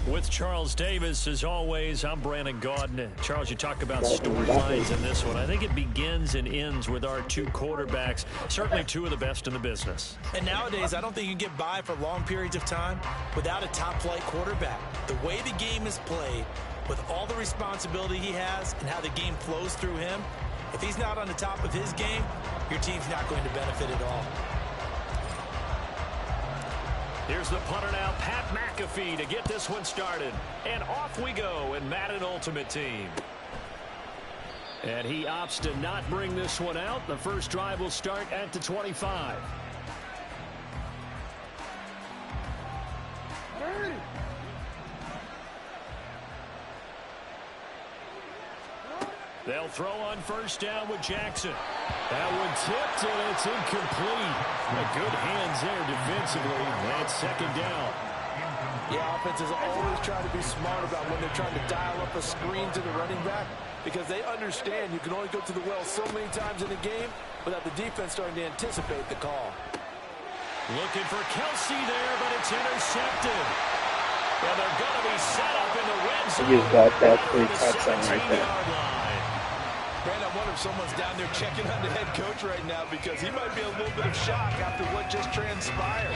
With Charles Davis, as always, I'm Brandon Gaudin. Charles, you talk about storylines in this one. I think it begins and ends with our two quarterbacks, certainly two of the best in the business. And nowadays, I don't think you can get by for long periods of time without a top-flight quarterback. The way the game is played, with all the responsibility he has and how the game flows through him, if he's not on the top of his game, your team's not going to benefit at all. Here's the punter now, Pat McAfee, to get this one started. And off we go in Madden Ultimate Team. And he opts to not bring this one out. The first drive will start at the 25. They'll throw on first down with Jackson. That one tipped, and it's incomplete. Good hands there defensively. And second down. Yeah, offenses always try to be smart about when they're trying to dial up a screen to the running back, because they understand you can only go to the well so many times in a game without the defense starting to anticipate the call. Looking for Kelsey there, but it's intercepted. And they're going to be set up in the red zone. You got that free touchdown right there. Brandon, I wonder if someone's down there checking on the head coach right now, because he might be a little bit of shock after what just transpired.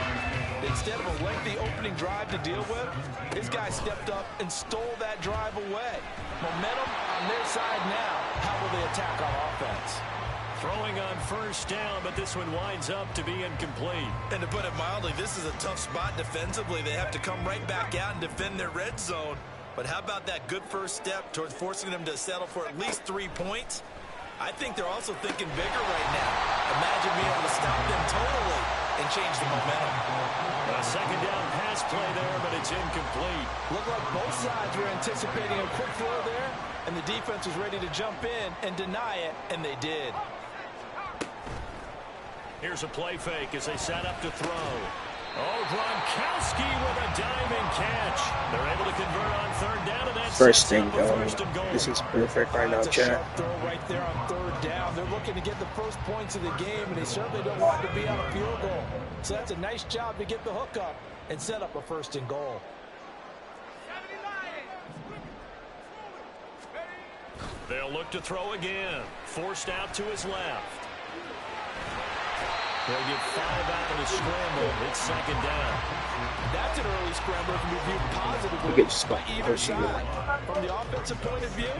Instead of a lengthy opening drive to deal with, his guy stepped up and stole that drive away. Momentum on their side now. How will they attack on offense? Throwing on first down, but this one winds up to be incomplete. And to put it mildly, this is a tough spot defensively. They have to come right back out and defend their red zone. But how about that good first step towards forcing them to settle for at least 3 points? I think they're also thinking bigger right now. Imagine being able to stop them totally and change the momentum. A second down pass play there, but it's incomplete. Looked like both sides were anticipating a quick throw there, and the defense was ready to jump in and deny it, and they did. Here's a play fake as they set up to throw. Oh, Gronkowski with a diving catch. They're able to convert on third down, and that's first and goal. This is perfect right now, Chad. Sharp throw right there on third down. They're looking to get the first points of the game, and they certainly don't want to be on a field goal. So that's a nice job to get the hook up and set up a first and goal. They'll look to throw again. Forced out to his left. They'll get 5 out of the scramble. It's second down. That's an early scramble that can be viewed positively by either side. From the offensive point of view,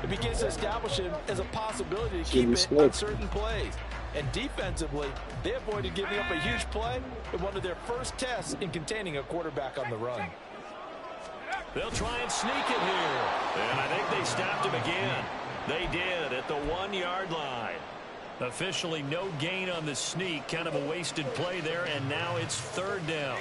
it begins to establish it as a possibility to keep it on certain plays. And defensively, they avoided giving up a huge play in one of their first tests in containing a quarterback on the run. They'll try and sneak it here. And I think they stopped him again. They did at the 1-yard line. Officially no gain on the sneak. Kind of a wasted play there, and now it's third down.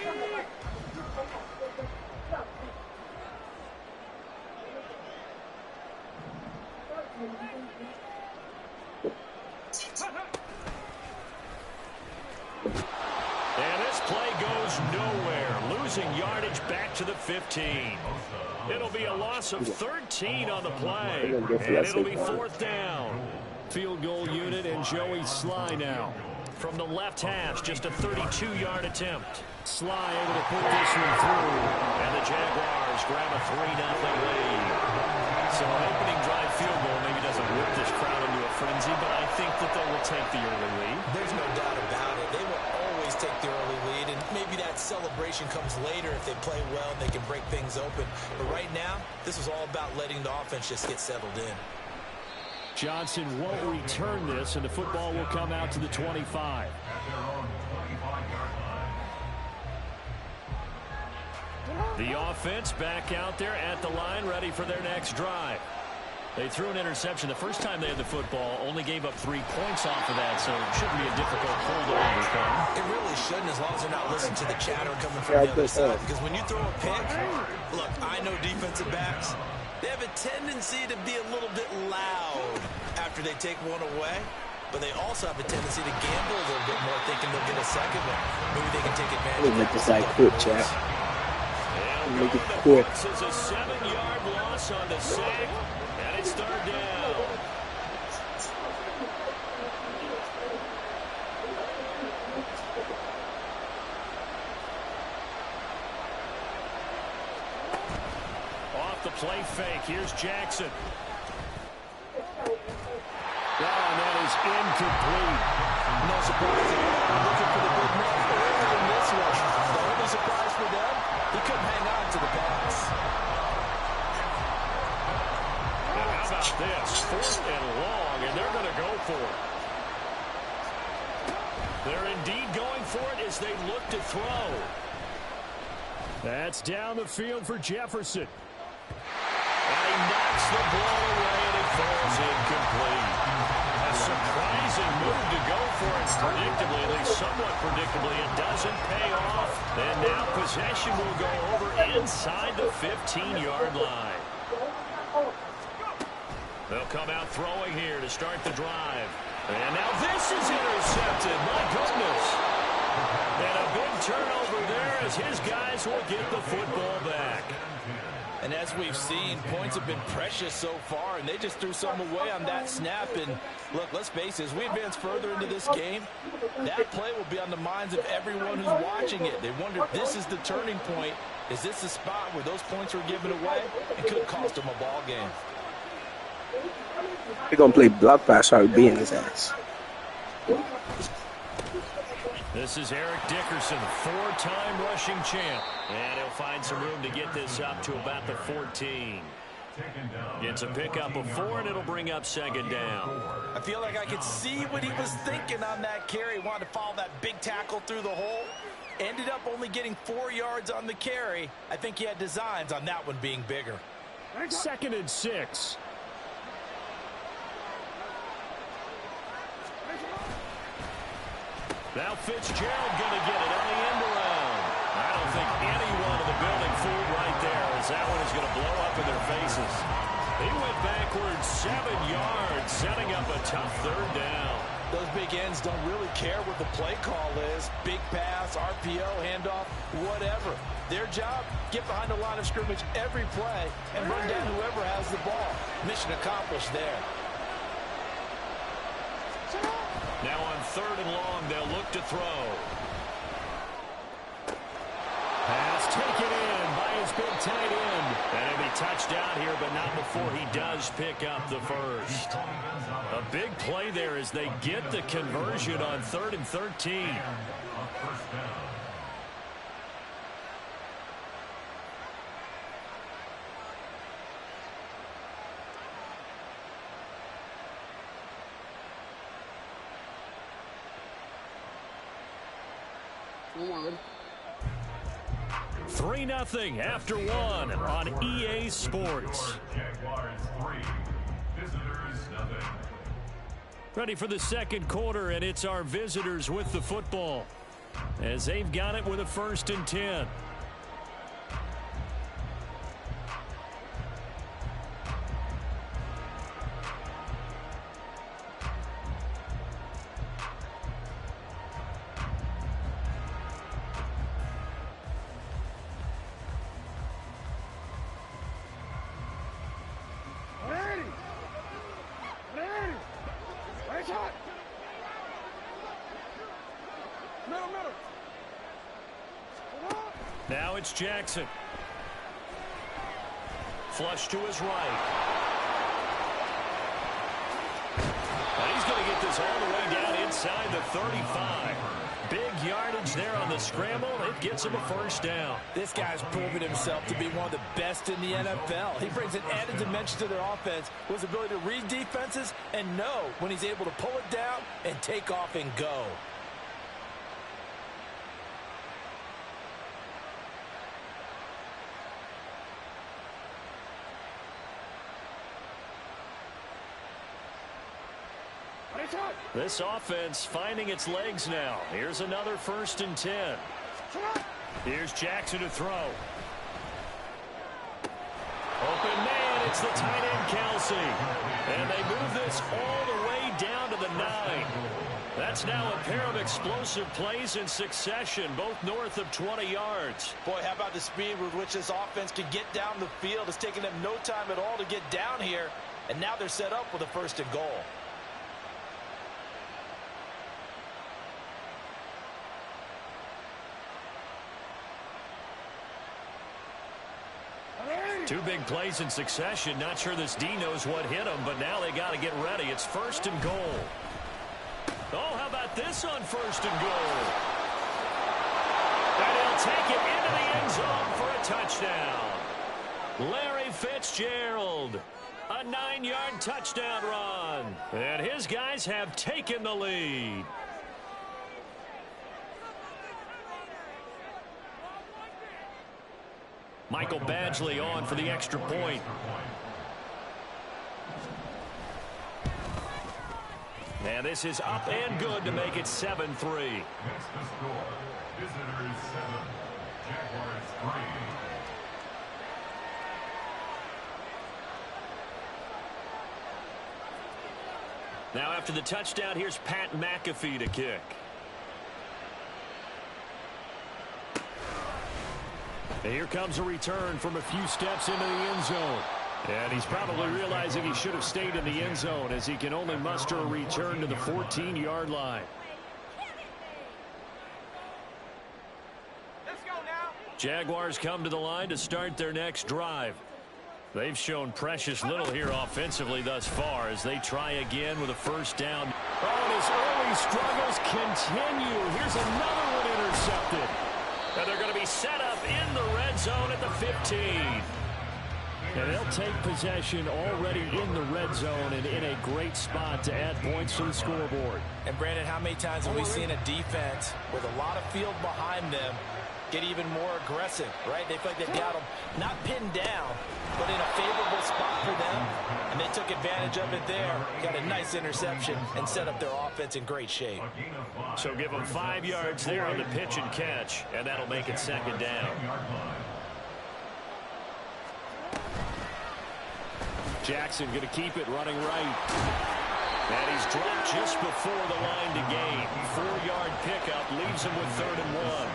And this play goes nowhere. Losing yardage back to the 15. It'll be a loss of 13 on the play. And it'll be fourth down. Field goal unit and Joey Sly now. From the left hash, just a 32-yard attempt. Sly able to put this one through. And the Jaguars grab a 3-0 lead. So an opening drive field goal maybe doesn't whip this crowd into a frenzy, but I think that they will take the early lead. There's no doubt about it. They will always take the early lead, and maybe that celebration comes later if they play well and they can break things open. But right now, this is all about letting the offense just get settled in. Johnson won't return this, and the football will come out to the 25. The offense back out there at the line, ready for their next drive. They threw an interception the first time they had the football, only gave up 3 points off of that, so it shouldn't be a difficult hold to overcome. It really shouldn't, as long as they're not listening to the chatter coming from the other side. Because when you throw a pick, look, I know defensive backs, they have a tendency to be a little bit loud after they take one away, but they also have a tendency to gamble a little bit more, thinking they'll get a second one. Maybe they can take advantage of that. Make this guy quit, Chad. Make it quick. This is a 7-yard loss on the sack, and it's third down. play fake. Here's Jackson. Oh, and that is incomplete. No surprise at all. We're looking for the big man early in this one. The only surprise for them, he couldn't hang on to the pass. Now how about this? 4th and long, and they're going to go for it. They're indeed going for it as they look to throw. That's down the field for Jefferson. And he knocks the ball away, and it falls incomplete. A surprising move to go for it predictably, at least somewhat predictably. It doesn't pay off. And now possession will go over inside the 15-yard line. They'll come out throwing here to start the drive. And now this is intercepted. My goodness. And a big turnover there as his guys will get the football back. And as we've seen, points have been precious so far, and they just threw some away on that snap. And look, let's face it, as we advance further into this game, that play will be on the minds of everyone who's watching it. They wonder if this is the turning point. Is this the spot where those points were given away? It could cost them a ball game. They're going to play block pass RB in his ass. This is Eric Dickerson, 4-time rushing champ. And he'll find some room to get this up to about the 14. Gets a pickup of 4, and it'll bring up 2nd down. I feel like I could see what he was thinking on that carry. Wanted to follow that big tackle through the hole. Ended up only getting 4 yards on the carry. I think he had designs on that one being bigger. 2nd and 6. Now Fitzgerald going to get it on the end around. I don't think anyone in the building fooled right there, as that one is going to blow up in their faces. He went backwards 7 yards, setting up a tough 3rd down. Those big ends don't really care what the play call is. Big pass, RPO, handoff, whatever. Their job, get behind the line of scrimmage every play and run down whoever has the ball. Mission accomplished there. Now on 3rd and long, they'll look to throw. Pass taken in by his big tight end. And he'll be touched down here, but not before he does pick up the first. A big play there as they get the conversion on 3rd and 13. One. 3-0 after 1 on EA Sports. Ready for the 2nd quarter, and it's our visitors with the football as they've got it with a 1st and 10. Now it's Jackson. Flush to his right. And he's going to get this all the way down inside the 35. Big yardage there on the scramble. It gets him a 1st down. This guy's proven himself to be one of the best in the NFL. He brings an added dimension to their offense with his ability to read defenses and know when he's able to pull it down and take off and go. This offense finding its legs now. Here's another 1st and 10. Here's Jackson to throw. Open man, it's the tight end Kelsey. And they move this all the way down to the 9. That's now a pair of explosive plays in succession, both north of 20 yards. Boy, how about the speed with which this offense could get down the field? It's taken them no time at all to get down here. And now they're set up with a 1st and goal. Two big plays in succession. Not sure this D knows what hit him, but now they got to get ready. It's 1st and goal. Oh, how about this on 1st and goal? And he'll take it into the end zone for a touchdown. Larry Fitzgerald. A 9-yard touchdown run. And his guys have taken the lead. Michael Badgley on for the extra point. And this is up and good to make it 7-3. Next to score, Visitors 7, Jaguars 3. Now after the touchdown, here's Pat McAfee to kick. And here comes a return from a few steps into the end zone. And he's probably realizing he should have stayed in the end zone as he can only muster a return to the 14-yard line. Let's go now. Jaguars come to the line to start their next drive. They've shown precious little here offensively thus far as they try again with a 1st down. Oh, and his early struggles continue. Here's another one intercepted. And they're going to be set up in the red zone at the 15. And they'll take possession already in the red zone and in a great spot to add points to the scoreboard. And Brandon, how many times have we seen a defense with a lot of field behind them get even more aggressive, right? They feel like they've got them not pinned down, but in a favorable spot for them, and they took advantage of it there. Got a nice interception and set up their offense in great shape. So give them 5 yards there on the pitch and catch, and that'll make it 2nd down. Jackson going to keep it running right. And he's dropped just before the line to gain. 4-yard pickup leaves him with 3rd and 1.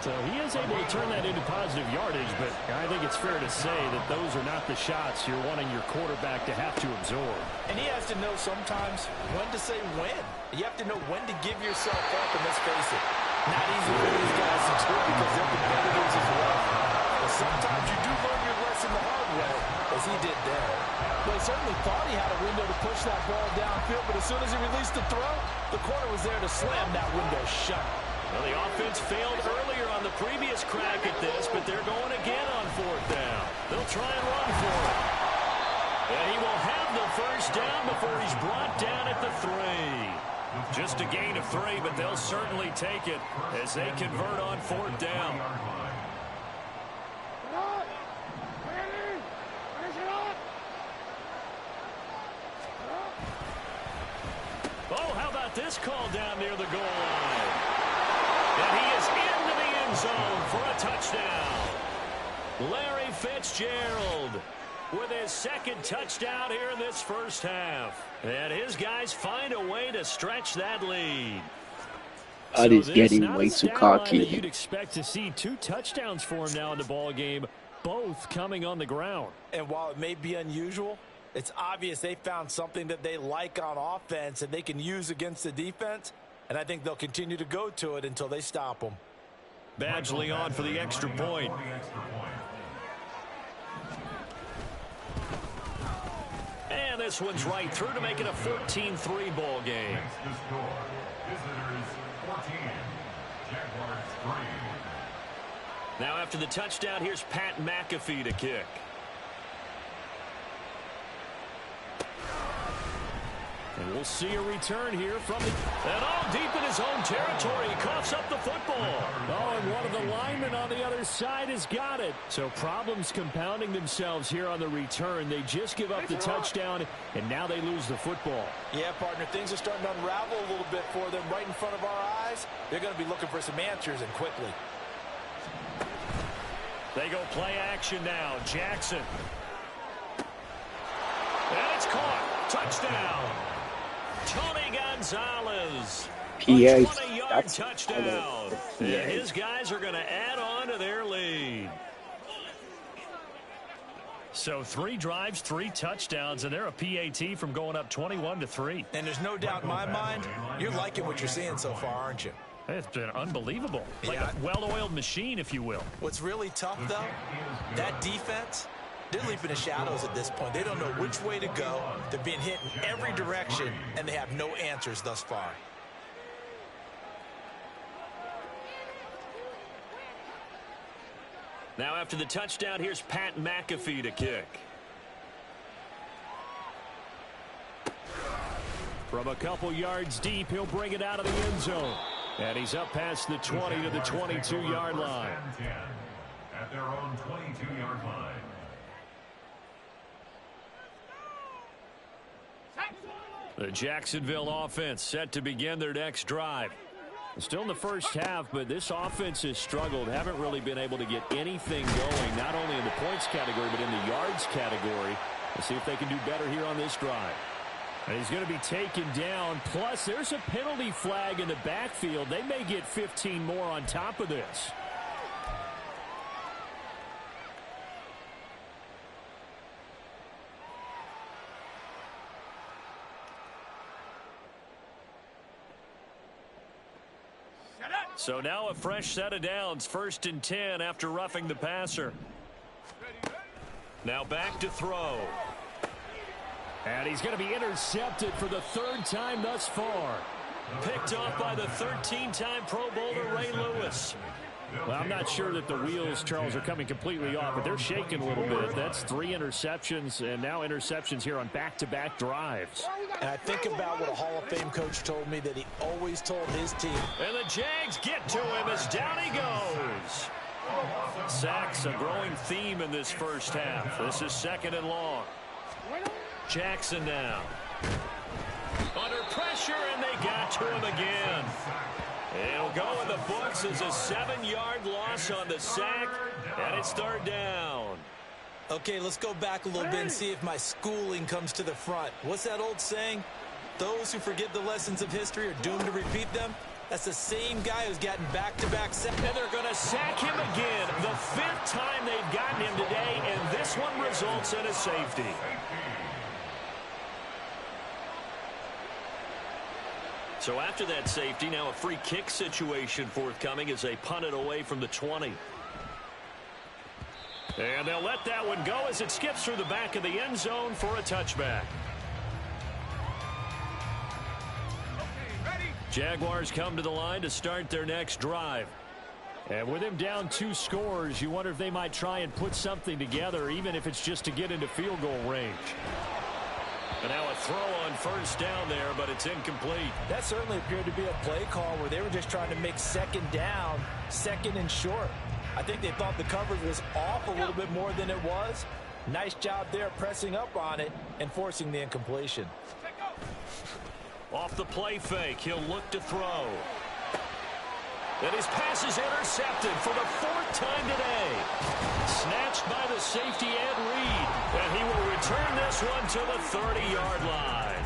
So he is able to turn that into positive yardage, but I think it's fair to say that those are not the shots you're wanting your quarterback to have to absorb. And he has to know sometimes when to say when. You have to know when to give yourself up, and let's face it, not easy for these guys to do because they're competitors as well. But sometimes you do learn your lesson the hard way, as he did there. Well, he certainly thought he had a window to push that ball downfield, but as soon as he released the throw, the corner was there to slam that window shut. Well, the offense failed earlier on the previous crack at this, but they're going again on 4th down. They'll try and run for it. And he will have the 1st down before he's brought down at the 3. Just a gain of 3, but they'll certainly take it as they convert on 4th down. Oh, how about this call down near the goal line? And he is into the end zone for a touchdown. Larry Fitzgerald with his 2nd touchdown here in this 1st half. And his guys find a way to stretch that lead. God is getting way too cocky. You'd expect to see 2 touchdowns for him now in the ball game, both coming on the ground. And while it may be unusual, it's obvious they found something that they like on offense and they can use against the defense. And I think they'll continue to go to it until they stop them. Badgley on for the extra point. And this one's right through to make it a 14-3 ball game. Next to score, Visitors 14, Jaguars 3. Now after the touchdown, here's Pat McAfee to kick. And we'll see a return here from the... And all deep in his own territory, he coughs up the football. Oh, and one of the linemen on the other side has got it. So problems compounding themselves here on the return. They just give up the touchdown, and now they lose the football. Yeah, partner, things are starting to unravel a little bit for them right in front of our eyes. They're going to be looking for some answers, and quickly. They go play action now. Jackson. And it's caught. Touchdown. Tony Gonzalez. PA. 20-yard touchdown. And his guys are going to add on to their lead. So 3 drives, 3 touchdowns, and they're a PAT from going up 21-3. And there's no doubt in my mind, you're liking what you're seeing so far, aren't you? It's been unbelievable. Like a well-oiled machine, if you will. What's really tough, though, that defense They're leaping the shadows at this point. They don't know which way to go. They're being hit in every direction, and they have no answers thus far. Now after the touchdown, here's Pat McAfee to kick. From a couple yards deep, he'll bring it out of the end zone. And he's up past the 20 to the 22-yard line. At their own 22-yard line. The Jacksonville offense set to begin their next drive. Still in the first half, but this offense has struggled. Haven't really been able to get anything going, not only in the points category, but in the yards category. Let's see if they can do better here on this drive. And he's going to be taken down. Plus, there's a penalty flag in the backfield. They may get 15 more on top of this. So now a fresh set of downs. 1st and 10 after roughing the passer. Now back to throw. And he's going to be intercepted for the 3rd time thus far. Picked off by the 13-time Pro Bowler Ray Lewis. Well, I'm not sure that the wheels, Charles, are coming completely off, but they're shaking a little bit. That's 3 interceptions, and now interceptions here on back-to-back drives. And I think about what a Hall of Fame coach told me that he always told his team. And the Jags get to him as down he goes. Sacks, a growing theme in this first half. This is 2nd and long. Jackson now. Under pressure, and they got to him again. It'll go in the books as a 7-yard loss on the sack, and it's 3rd down. Okay, let's go back a little bit and see if my schooling comes to the front. What's that old saying? Those who forget the lessons of history are doomed to repeat them. That's the same guy who's gotten back-to-back sacks. And they're going to sack him again. The 5th time they've gotten him today, and this one results in a safety. So after that safety, now a free kick situation forthcoming as they punt it away from the 20. And they'll let that one go as it skips through the back of the end zone for a touchback. Jaguars come to the line to start their next drive. And with him down 2 scores, you wonder if they might try and put something together, even if it's just to get into field goal range. And now a throw on 1st down there, but it's incomplete. That certainly appeared to be a play call where they were just trying to make 2nd down, 2nd and short. I think they thought the coverage was off a little bit more than it was. Nice job there pressing up on it and forcing the incompletion. Off the play fake, he'll look to throw. And his pass is intercepted for the 4th time today. Snatched by the safety Ed Reed. And he will return this one to the 30-yard line.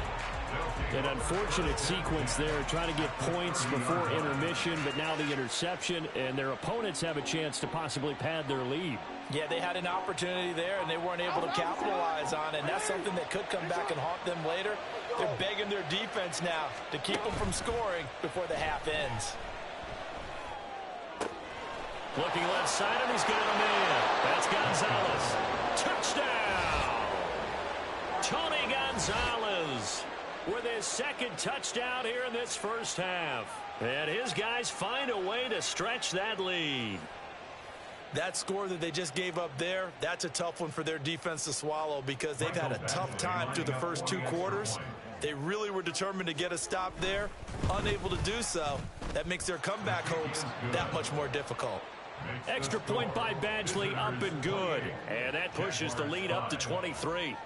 An unfortunate sequence there, trying to get points before intermission, but now the interception, and their opponents have a chance to possibly pad their lead. Yeah, they had an opportunity there, and they weren't able to capitalize on it, and that's something that could come back and haunt them later. They're begging their defense now to keep them from scoring before the half ends. Looking left side, and he's got a man. That's Gonzalez. Touchdown! Tony Gonzalez with his 2nd touchdown here in this first half. And his guys find a way to stretch that lead. That score that they just gave up there, that's a tough one for their defense to swallow because they've had a tough time through the first 2 quarters. They really were determined to get a stop there, unable to do so. That makes their comeback hopes that much more difficult. Extra point by Badgley, up and good. And that pushes the lead up to 23.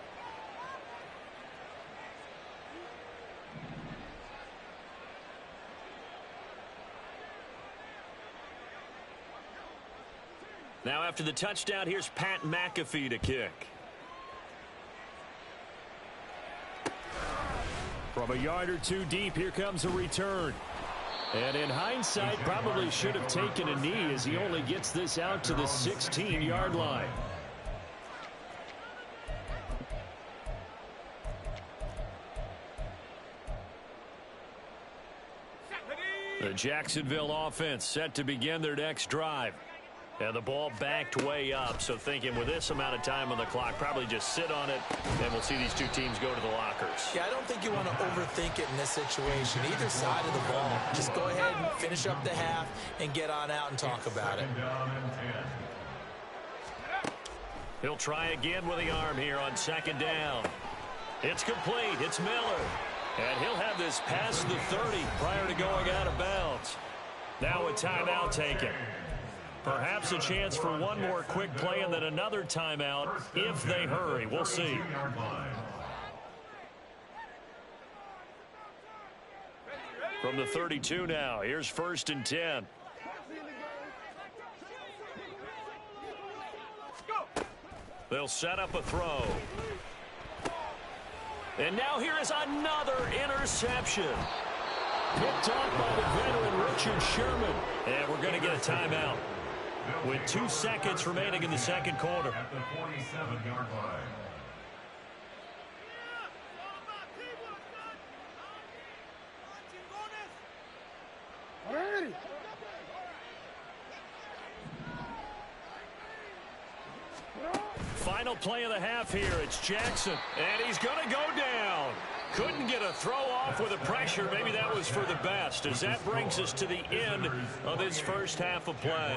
Now after the touchdown, here's Pat McAfee to kick. From a yard or 2 deep, here comes a return. And in hindsight, probably should have taken a knee as he only gets this out to the 16-yard line. The Jacksonville offense set to begin their next drive. And the ball backed way up, so thinking with this amount of time on the clock, probably just sit on it, and we'll see these two teams go to the lockers. Yeah, I don't think you want to overthink it in this situation. Either side of the ball, just go ahead and finish up the half and get on out and talk about it. He'll try again with the arm here on second down. It's complete. It's Miller. And he'll have this past the 30 prior to going out of bounds. Now a timeout taken. Perhaps a chance for one more quick play and then another timeout if they hurry. We'll see. From the 32 now, here's 1st and 10. They'll set up a throw. And now here is another interception. Picked off by the veteran Richard Sherman. And we're going to get a timeout with 2 seconds remaining in the second quarter. At the 47-yard line. Final play of the half here. It's Jackson. And he's going to go down. Couldn't get a throw off with the pressure. Maybe that was for the best, as that brings us to the end of this first half of play.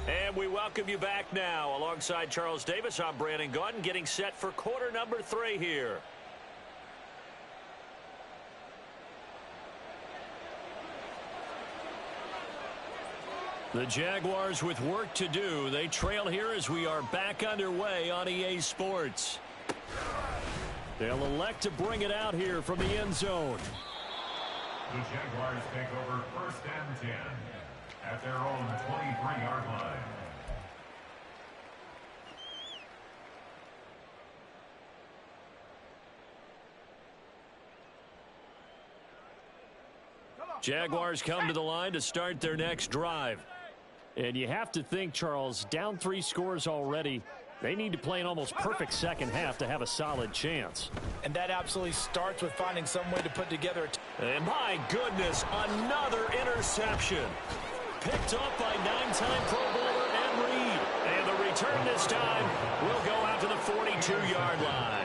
And we welcome you back now. Alongside Charles Davis, I'm Brandon Gaudin, getting set for quarter number 3 here. The Jaguars with work to do. They trail here as we are back underway on EA Sports. They'll elect to bring it out here from the end zone. The Jaguars take over 1st and 10 at their own 23-yard line. Jaguars come to the line to start their next drive. And you have to think, Charles, down 3 scores already. They need to play an almost perfect second half to have a solid chance. And that absolutely starts with finding some way to put together And my goodness, another interception. Picked up by 9-time Pro Bowler Ed Reed. And the return this time will go out to the 42-yard line.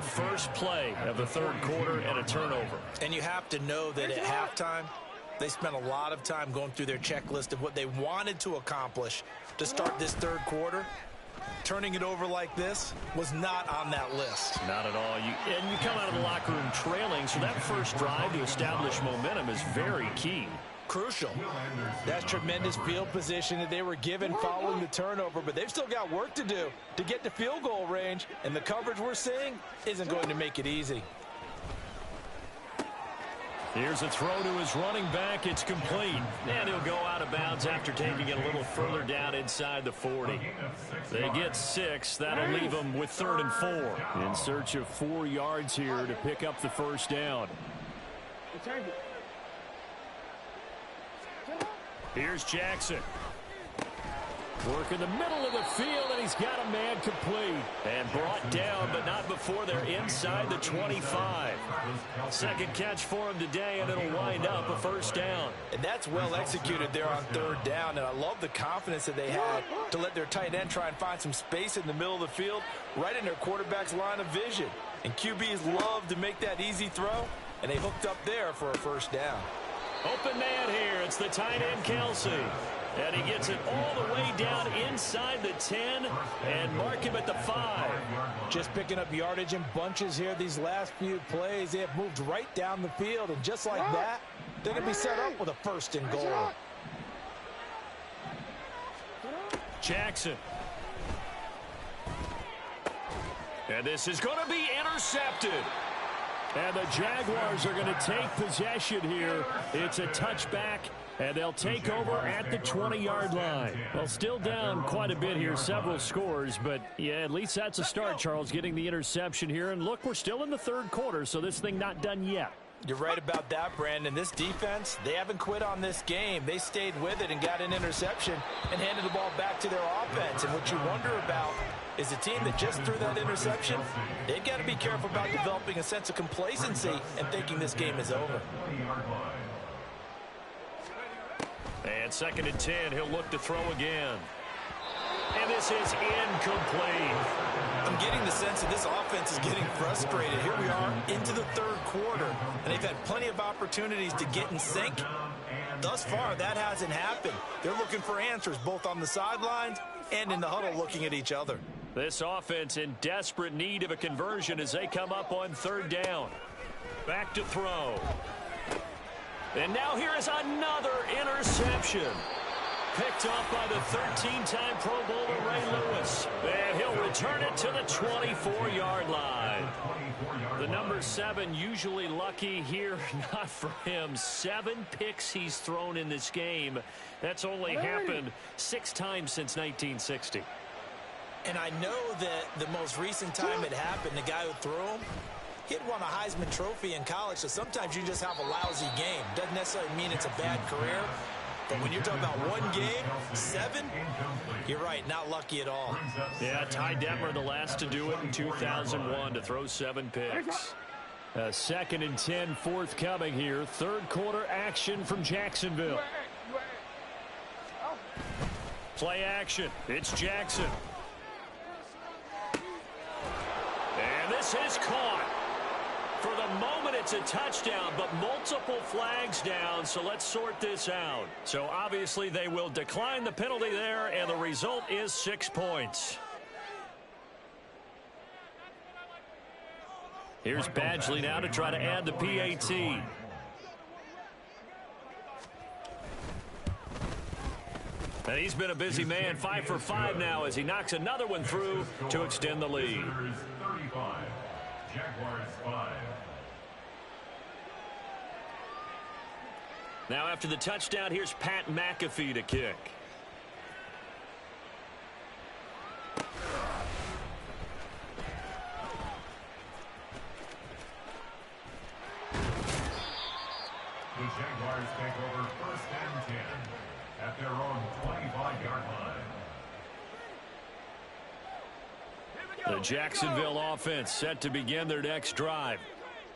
First play of the third quarter and a turnover. And you have to know that at halftime, they spent a lot of time going through their checklist of what they wanted to accomplish to start this third quarter. Turning it over like this was not on that list. Not at all. And you come out of the locker room trailing, so that first drive to establish momentum is very key. Crucial. That's tremendous field position that they were given following the turnover, but they've still got work to do to get to field goal range, and the coverage we're seeing isn't going to make it easy. Here's a throw to his running back. It's complete. And he'll go out of bounds after taking it a little further down inside the 40. They get 6. That'll leave them with 3rd and 4. In search of 4 yards here to pick up the first down. Here's Jackson. Work in the middle of the field, and he's got a man complete. And brought down, but not before they're inside the 25. Second catch for him today, and it'll wind up a first down. And that's well executed there on 3rd down, and I love the confidence that they had to let their tight end try and find some space in the middle of the field, right in their quarterback's line of vision. And QBs love to make that easy throw, and they hooked up there for a first down. Open man here. It's the tight end, Kelsey. And he gets it all the way down inside the 10 and mark him at the 5. Just picking up yardage in bunches here these last few plays. They have moved right down the field, and just like that, they're going to be set up with a 1st and goal. Jackson. And this is going to be intercepted. And the Jaguars are going to take possession here. It's a touchback, and they'll take over at the 20-yard line. Well, still down quite a bit here, several scores, but yeah, at least that's a start, Charles, getting the interception here. And look, we're still in the third quarter, so this thing not done yet. You're right about that, Brandon. This defense, they haven't quit on this game. They stayed with it and got an interception and handed the ball back to their offense. And what you wonder about is a team that just threw that interception, they've got to be careful about developing a sense of complacency and thinking this game is over. And 2nd and 10, he'll look to throw again. And this is incomplete. I'm getting the sense that this offense is getting frustrated. Here we are into the third quarter, and they've had plenty of opportunities to get in sync. Thus far, that hasn't happened. They're looking for answers both on the sidelines and in the huddle looking at each other. This offense in desperate need of a conversion as they come up on 3rd down. Back to throw. And now here is another interception. Picked off by the 13-time Pro Bowler Ray Lewis. And he'll return it to the 24-yard line. The number 7 usually lucky here, not for him. 7 picks he's thrown in this game. That's only happened 6 times since 1960. And I know that the most recent time it happened, the guy who threw him, he'd won a Heisman Trophy in college, so sometimes you just have a lousy game. Doesn't necessarily mean it's a bad career. But when you're talking about one game, 7, you're right, not lucky at all. Yeah, Ty Detmer, the last to do it in 2001, to throw 7 picks. 2nd and 10 forthcoming here. Third quarter action from Jacksonville. Play action. It's Jackson. And this is caught. For the moment, it's a touchdown, but multiple flags down, so let's sort this out. So obviously they will decline the penalty there, and the result is 6 points. Here's Badgley now to try to add the PAT. And he's been a busy man, 5 for 5 now as he knocks another one through to extend the lead. 35, Jaguars 5. Now after the touchdown, here's Pat McAfee to kick. The Jaguars take over 1st and 10 at their own 25-yard line. The Jacksonville offense set to begin their next drive.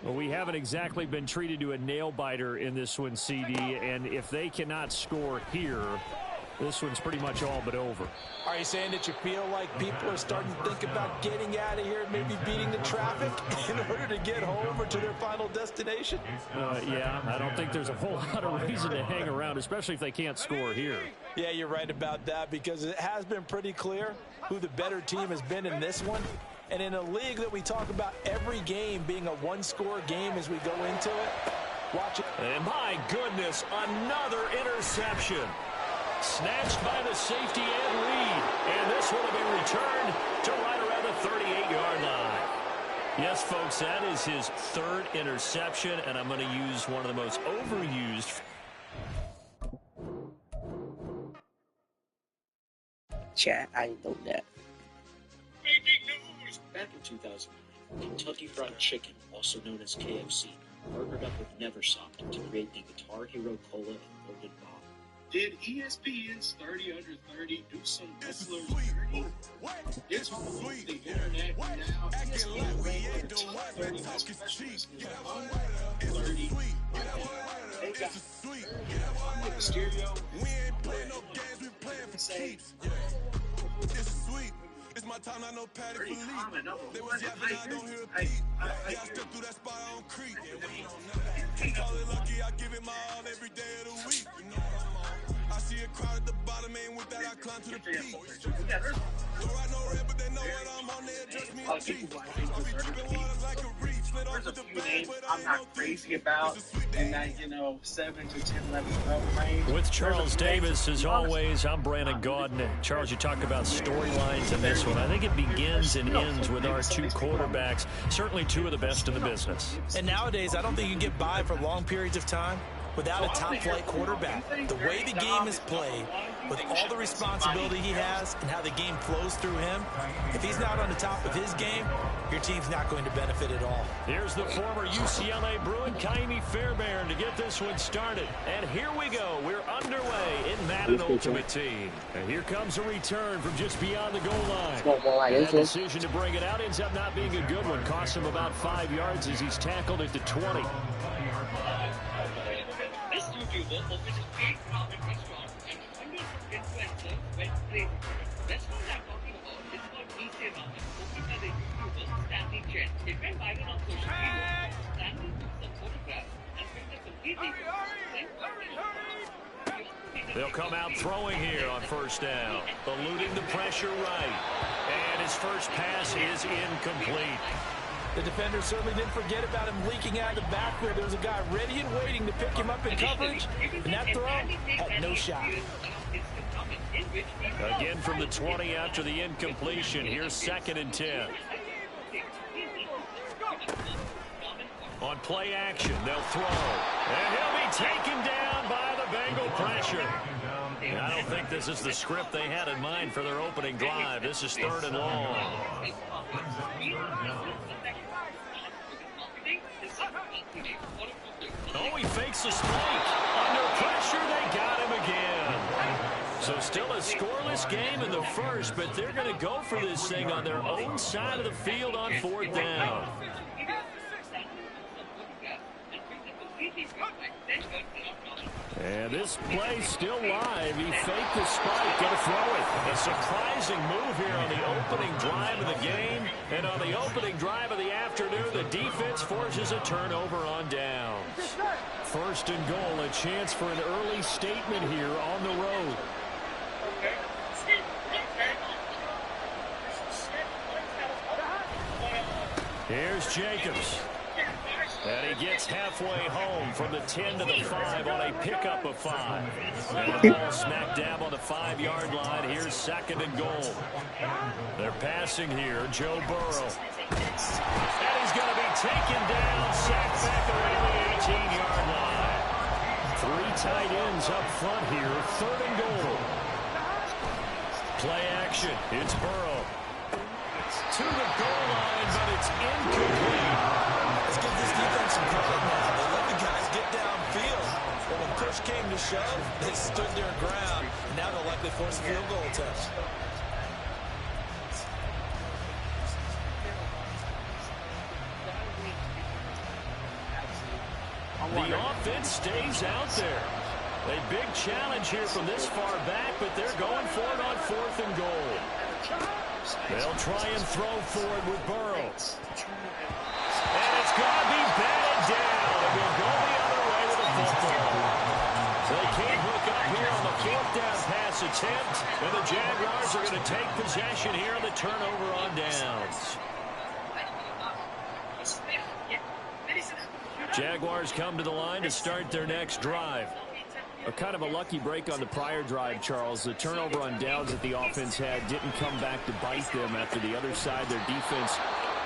Well, we haven't exactly been treated to a nail-biter in this one, CD, and if they cannot score here, this one's pretty much all but over. Are you saying that you feel like people are starting to think about getting out of here, maybe beating the traffic in order to get home or to their final destination? Yeah, I don't think there's a whole lot of reason to hang around, especially if they can't score here. Yeah, you're right about that because it has been pretty clear who the better team has been in this one. And in a league that we talk about every game being a one-score game as we go into it, watch it. And my goodness, another interception. Snatched by the safety Ed Reed. And this one will be returned to right around the 38-yard line. Yes, folks, that is his 3rd interception, and I'm going to use one of the most overused. Chat, I know that. Breaking news! Back in 2009, Kentucky Fried Chicken, also known as KFC, partnered up with Neversoft to create the Guitar Hero Cola and Golden Bomb. Did ESPN's 30 Under 30 do some wrestlers dirty? It's home of the internet now. ESPN ranked the top 30 most wrestlers in the under 30. They got Mysterio. It's my time, I know Patty Pretty Philippe. common, number They one. was yapping, I don't hear a peep. Yeah, I step through that spot, I don't creep. Call it lucky, I give it my all every day of the week. You know what I'm on. I see a crowd at the bottom, and with that I climb to the peak. Don't write no red, but they know what I'm on, they address me in chief. I be dripping waters like a reach. there's a few names I'm not crazy about in that, 7 to 10, 11, 12 range. With Charles Davis, as always, I'm Brandon Gaudin. Charles, you talk about storylines in this one. I think it begins and ends with our two quarterbacks, certainly two of the best in the business. And nowadays, I don't think you can get by for long periods of time without a top-flight quarterback. The way the game is played, with all the responsibility he has and how the game flows through him, if he's not on the top of his game, your team's not going to benefit at all. Here's the former UCLA Bruin, Kaimi Fairbairn, to get this one started. And here we go. We're underway in Madden Ultimate Team. And here comes a return from just beyond the goal line. And that decision to bring it out ends up not being a good one. Costs him about 5 yards as he's tackled at the 20. This YouTuber opened a fake ramen restaurant and hundreds of influencers went crazy. Restaurant I'm talking about is called Nisei Ramen, opened by the YouTuber Stanley Chen. It went viral on social media. Stanley took some photographs and filmed a completely They'll come out throwing here on first down, eluding the pressure right. And his first pass is incomplete. The defender certainly didn't forget about him leaking out of the backfield. There was a guy ready and waiting to pick him up in coverage, and that throw had no shot. Again from the 20 after the incompletion. Here's 2nd and 10. On play action, they'll throw. And he'll be taken down by the Bengal pressure. I don't think this is the script they had in mind for their opening drive. This is 3rd and long. Oh, he fakes the spike. Under pressure, they got him again. So still a scoreless game in the first, but they're going to go for this thing on their own side of the field on 4th down. And this play still live. He faked the spike. Going to throw it. A surprising move here on the opening drive of the game. And on the opening drive of the afternoon, the defense forces a turnover on downs. 1st and goal. A chance for an early statement here on the road. Here's Jacobs. And he gets halfway home from the 10 to the 5 on a pickup of 5. And the ball smack dab on the 5-yard line. Here's 2nd and goal. They're passing here. Joe Burrow. And he's going to be taken down, sacked back around the 18-yard line. 3 tight ends up front here. 3rd and goal. Play action. It's Burrow. To the goal line, but it's incomplete. Let's give this defense some credit now. They let the guys get downfield. But when push came to shove, they stood their ground. And now they'll likely force a field goal attempt. The offense stays out there. A big challenge here from this far back, but they're going for it on 4th and goal. They'll try and throw forward with Burrow. And it's going to be batted down. It will go the other way with the football. They can't hook up here on the 4th down pass attempt. And the Jaguars are going to take possession here on the turnover on downs. Jaguars come to the line to start their next drive. A kind of a lucky break on the prior drive, Charles. The turnover on downs that the offense had didn't come back to bite them after the other side. Their defense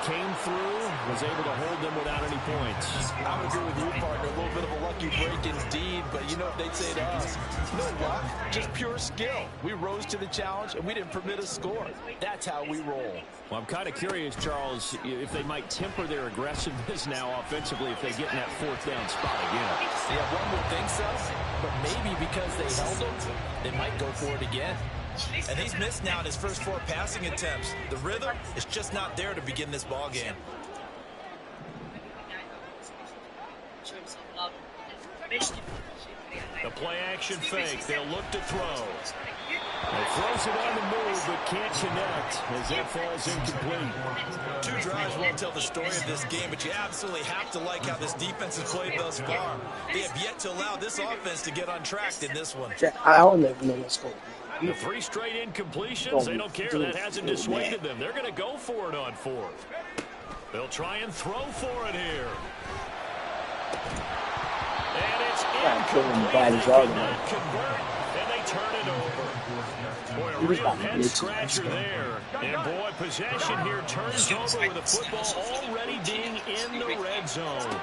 came through, was able to hold them without any points. I would agree with you, partner. A little bit of a lucky break indeed, but you know what they'd say to us? No luck, just pure skill. We rose to the challenge, and we didn't permit a score. That's how we roll. Well, I'm kind of curious, Charles, if they might temper their aggressiveness now offensively if they get in that 4th down spot again. Yeah, one would think so, but maybe because they held them, they might go for it again. And he's missed now in his first 4 passing attempts. The rhythm is just not there to begin this ball game. The play action fake. They'll look to throw. He throws it on the move, but can't connect as that falls incomplete. 2 drives won't tell the story of this game, but you absolutely have to like how this defense has played thus far. They have yet to allow this offense to get untracked in this one. I don't even know what's going on. The 3 straight incompletions, they don't care. That hasn't dissuaded them. They're going to go for it on 4th. They'll try and throw for it here. And it's incomplete. They cannot convert, and they turn it over. Boy, a real head-scratcher there. And, boy, possession here turns over with the football already being in the red zone.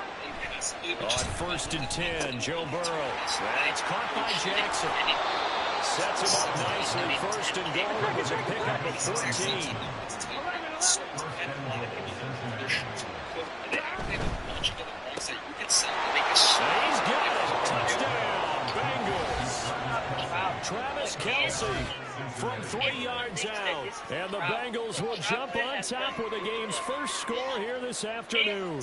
On 1st and 10, Joe Burrow. That's caught by Jackson. Sets him up nicely. 1st and goal. It was a pickup of 14. He's got it. Touchdown, Bengals. Travis Kelce from 3 yards out. And the Bengals will jump on top with the game's first score here this afternoon.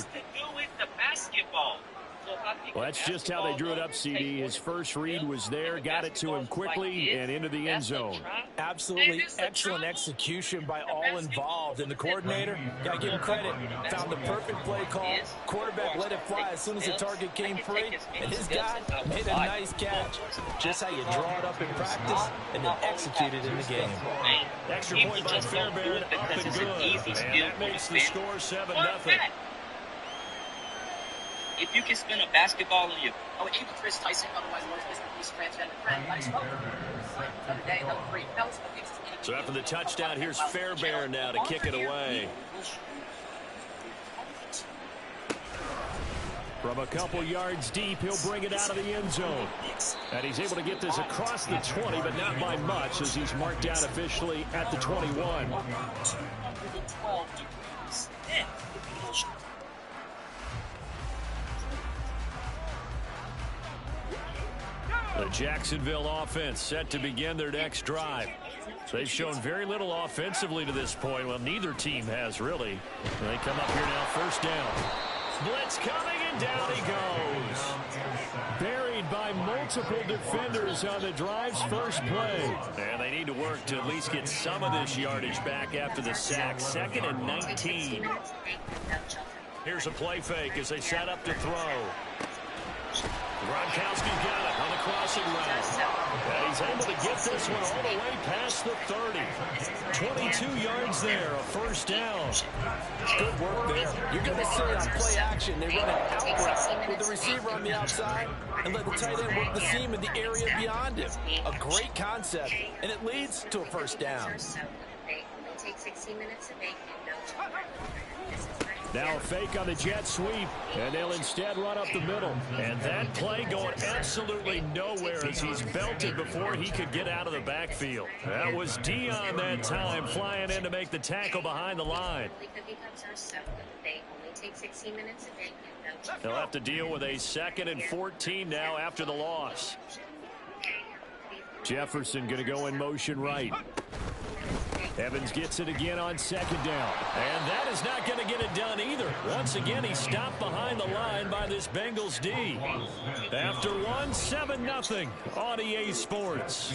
Well, that's just how they drew it up, CD. His first read was there, got it to him quickly, and into the end zone. Absolutely excellent execution by all involved. And the coordinator, got to give him credit, found the perfect play call. Quarterback let it fly as soon as the target came free, and his guy made a nice catch. Just how you draw it up in practice and then execute it in the game. Extra point by Fairbairn, up and good. And that makes the score 7-0. If you can spin a basketball on you, even Chris Tyson, otherwise known as Mr. Beast, transgender friend, So after the touchdown, here's Fairbairn now to kick it away. From a couple yards deep, he'll bring it out of the end zone. And he's able to get this across the 20, but not by much, as he's marked down officially at the 21. The Jacksonville offense set to begin their next drive. They've shown very little offensively to this point. Well, neither team has, really. They come up here now, 1st down. Blitz coming, and down he goes. Buried by multiple defenders on the drive's first play. And they need to work to at least get some of this yardage back after the sack. 2nd and 19. Here's a play fake as they set up to throw. Gronkowski's got it on the crossing route. And he's able to get this one all the way past the 30. 22 yards there, a 1st down. Good work there. You're going to see it on play action. They run an out route with the receiver on the outside and let the tight end work the seam in the area beyond him. A great concept, and it leads to a 1st down. Now a fake on the jet sweep, and they'll instead run up the middle. And that play going absolutely nowhere as he's belted before he could get out of the backfield. That was Dion that time, flying in to make the tackle behind the line. They'll have to deal with a 2nd and 14 now after the loss. Jefferson going to go in motion right. Evans gets it again on 2nd down. And that is not going to get it done either. Once again, he's stopped behind the line by this Bengals D. After 1, 7-0 on EA Sports.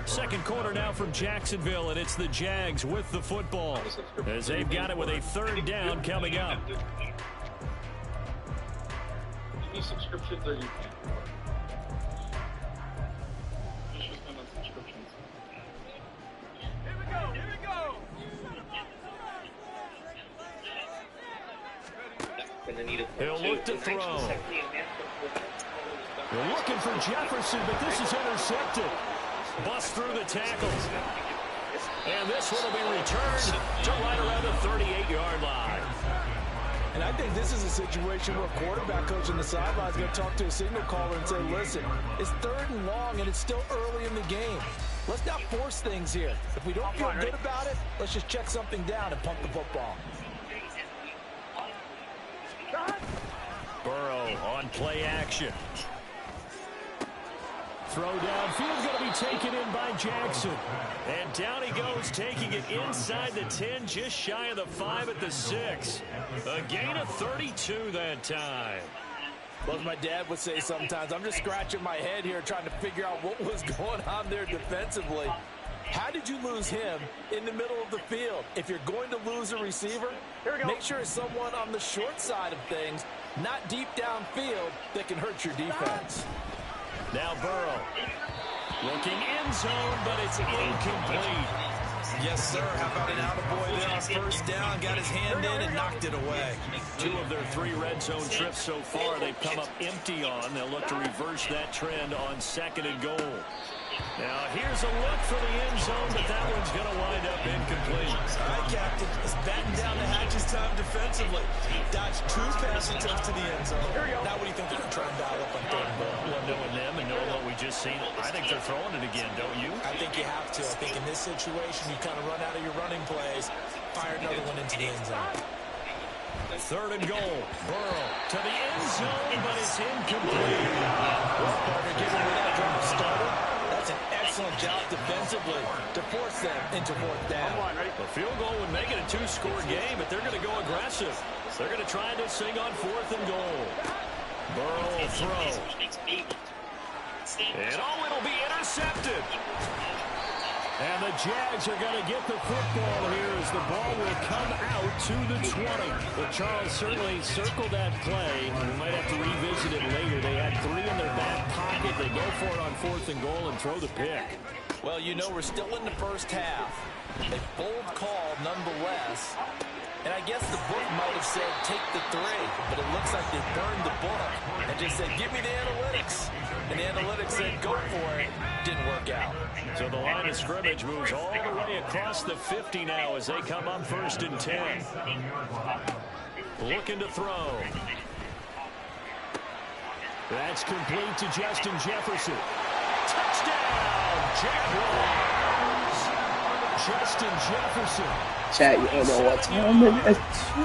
Second quarter now from Jacksonville, and it's the Jags with the football as they've got it with a 3rd down coming up. Any subscriptions are you paying? He'll look to throw. They're looking for Jefferson, but this is intercepted. Bust through the tackles. And this one will be returned to right around the 38-yard line. And I think this is a situation where a quarterback coach on the sideline is going to talk to a signal caller and say, listen, it's 3rd and long, and it's still early in the game. Let's not force things here. If we don't feel good about it, let's just check something down and pump the football. Burrow on play action. Throw downfield going to be taken in by Jackson. And down he goes, taking it inside the 10, just shy of the 5 at the 6. A gain of 32 that time. Well, as my dad would say sometimes, I'm just scratching my head here trying to figure out what was going on there defensively. How did you lose him in the middle of the field? If you're going to lose a receiver, make sure it's someone on the short side of things, not deep downfield, that can hurt your defense. Now Burrow looking end zone, but it's incomplete. Yes, sir. How about an attaboy there on first down? Got his hand in and knocked it away. 2 of their 3 red zone trips so far they've come up empty on. They'll look to reverse that trend on 2nd and goal. Now, here's a look for the end zone, but that one's going to wind up incomplete. All right, Captain. It's batten down the hatches time defensively. Dodged 2 pass attempts to the end zone. Now, what do you think they're going to try and dial up on 3rd and goal? Well, knowing them and knowing what we just seen, I think they're throwing it again, don't you? I think you have to. I think in this situation, you kind of run out of your running plays, fire another one into the end zone. 3rd and goal. Burrow to the end zone, but it's incomplete. Well, partner, given where that drive started, that's an excellent job defensively to force them into 4th down. A field goal would make it a 2-score game, but they're going to go aggressive. They're going to try this thing on 4th and goal. Burrow will throw. And it'll be intercepted. And the Jags are going to get the football here as the ball will come out to the 20. Well, Charles certainly circled that play. We might have to revisit it later. They had 3 in their back pocket. They go for it on 4th and goal and throw the pick. Well, you know we're still in the first half. A bold call nonetheless. And I guess the book might have said take the 3, but it looks like they burned the book and just said give me the analytics. And the analytics said go for it. Didn't work out. So the line of scrimmage moves all the way across the 50 now as they come up 1st and 10. Looking to throw. That's complete to Justin Jefferson. Touchdown, Jaguars! Justin Jefferson. Chat, you don't know what time it is.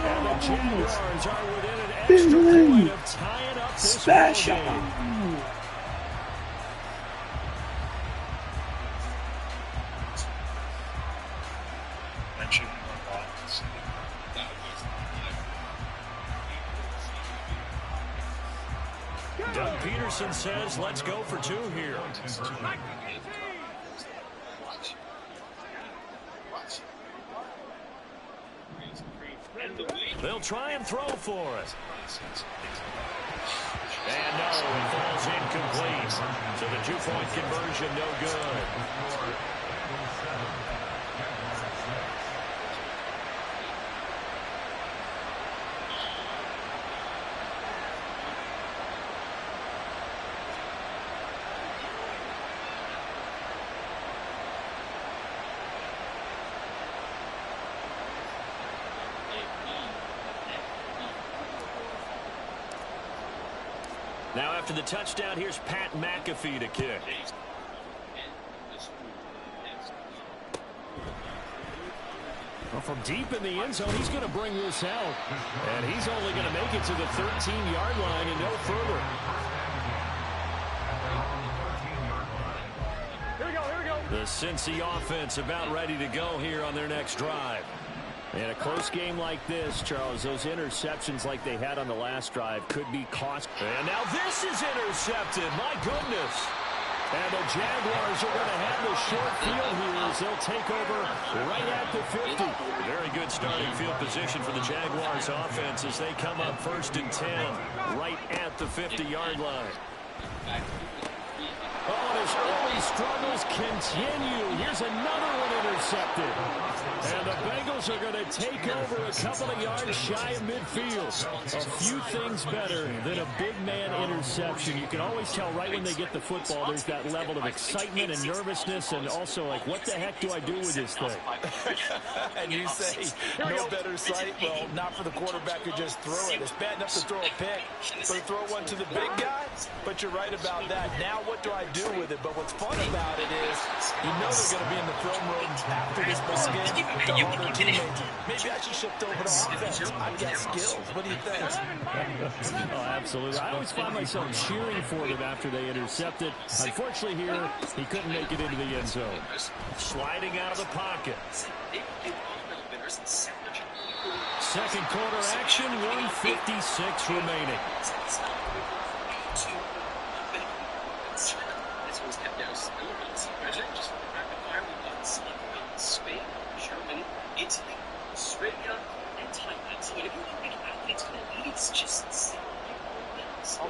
And the Jaguars are within an extra point of tying up this special. game. Doug Peterson says, let's go for 2 here. They'll try and throw for it. And no, it falls incomplete. So the 2-point conversion no good. Now after the touchdown, here's Pat McAfee to kick. Well, from deep in the end zone, he's going to bring this out. And he's only going to make it to the 13-yard line and no further. Here we go. The Cincy offense about ready to go here on their next drive. In a close game like this, Charles, those interceptions like they had on the last drive could be cost. And now this is intercepted. My goodness. And the Jaguars are going to have the short field here as they'll take over right at the 50. Very good starting field position for the Jaguars offense as they come up 1st and 10 right at the 50-yard line. Oh, and his early struggles continue. Here's another one intercepted. And the Bengals are going to take over a couple of yards shy of midfield. A few things better than a big man interception. You can always tell right when they get the football, there's that level of excitement and nervousness, and also like, what the heck do I do with this thing? And you say, no better sight? Well, not for the quarterback who just threw it. It's bad enough to throw a pick, but to throw one to the big guy? But you're right about that. Now what do I do with it? But what's fun about it is you know they're going to be in the film room after this ball game. Tell all their teammates, maybe I should shift over to offense. I've got skills. What do you think? Oh, absolutely. I always find myself cheering for them after they intercepted. Unfortunately here, he couldn't make it into the end zone. Sliding out of the pocket. Second quarter action, 1:56 remaining.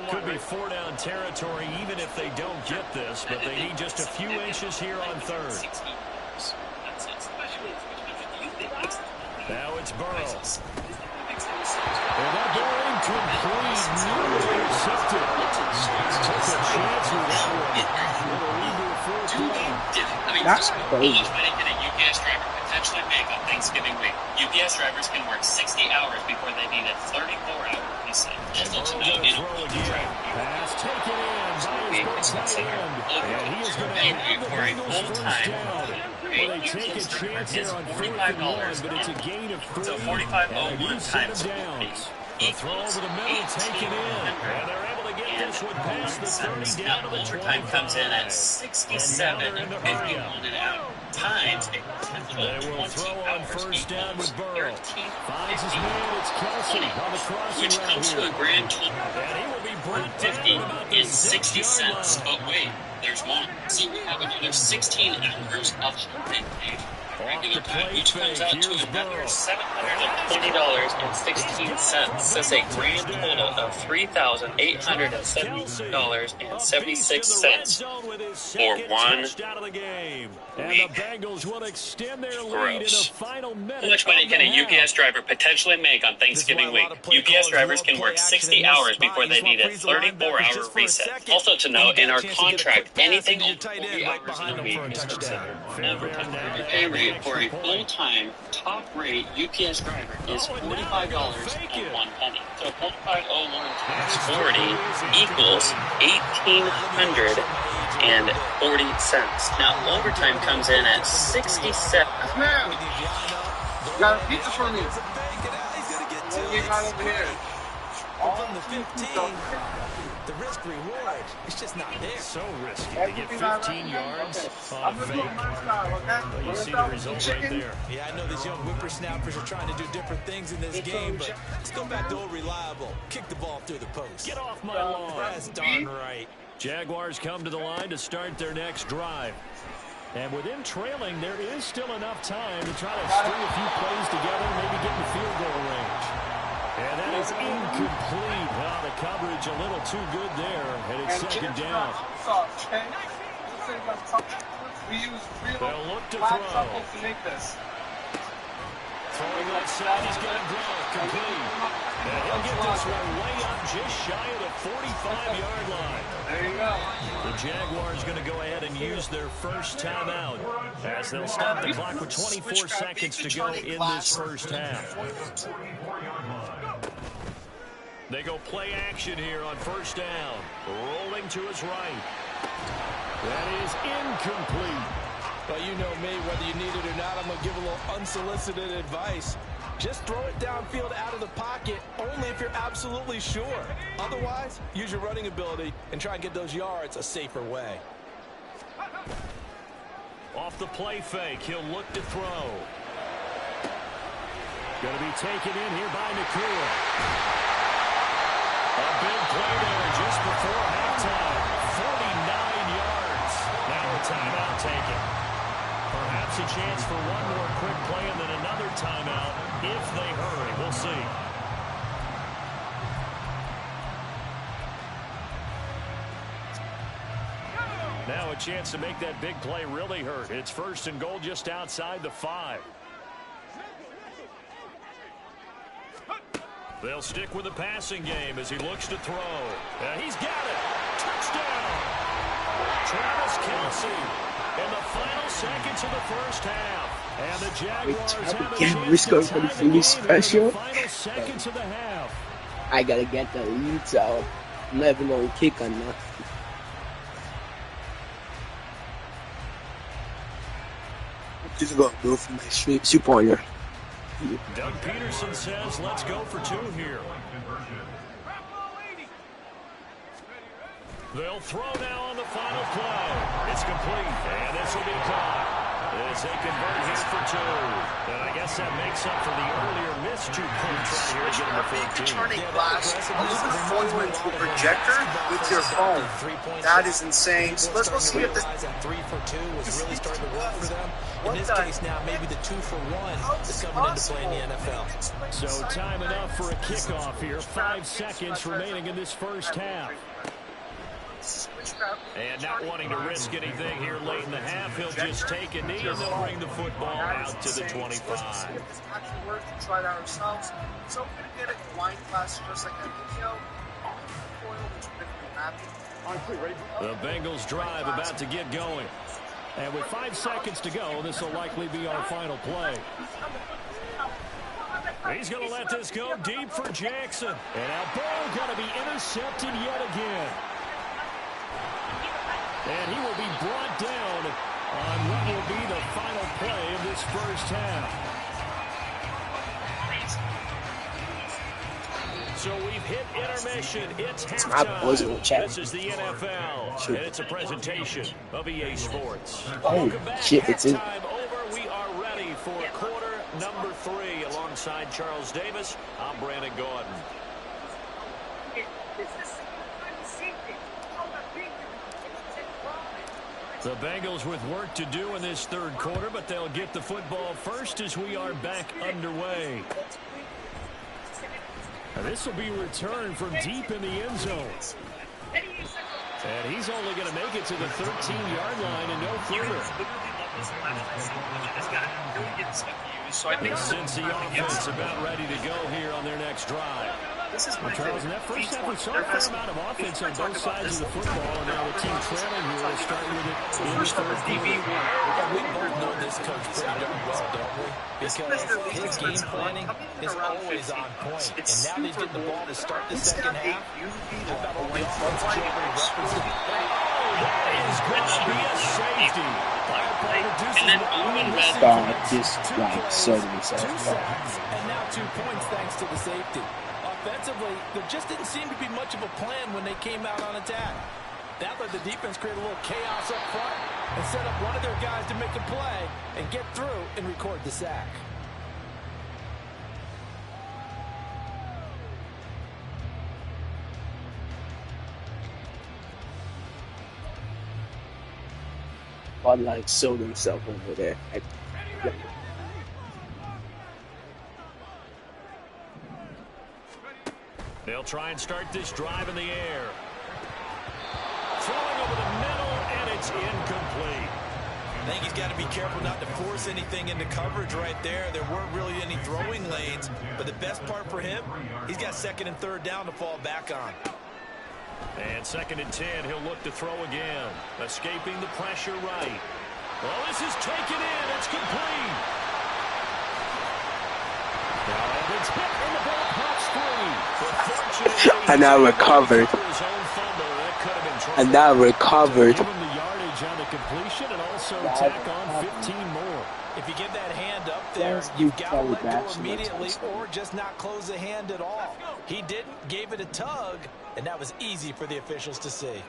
Could be 4-down territory even if they don't get this, but they need just a few inches here on 3rd. Burrow. And that ball incomplete. Nearly intercepted. Took a chance with that one. That's crazy. How much money can a UPS driver potentially make on Thanksgiving week? UPS drivers can work 60 hours before they need a 34-hour reset. Also to know, in a pass taken in by his tight end. And he is going to have the Bengals first down. Well, they take a chance here on 4th and 1, but it's a gain of 3. So 45 and a new set of downs. The throw over the middle, taken in. And they're able to get this one past the 30 down to the 25. Overtime comes in at 67 if you want it out. Times a potential 20 hours equals 13, finds his man, it's Kelsey on the crossing which comes to a grand total of 50 is 60 cents. But wait, there's more. So we have another 16 hours of regular time, which comes out to another $720.16. That's a grand total of $3,870.76 for 1 week. Gross. How much money can a UPS driver potentially make on Thanksgiving week? UPS drivers can work 60 hours before they need a 34-hour reset. Also to note, in our contract, anything over 40 hours in a week is considered overtime. The pay rate for a full-time, top-rate UPS driver is $45.01. So 45.01 times 40 equals $1,840. Now overtime comes in at 67. Man, you got a pizza for me. What do we got over here? From the 15, the risk reward, it's just not there. So risky to get 15 yards on a fake. Well, you see the result right there. Yeah, I know these young whippersnappers are trying to do different things in this game, but let's go back to old reliable. Kick the ball through the post. Get off my lawn. That's darn right. Jaguars come to the line to start their next drive. And with him trailing, there is still enough time to try to string a few plays together, maybe get in the field goal range. And that is incomplete. Well, the coverage a little too good there, and it's second down. They'll look to throw. Throwing left side, he's got it down, complete. And he'll get this one way up just shy of the 45-yard line. There you go. The Jaguars going to go ahead and use their first timeout as they'll stop the clock with 24 seconds to go in this first half. They go play action here on first down. Rolling to his right. That is incomplete. Well, you know me, whether you need it or not, I'm going to give a little unsolicited advice. Just throw it downfield out of the pocket, only if you're absolutely sure. Otherwise, use your running ability and try and get those yards a safer way. Off the play fake, he'll look to throw. Going to be taken in here by Nakua. A big play there just before halftime. 49 yards. Now a timeout taken. Perhaps a chance for one more quick play and then another timeout if they hurry. We'll see. Now a chance to make that big play really hurt. It's first and goal just outside the 5. They'll stick with the passing game as he looks to throw. And he's got it. Touchdown. Travis Kelsey in the final seconds of the first half. And the Jaguars have a chance to tie the game special. in the final seconds of the half. I gotta get the lead, so I'm never gonna kick on that. Just gonna go for my straight 2-pointer. Doug Peterson says, let's go for 2 here. They'll throw now on the final play. It's complete, and this will be caught. As they convert here for 2. And I guess that makes up for the earlier missed 2 points right here to get him to 15. Turning glass aluminum foil into a projector with your phone. That is insane. So let's go see if this 3 for 2 was really starting to work for them. In this case now, maybe the 2 for 1 is coming into play in the NFL. So time enough for a kickoff here. 5 seconds remaining in this first half. And not wanting to risk anything here late in the half, he'll just take a knee and they'll bring the football out to the 25. Let's see if this actually works. We'll try that ourselves. So we're going to get a blind class just like that video. Which we're going to be happy. The Bengals drive about to get going. And with 5 seconds to go, this will likely be our final play. He's going to let this go deep for Jackson. And now ball going to be intercepted yet again. And he will be brought down on what will be the final play of this first half. So we've hit intermission. It's halftime. This is the NFL, and it's a presentation of EA Sports. Welcome back. Halftime over. We are ready for quarter number 3. Alongside Charles Davis, I'm Brandon Gordon. The Bengals with work to do in this third quarter, but they'll get the football first as we are back underway. This will be returned from deep in the end zone. And he's only going to make it to the 13-yard line and no further. Since the offense about ready to go here on their next drive. Charles, in that first half, we saw a fair amount of offense on both sides of the football, and now the team trailing here will start with it in the third quarter. We both know this coach pretty darn well, don't we? Because his game planning is always on point. And now he's getting the ball to start the second half. How about all the offense Jerry referenced? That is going to be a safety. And then Owen read just like so many sacks. 2 sacks and now 2 points thanks to the safety. Offensively, there just didn't seem to be much of a plan when they came out on attack. That let the defense create a little chaos up front and set up one of their guys to make a play and get through and record the sack. But like sold himself over there. They'll try and start this drive in the air. Throwing over the middle, and it's incomplete. I think he's got to be careful not to force anything into coverage right there. There weren't really any throwing lanes, but the best part for him, he's got 2nd and 3rd down to fall back on. And 2nd and 10, he'll look to throw again. Escaping the pressure right. Well, this is taken in. It's complete. Now it's hit in the ball, pops free. And now recovered. And now recovered. Give him the yardage on the completion and also tack on 15 more. If you get that hand up there, you've got to let go immediately or just not close the hand at all. He didn't, gave it a tug, and that was easy for the officials to see.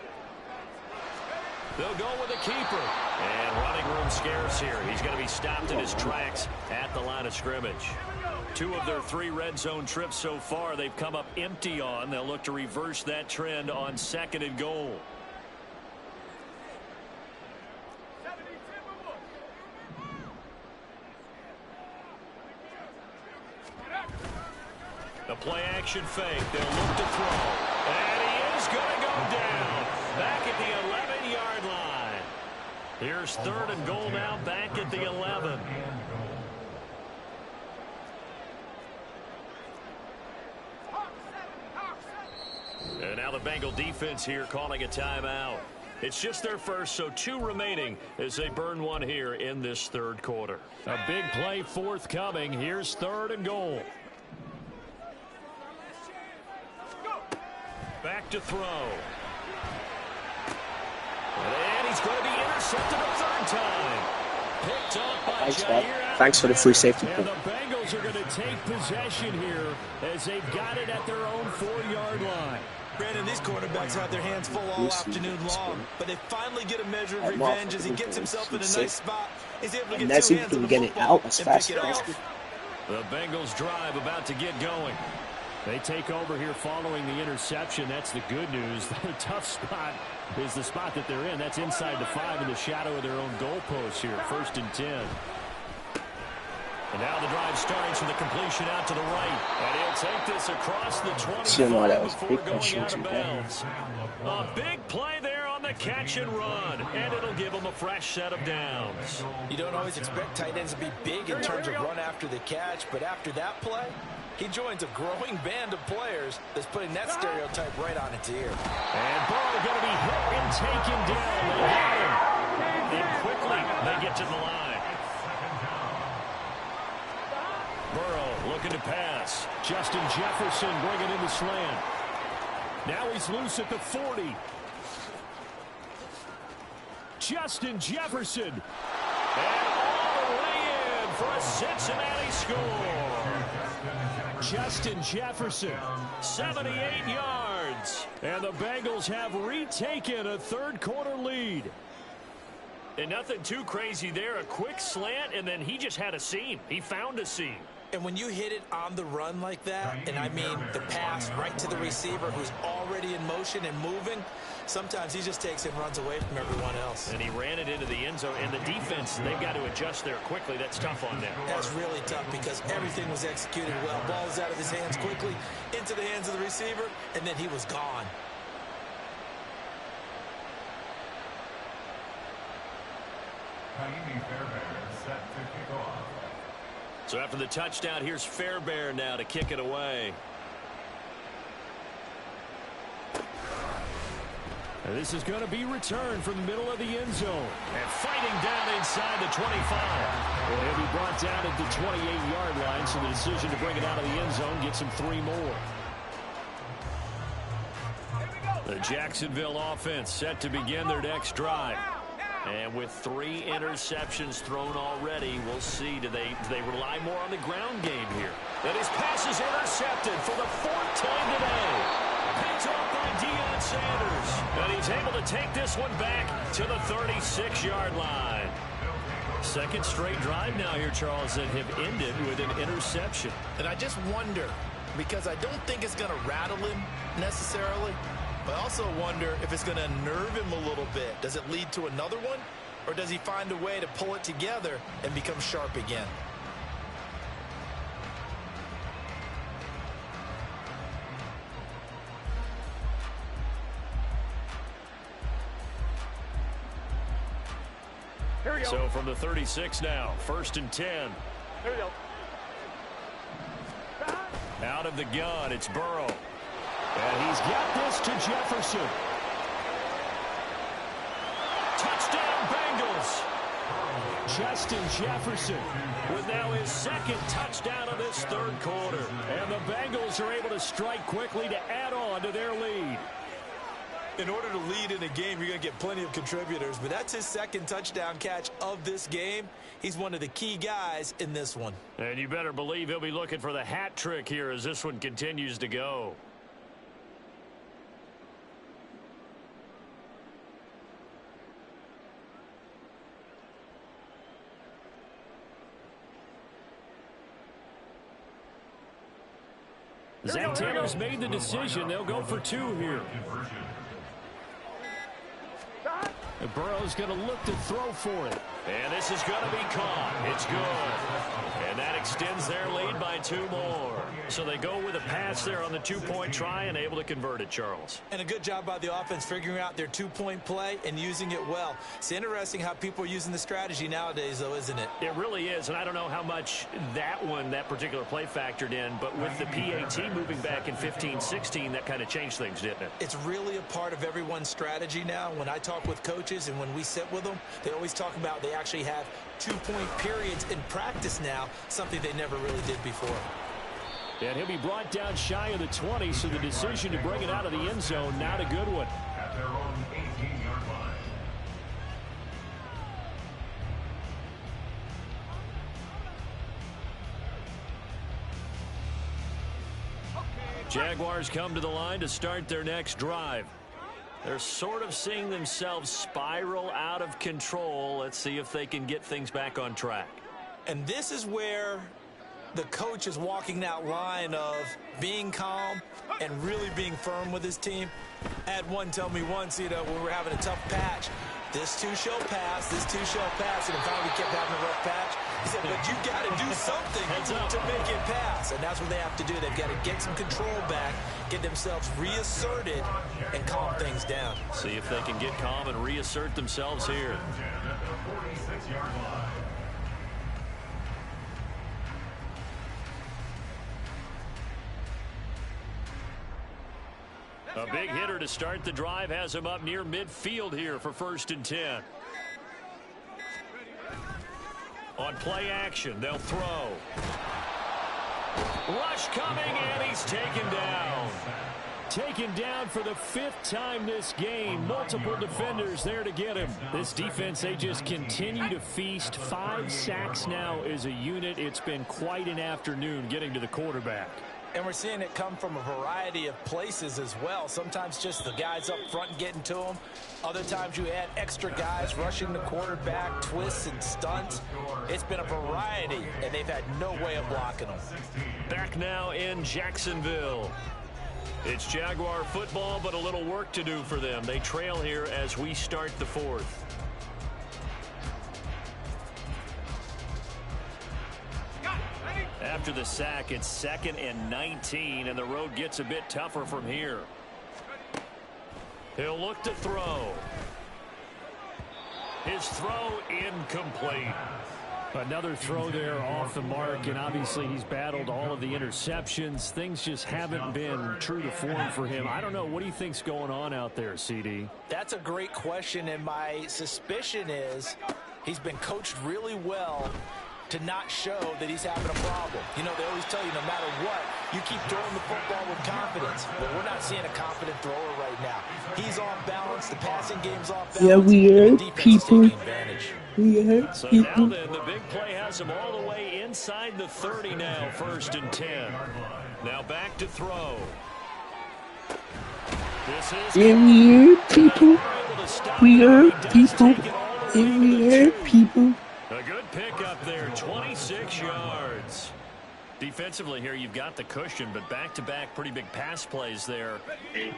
They'll go with a keeper. And running room scarce here. He's going to be stopped in his tracks at the line of scrimmage. 2 of their 3 red zone trips so far they've come up empty on. They'll look to reverse that trend on 2nd and goal. The play action fake. They'll look to throw. And he is going to go down. Back at the 11-yard line. Here's 3rd and goal now, back at the 11. And now the Bengal defense here calling a timeout. It's just their first, so 2 remaining as they burn 1 here in this third quarter. A big play forthcoming. Here's 3rd and goal. Back to throw. And he's going to be intercepted a 3rd time. Picked up by Jair. Thanks for the free safety. And the Bengals are going to take possession here as they've got it at their own 4-yard line. Brandon, these quarterbacks have their hands full all afternoon long, but they finally get a measure of revenge as he gets himself in a nice spot. He's able to get 2 hands on the football and pick it off. The Bengals drive about to get going. They take over here following the interception. That's the good news. The tough spot is the spot that they're in. That's inside the 5 in the shadow of their own goalpost here. 1st and 10. And now the drive starts with a completion out to the right. And he'll take this across the 25 before going out of bounds. A big play there on the catch and run, and it'll give them a fresh set of downs. You don't always expect tight ends to be big in terms of run after the catch, but after that play, he joins a growing band of players that's putting that stereotype right on its ear. And Burrow going to be hit and taken down. They got him. And quickly, they get to the line. Burrow looking to pass. Justin Jefferson bringing in the slant. Now he's loose at the 40. Justin Jefferson. And all the way in for a Cincinnati score. Justin Jefferson, 78 yards. And the Bengals have retaken a third-quarter lead. And nothing too crazy there. A quick slant, and then he just had a seam. He found a seam. And when you hit it on the run like that, and I mean the pass right to the receiver who's already in motion and moving, sometimes he just takes and runs away from everyone else. And he ran it into the end zone. And the defense, they've got to adjust there quickly. That's tough on them. That's really tough because everything was executed well. Ball was out of his hands quickly, into the hands of the receiver, and then he was gone. Set to kick off. So after the touchdown, here's Fairbairn now to kick it away. And this is going to be returned from the middle of the end zone. And fighting down inside the 25. And he'll be brought down at the 28-yard line, so the decision to bring it out of the end zone gets him 3 more. The Jacksonville offense set to begin their next drive. And with 3 interceptions thrown already, we'll see. Do they rely more on the ground game here? And his pass is intercepted for the 4th time today. Picked off by Deion Sanders. And he's able to take this one back to the 36-yard line. Second straight drive now here, Charles, that have ended with an interception. And I just wonder, because I don't think it's going to rattle him necessarily, but I also wonder if it's going to unnerve him a little bit. Does it lead to another one? Or does he find a way to pull it together and become sharp again? Here we go. So from the 36 now, 1st and 10. Here we go. Out of the gun, it's Burrow. And he's got this to Jefferson. Touchdown, Bengals. Justin Jefferson with now his 2nd touchdown of this 3rd quarter. And the Bengals are able to strike quickly to add on to their lead. In order to lead in a game, you're going to get plenty of contributors, but that's his 2nd touchdown catch of this game. He's one of the key guys in this one. And you better believe he'll be looking for the hat trick here as this one continues to go. Zach Taylor's made the decision. They'll go for 2 here. And Burrow's going to look to throw for it. And this is going to be caught. It's good. And that extends their lead by 2 more. So they go with a pass there on the 2-point try and able to convert it, Charles. And a good job by the offense figuring out their 2-point play and using it well. It's interesting how people are using the strategy nowadays, though, isn't it? It really is, and I don't know how much that particular play factored in, but with the PAT moving back in 15-16, that kind of changed things, didn't it? It's really a part of everyone's strategy now. When I talk with coaches and when we sit with them, they always talk about they actually have 2-point periods in practice now, something they never really did before. And he'll be brought down shy of the 20, so the decision to bring it out of the end zone, not a good one. At their own 18-yard line. Jaguars come to the line to start their next drive. They're sort of seeing themselves spiral out of control. Let's see if they can get things back on track. And this is where the coach is walking that line of being calm and really being firm with his team. I had one tell me once, when we were having a tough patch, this too shall pass, and finally we kept having a rough patch. He said, but you got to do something to make it pass. And that's what they have to do. They've got to get some control back, get themselves reasserted, and calm things down. See if they can get calm and reassert themselves here. A big hitter to start the drive has him up near midfield here for 1st and 10. On play action, they'll throw. Rush coming, and he's taken down. Taken down for the 5th time this game. Multiple defenders there to get him. This defense, they just continue to feast. 5 sacks now as a unit. It's been quite an afternoon getting to the quarterback. And we're seeing it come from a variety of places as well. Sometimes just the guys up front getting to them. Other times you add extra guys rushing the quarterback, twists and stunts. It's been a variety, and they've had no way of blocking them. Back now in Jacksonville. It's Jaguar football, but a little work to do for them. They trail here as we start the 4th. After the sack, it's 2nd and 19, and the road gets a bit tougher from here. He'll look to throw. His throw incomplete. Another throw there off the mark, and obviously he's battled all of the interceptions. Things just haven't been true to form for him. I don't know. What do you think's going on out there, CD? That's a great question, and my suspicion is he's been coached really well to not show that he's having a problem. You know, they always tell you no matter what, you keep throwing the football with confidence. But we're not seeing a confident thrower right now. He's off balance. The passing game's off balance. Yeah, we are people. We are so people. Now then, the big play has him all the way inside the 30 now, 1st and 10. Now back to throw. This is we are people. We are people. We are people. A good pickup there, 26 yards. Defensively here, you've got the cushion, but back-to-back pretty big pass plays there.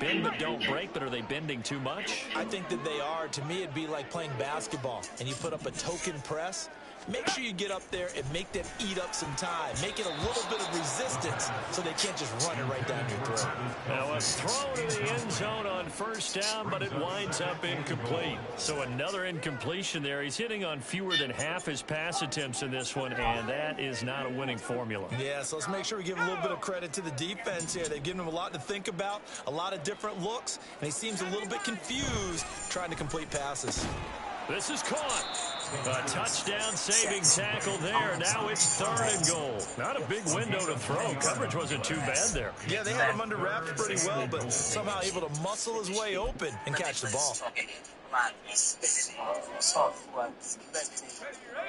Bend but don't break, but are they bending too much? I think that they are. To me, it'd be like playing basketball, and you put up a token press. Make sure you get up there and make them eat up some time. Make it a little bit of resistance so they can't just run it right down your throat. Now a throw to the end zone on 1st down, but it winds up incomplete. So another incompletion there. He's hitting on fewer than half his pass attempts in this one, and that is not a winning formula. Yeah, so let's make sure we give a little bit of credit to the defense here. They've given him a lot to think about, a lot of different looks, and he seems a little bit confused trying to complete passes. This is caught. A touchdown-saving tackle there. Now it's 3rd and goal. Not a big window to throw. Coverage wasn't too bad there. Yeah, they had him under wraps pretty well, but somehow able to muscle his way open and catch the ball.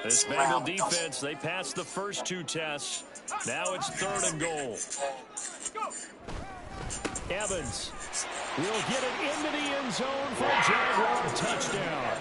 This Bengal defense, they passed the first 2 tests. Now it's 3rd and goal. Evans will get it into the end zone for a Jaguar touchdown.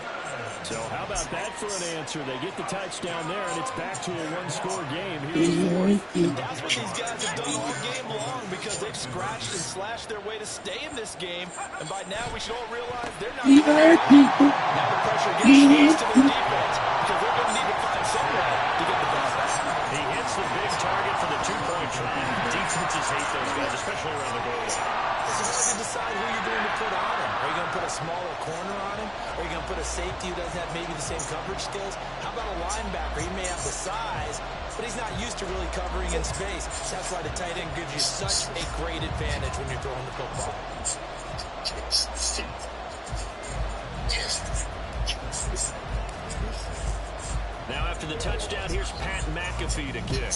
So how about that for an answer? They get the touchdown there, and it's back to a 1-score game. Here's the 4th. That's what these guys have done all game long because they've scratched and slashed their way to stay in this game. And by now, we should all realize they're not going to people. Now the pressure gets changed to their defense because they're going to need to find some way to get the ball back. He hits the big target for the 2-point try. Defenses hate those guys, especially around the goal line. It's hard to decide who you're going to put on him. Are you going to put a smaller corner on him? Or are you going to put a safety who doesn't have maybe the same coverage skills? How about a linebacker? He may have the size, but he's not used to really covering in space. That's why the tight end gives you such a great advantage when you're throwing the football. Now after the touchdown, here's Pat McAfee to kick.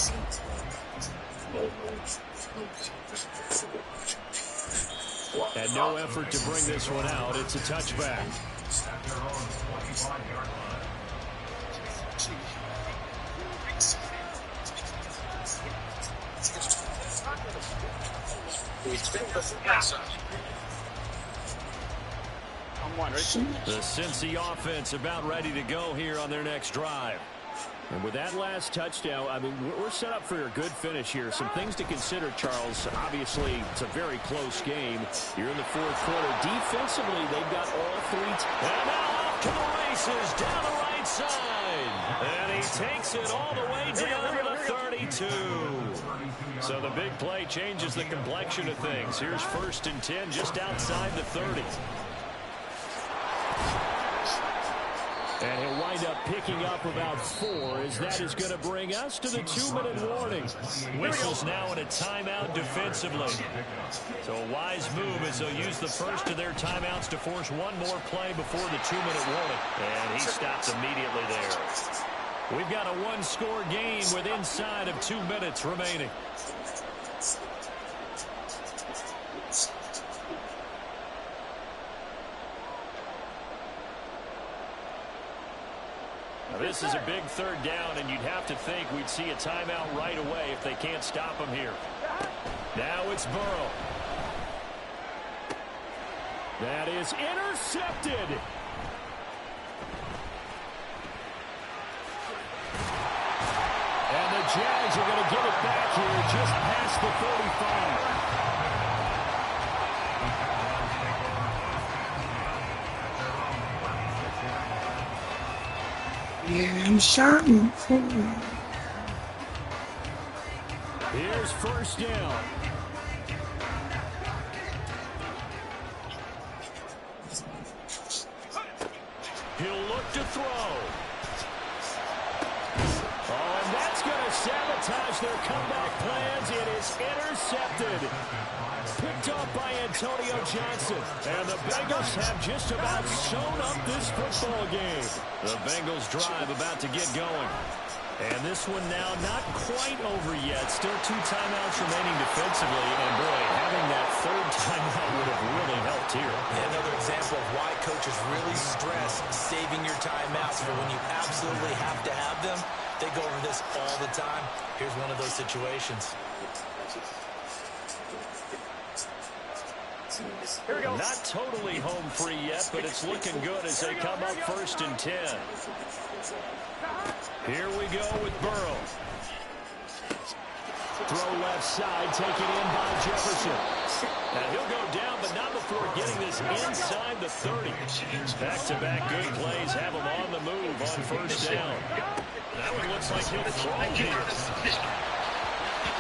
And no effort to bring this one out. It's a touchback. The Cincy offense about ready to go here on their next drive. And with that last touchdown, I mean, we're set up for a good finish here. Some things to consider, Charles. Obviously, it's a very close game. You're in the 4th quarter. Defensively, they've got all 3. And now off to the races down the right side. And he takes it all the way down to the 32. So the big play changes the complexion of things. Here's 1st and 10 just outside the 30. And he'll wind up picking up about 4, as that is going to bring us to the 2-minute warning. Whistles now in a timeout defensively. So a wise move as they'll use the first of their timeouts to force one more play before the 2-minute warning. And he stops immediately there. We've got a one-score game with inside of 2 minutes remaining. Now this is a big 3rd down, and you'd have to think we'd see a timeout right away if they can't stop him here. Now it's Burrow. That is intercepted. And the Jags are going to get it back here just past the 35. Yeah, I'm sorry for you. Here's 1st down. He'll look to throw. Oh, and that's going to sabotage their comeback plans. It is intercepted. Picked up by Antonio Johnson. And the Bengals have just about sewn up this football game. The Bengals drive about to get going. And this one now not quite over yet. Still 2 timeouts remaining defensively. And boy, having that 3rd timeout would have really helped here. Another example of why coaches really stress saving your timeouts for when you absolutely have to have them. They go over this all the time. Here's one of those situations. Here we go. Not totally home free yet, but it's looking good as they come up 1st and 10. Here we go with Burrow. Throw left side, taken in by Jefferson. Now he'll go down, but not before getting this inside the 30. Back-to-back good plays have him on the move on 1st down. That one looks like he'll throw here.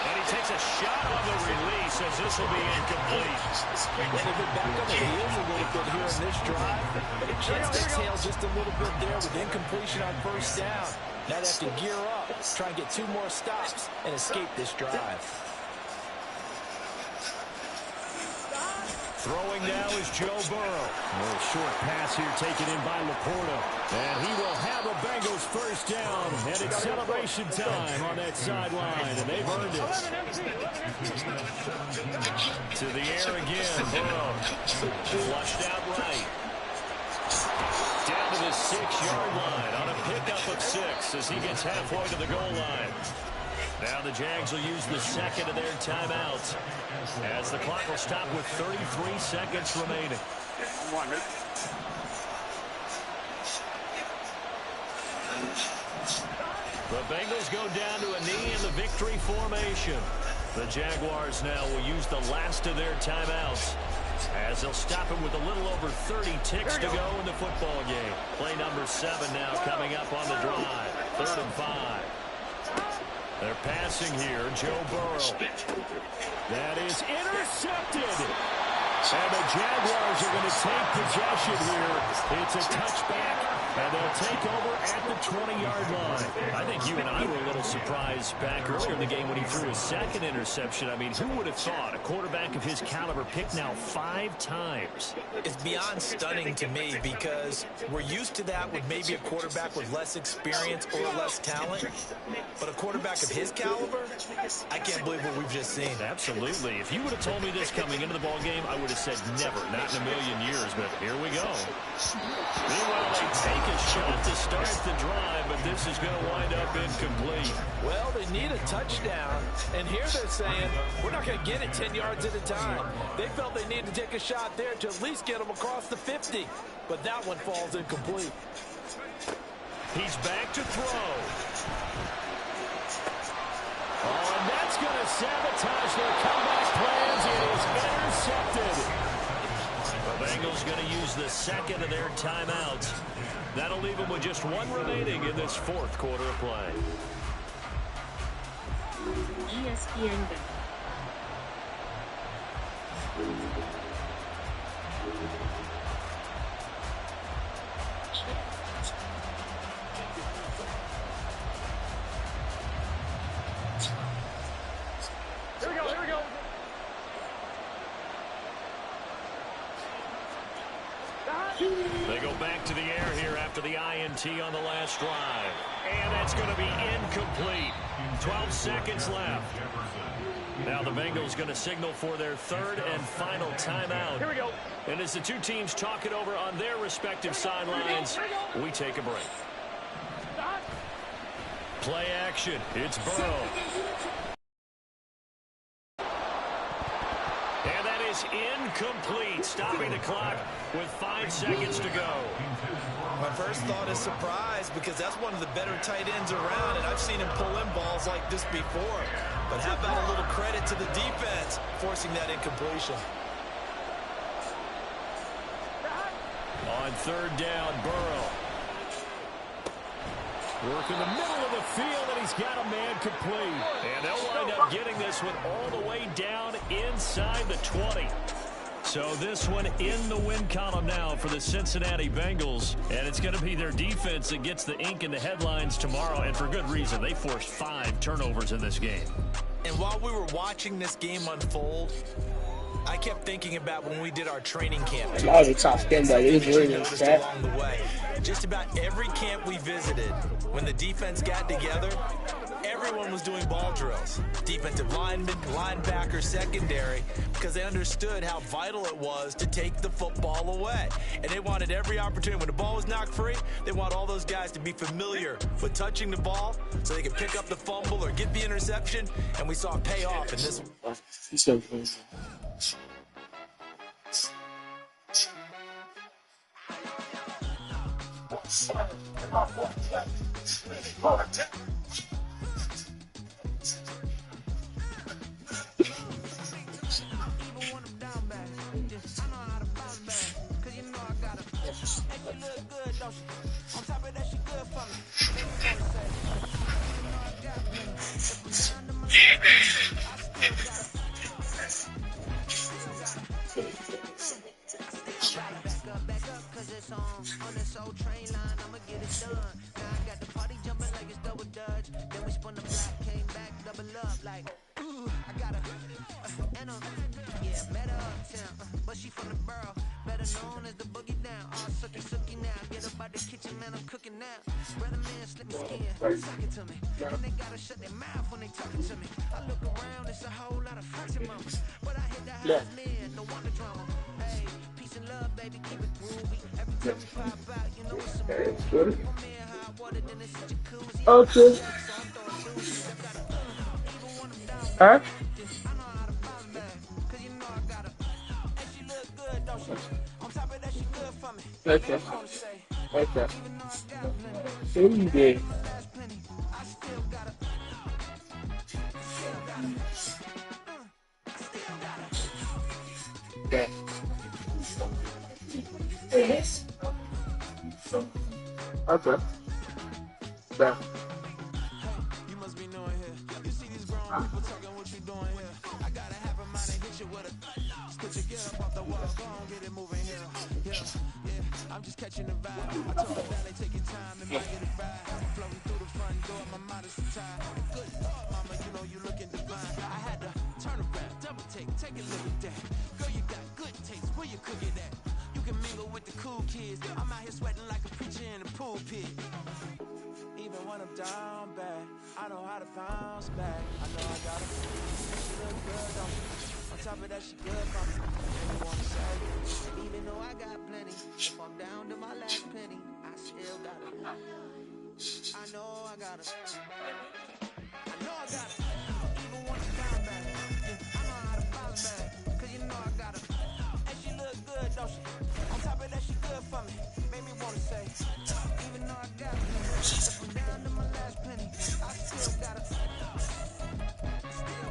And he takes a shot on the release as this will be incomplete. Well, they've been back on the heels a little bit here in this drive. A chance to tail just a little bit there with incompletion on 1st down. Now they have to gear up, try and get 2 more stops, and escape this drive. Throwing now is Joe Burrow. A little short pass here taken in by Laporta. And he will have a Bengals 1st down. And it's celebration time on that sideline. And they've earned it. To the air again. Burrow. Flushed out right. Down to the 6-yard line on a pickup of 6 as he gets halfway to the goal line. Now the Jags will use the 2nd of their timeouts as the clock will stop with 33 seconds remaining. The Bengals go down to a knee in the victory formation. The Jaguars now will use the last of their timeouts as they'll stop him with a little over 30 ticks to go in the football game. Play number 7 now coming up on the drive. 3rd and 5. They're passing here, Joe Burrow. That is intercepted. And the Jaguars are going to take possession here. It's a touchback, and they'll take over at the 20-yard line. I think you and I were a little surprised back earlier in the game when he threw his 2nd interception. I mean, who would have thought a quarterback of his caliber picked now 5 times? It's beyond stunning to me because we're used to that with maybe a quarterback with less experience or less talent. But a quarterback of his caliber, I can't believe what we've just seen. Absolutely. If you would have told me this coming into the ball game, I would have said never, not in a million years, but here we go. Meanwhile, they take a shot to start the drive, but this is going to wind up incomplete. Well, they need a touchdown, and here they're saying, we're not going to get it 10 yards at a time. They felt they needed to take a shot there to at least get them across the 50, but that one falls incomplete. He's back to throw. Oh, and that's going to sabotage their comeback plans. It is intercepted. The Bengals going to use the 2nd of their timeouts That'll leave them with just one remaining in this fourth quarter of play. ESPN. They go back to the air here after the INT on the last drive. And that's going to be incomplete. 12 seconds left. Now the Bengals going to signal for their third and final timeout. Here we go. And as the two teams talk it over on their respective sidelines, we take a break. Play action. It's Burrow. And that is incomplete, stopping the clock with 5 seconds to go. My first thought is surprise, because that's one of the better tight ends around, and I've seen him pull in balls like this before. But how about a little credit to the defense forcing that incompletion? On third down, Burrow. Work in the middle of the field, and he's got a man complete. And they'll wind up getting this one all the way down inside the 20. So this one in the win column now for the Cincinnati Bengals. And it's going to be their defense that gets the ink in the headlines tomorrow, and for good reason. They forced 5 turnovers in this game. And while we were watching this game unfold, I kept thinking about when we did our training camp. That was a tough game, but it was really along the way. Just about every camp we visited, when the defense got together, everyone was doing ball drills. Defensive linemen, linebacker, secondary, because they understood how vital it was to take the football away. And they wanted every opportunity. When the ball was knocked free, they want all those guys to be familiar with touching the ball so they can pick up the fumble or get the interception. And we saw it pay off in this one. Okay. Huh? Okay. Okay. Okay. Okay. Yeah. You must be knowing here. You see these grown people talking what you doing here. I gotta have a mind to hit you with a put your get up off the wall, go on, get it moving here. Yeah, I'm just catching the vibe. I told her Valley, take your time and make it a ride. Floating through the front door, my mind is tired. Good Lord, mama, you know you looking divine. I had to turn around, double take a look at that. Girl, you got good taste, where you cook it at? You can mingle with the cool kids. I'm out here sweating like a preacher in a pulpit. Even when I'm down bad, I know how to bounce back. I know I got it. She look good, don't she? On top of that, she good for me. And you wanna say, even though I got plenty, if I'm down to my last penny, I still got it. I know I got it. I know I got it. Even when I'm down bad, I know how to bounce back. Cause you know I got it. And she look good, don't she? On top of that, she good for me. Made me wanna say, even though I got plenty, if I'm down to my last penny, I still got it. Still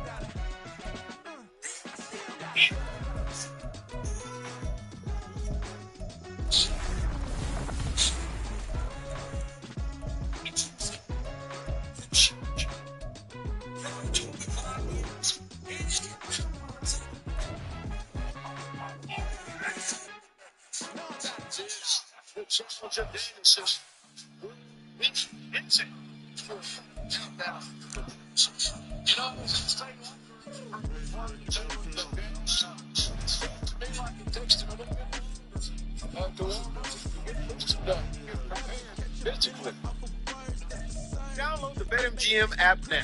got it. I still got it. Download the BetMGM app now.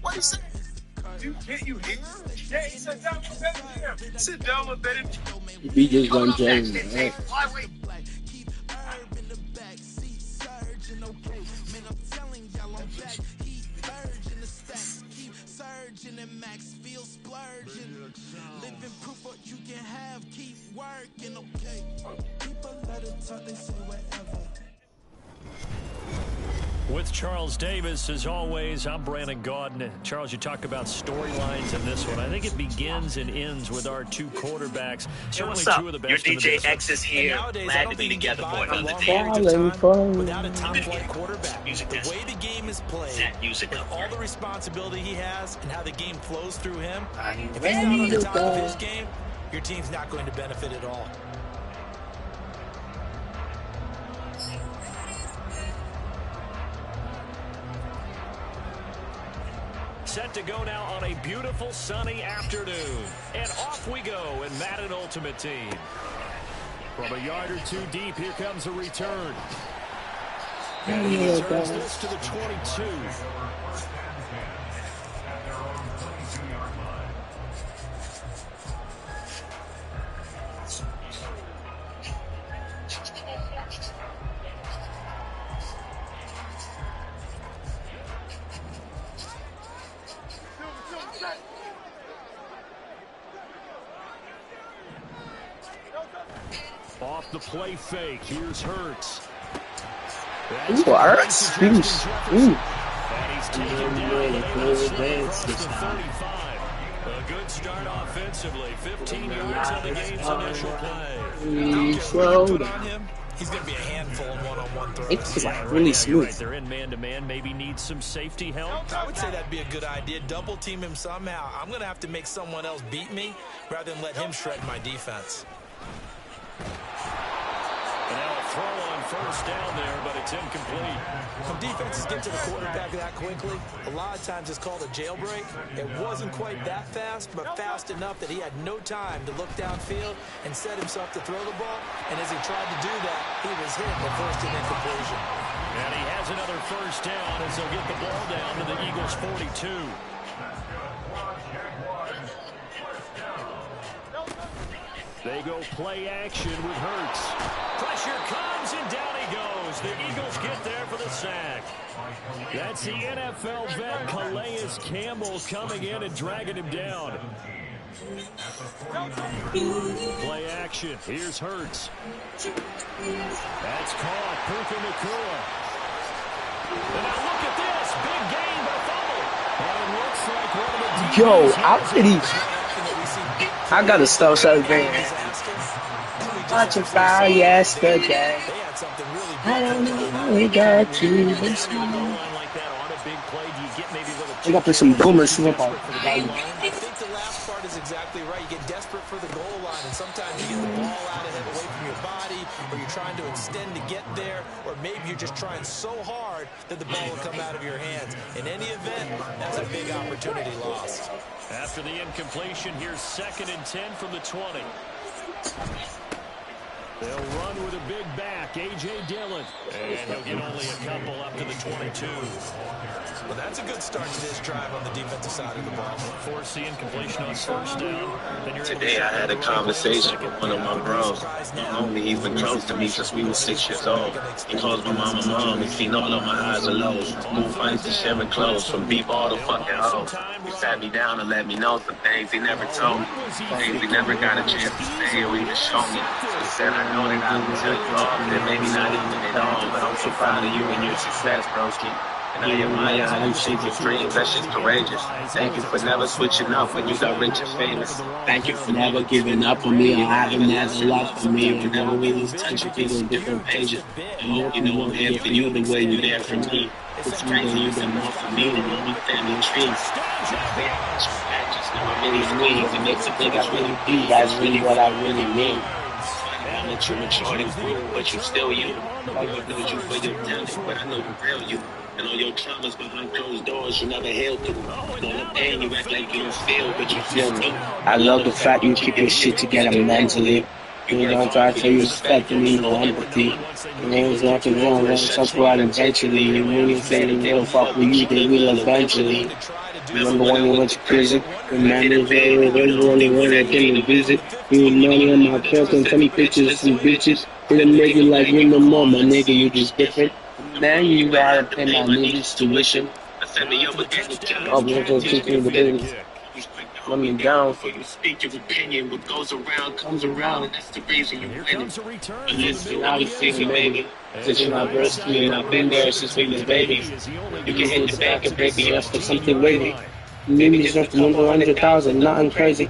What is it? You hear? Yeah, he said download BetMGM. He said download BetMGM. We just run James, right? Living proof what you can have, keep working, okay? People let it talk, they say whatever. With Charles Davis, as always, I'm Brandon Gaudin. Charles, you talk about storylines in this one. I think it begins and ends with our two quarterbacks. What's up? Two of the best. Your DJ X is here. Glad to be together for another day. Without a top-flight quarterback, the way the game is played, with all the responsibility he has and how the game flows through him, if he's not on the top of his game, your team's not going to benefit at all. Set to go now on a beautiful sunny afternoon. And off we go in Madden Ultimate Team. From a yard or two deep, here comes a return. And he returns this to the 22. Off the play fake, here's Hurts. Ooh, Hurts. And he's taken down across the 35. A good start offensively. 15 yards on the game's initial play. Slow down. He's going to be a handful in one-on-one throws. It's like really smooth. Right, they're in man-to-man. Maybe needs some safety help. I would say that'd be a good idea. Double team him somehow. I'm going to have to make someone else beat me rather than let him shred my defense. And now a throw on first down there, but it's incomplete. When defenses get to the quarterback that quickly, a lot of times it's called a jailbreak. It wasn't quite that fast, but fast enough that he had no time to look downfield and set himself to throw the ball. And as he tried to do that, he was hit the first and incompletion. And he has another first down as they'll get the ball down to the Eagles' 42. They go play action with Hurts. Pressure comes, and down he goes. The Eagles get there for the sack. That's the NFL vet Calais Campbell coming in and dragging him down. Play action. Here's Hurts. That's caught. Puka Nacua. And now look at this. Big gain by Fumble. And it looks like one of the Yo, after these. I gotta stop celebrating. Watch it fire yesterday. I don't know how we got to this moment. I gotta play some boomer slip on. I think the last part is exactly right. You get desperate for the goal line, and sometimes you get the ball out ahead away from your body, or you're trying to extend to get there, or maybe you're just trying so hard that the ball will come out of your hands. In any event, that's a big opportunity lost. After the incompletion, here's 2nd and 10 from the 20. They'll run with a big back, A.J. Dillon. And he'll get only a couple up to the 22. Well, that's a good start to this drive on the defensive side of the ball. Force the incompletion on first down. Today I had a conversation with one of my bros. Homie, he's been close to me since we were 6 years old. He calls my mama mom. He's seen all of my highs and lows. Move fights and sharing clothes from deep all the fucking hoes. He sat me down and let me know some things he never told me. Things he never got a chance to say or even show me. He said, I know that I will tell you often, maybe not even at all, but I'm so proud of you and your success, broski. And I admire how you chase your dreams. That shit's courageous. Thank you for never switching up when you got rich and famous. Thank you for never giving up on me or having that love for me. You never really touch people on different pages. You know I'm here for you the way you're there for me. It's crazy you've been more for me than all my family trees. I'm really squeeze. It makes me think I really be. That's really what I really mean. know that you're matured and grown, but you still you. Lord knows you for your talent, but I know the real you. And all your traumas behind closed doors you never healed through. And all the pain you act like you don't feel, but you feel me. I love the fact you keep your shit together mentally. You don't try to show respect and need no empathy. And it was nothing wrong, when stuff go out eventually. And when you say they don't fuck with you, they will eventually. Remember when you went to prison? Remember when you only one that came to visit? You was money on my pants and funny pictures of some bitches. Didn't make it like you no more, my nigga, you just different. Now you gotta pay my niggas tuition. Oh, we're just teaching the business. Let me down for you speak your opinion. What goes around comes around, and that's the reason you win it. And listen, I was thinking, baby, since you're not versed me, and I've been there since we was babies. You can hit the bank and break me off for something wavy. Maybe it's just 100,000, nothing crazy.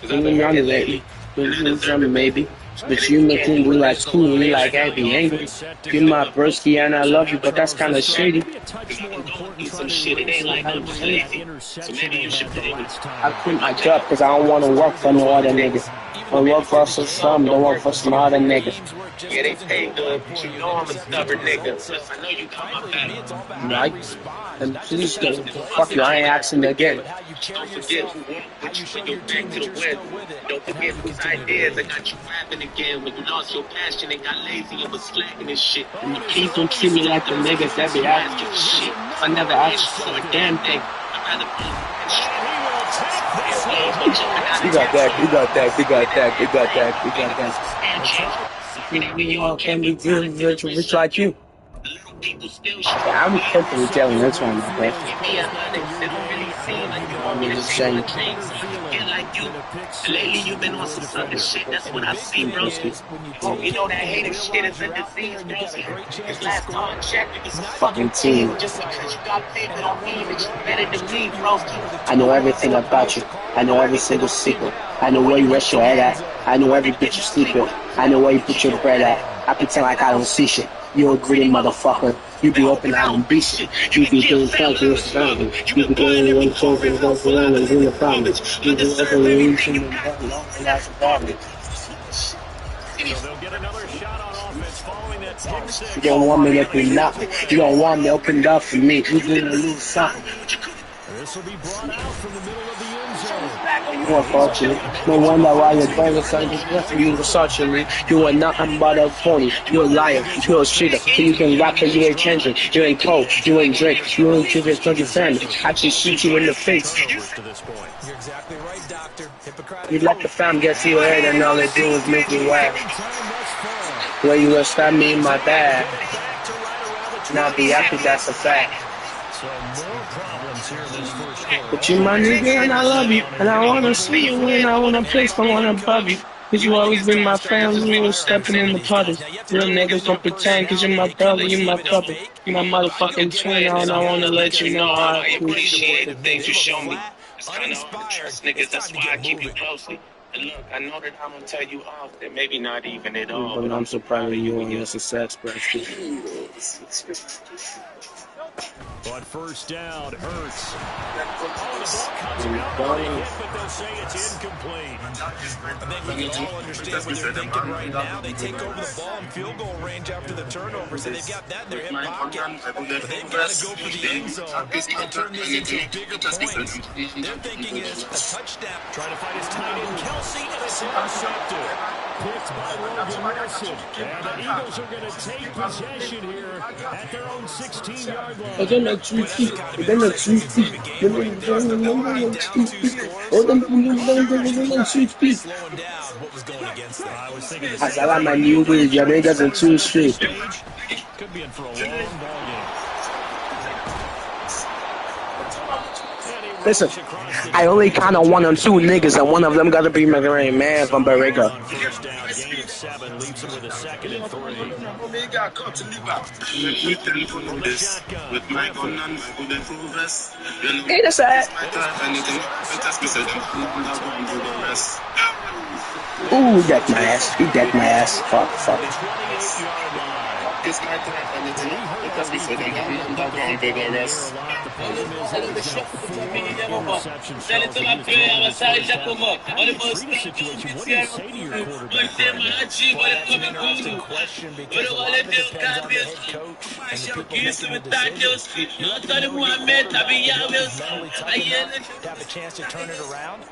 I'm running lately, maybe. But you make me like cool, you like I be angry. You're my broski and I love you, but that's kinda shady. Some shit, it ain't like I'm lazy. So maybe you should pay me. I quit my job cause I don't wanna work for no other niggas. I work for some, don't work for some other niggas. Yeah, they pay good, but you know I'm a stubborn nigga. Plus, I know you got my back. Right? And please don't, fuck you, I ain't asking again. Don't forget who walked with you when you're back to the win. Don't forget whose ideas I got you rapping again. When you lost your passion and got lazy and was slacking and shit. And please don't treat me like the niggas that be asking for shit. I never asked for a damn thing. I'd rather be You got that, you got that, you got that, you got that, you got that. We all can be rich like you. I'm comfortable telling this one, my man. I'm just saying. Lately you've been on some other shit, that's what I've seen, bro. Oh, you know that hating shit is a disease, bro. Cause last time I checked, it was a fucking team. Just because you got paid, but don't mean that you're better than me, bro. I know everything about you. I know every single secret. I know where you rest your head at. I know every bitch you sleep with. I know where you put your bread at. I pretend like I don't see shit. You a greedy motherfucker. You be open, I don't be shit. You be doing calculus surrounding. You be doing one shows and go around and doing the problems. You be open and reaching and that's problem. You don't want me to open nothing. You don't want me to open it up for me. You gonna lose something. This will be brought out from the middle of the end zone. You unfortunate. No wonder why your brain is so different. You unfortunately. You are nothing but a phony. You a liar. You a cheater. You can rap but you ain't changing. You ain't cold. You ain't Drake. You ain't Chris your family. I just shoot you in the face. You're exactly right, Doctor. You let the fam get to your head and all they do is make you laugh. When you gonna stab me in my bag. Now be happy, that's a fact. But you my nigga and I love you. And I wanna see you win. I wanna place the one above you. Cause you always been my family, you was stepping in the party. Real niggas don't pretend, cause you're my brother, you my brother. You my motherfucking twin, and I wanna let you know how I appreciate the things you show me. It's kinda hard to trust niggas, that's why I keep you closely. And look, I know that I'm gonna tell you often, maybe not even at all. But I'm so proud of you and your success, bro. On first down, Hurts. The ball comes out on a hit, but they'll say it's incomplete. I think we can all understand what they're thinking right now. They take over the ball in field goal range after the turnover, so they've got that in their hip pocket. But they've got to go for the end zone and turn this into bigger points. Their thinking is a touchdown. Trying to find his tight end, Kelsey, and it's intercepted. Picked by Logan Wilson. And the Eagles are going to take possession here at their own 16-yard line. Then the 2 feet. Then the 2 feet. Then the 2 feet. Oh, then the 2 feet. I said, I'm a new wave. Your niggas in 2 feet. Could be in for a long ball game. Listen, I only count on 1 or 2 niggas, and one of them gotta be my grand man from Barriga. First down, gain of 7, leaves him with a 2nd and 3. Hey, that's that. Ooh, he decked my ass. He decked my ass. Fuck. It's my turn, anything because we said I'm underground vigorous. The problem is that he's got 4 interceptions. Tell it to my player, I'm a side Jacomo. How do you treat a situation? What do you say to your quarterback right now? Well, that's an interesting question because a lot of it depends on the head coach and the people making the decisions. You have to know your quarterback is mentally tough enough to have a chance to turn it around.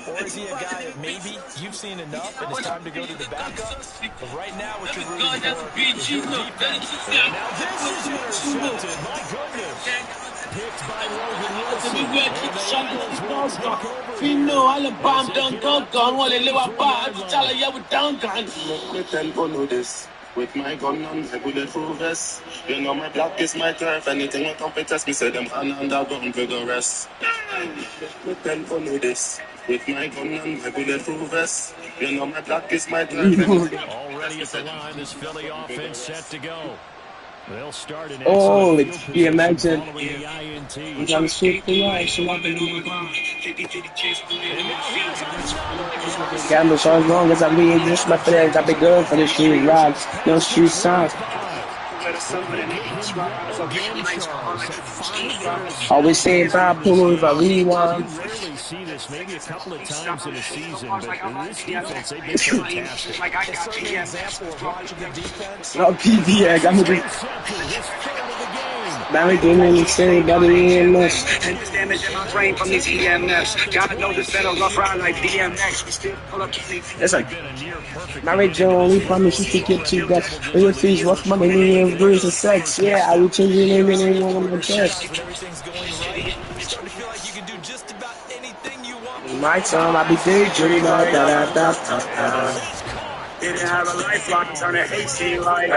Or is he a guy that maybe you've seen enough and it's time to go to the backup? But right now, what you're rooting for is your defense. And now this is intercepted. My goodness. Picked by Logan Wilson. And the Eagles will take over. We know all the bomb done gone. While they live up, I'm telling you, we're done gone. Let them go know this. With my gun and my bulletproof vest. You know my block is my turf. Anything will come and test me, say them underground vigorous. Let them go know this. With my gun and my bulletproof vest. You know my block is my turf. Already at the line, this Philly offense set to go. They'll start an Oh, excellent you imagine. following the INT. I'm trying to shoot the light, so I'm going to gamble so as long as I read this, my friends, I'll be good for the street rides. No street signs. Always saying Bob Polo if I rewind. You rarely see this, maybe a couple of times in a season, but this defense, they've been fantastic. It's certainly an example of watching the defense. No PVX, I'm going to Barry didn't say better than this. And this damage in my brain from these EMFs. God knows it's better rough ride like DMX. We still pull up to It's like Mary Jones, we promise you to get to that. Real fees, rough money, and bruise and sex. Yeah, I will change your name and anyone on my chest. Everything's going right. You start to feel like you can do just about anything you want. My time, I be daydreaming. Da da da da da. didn't have a lifeline, turn it hasty like J.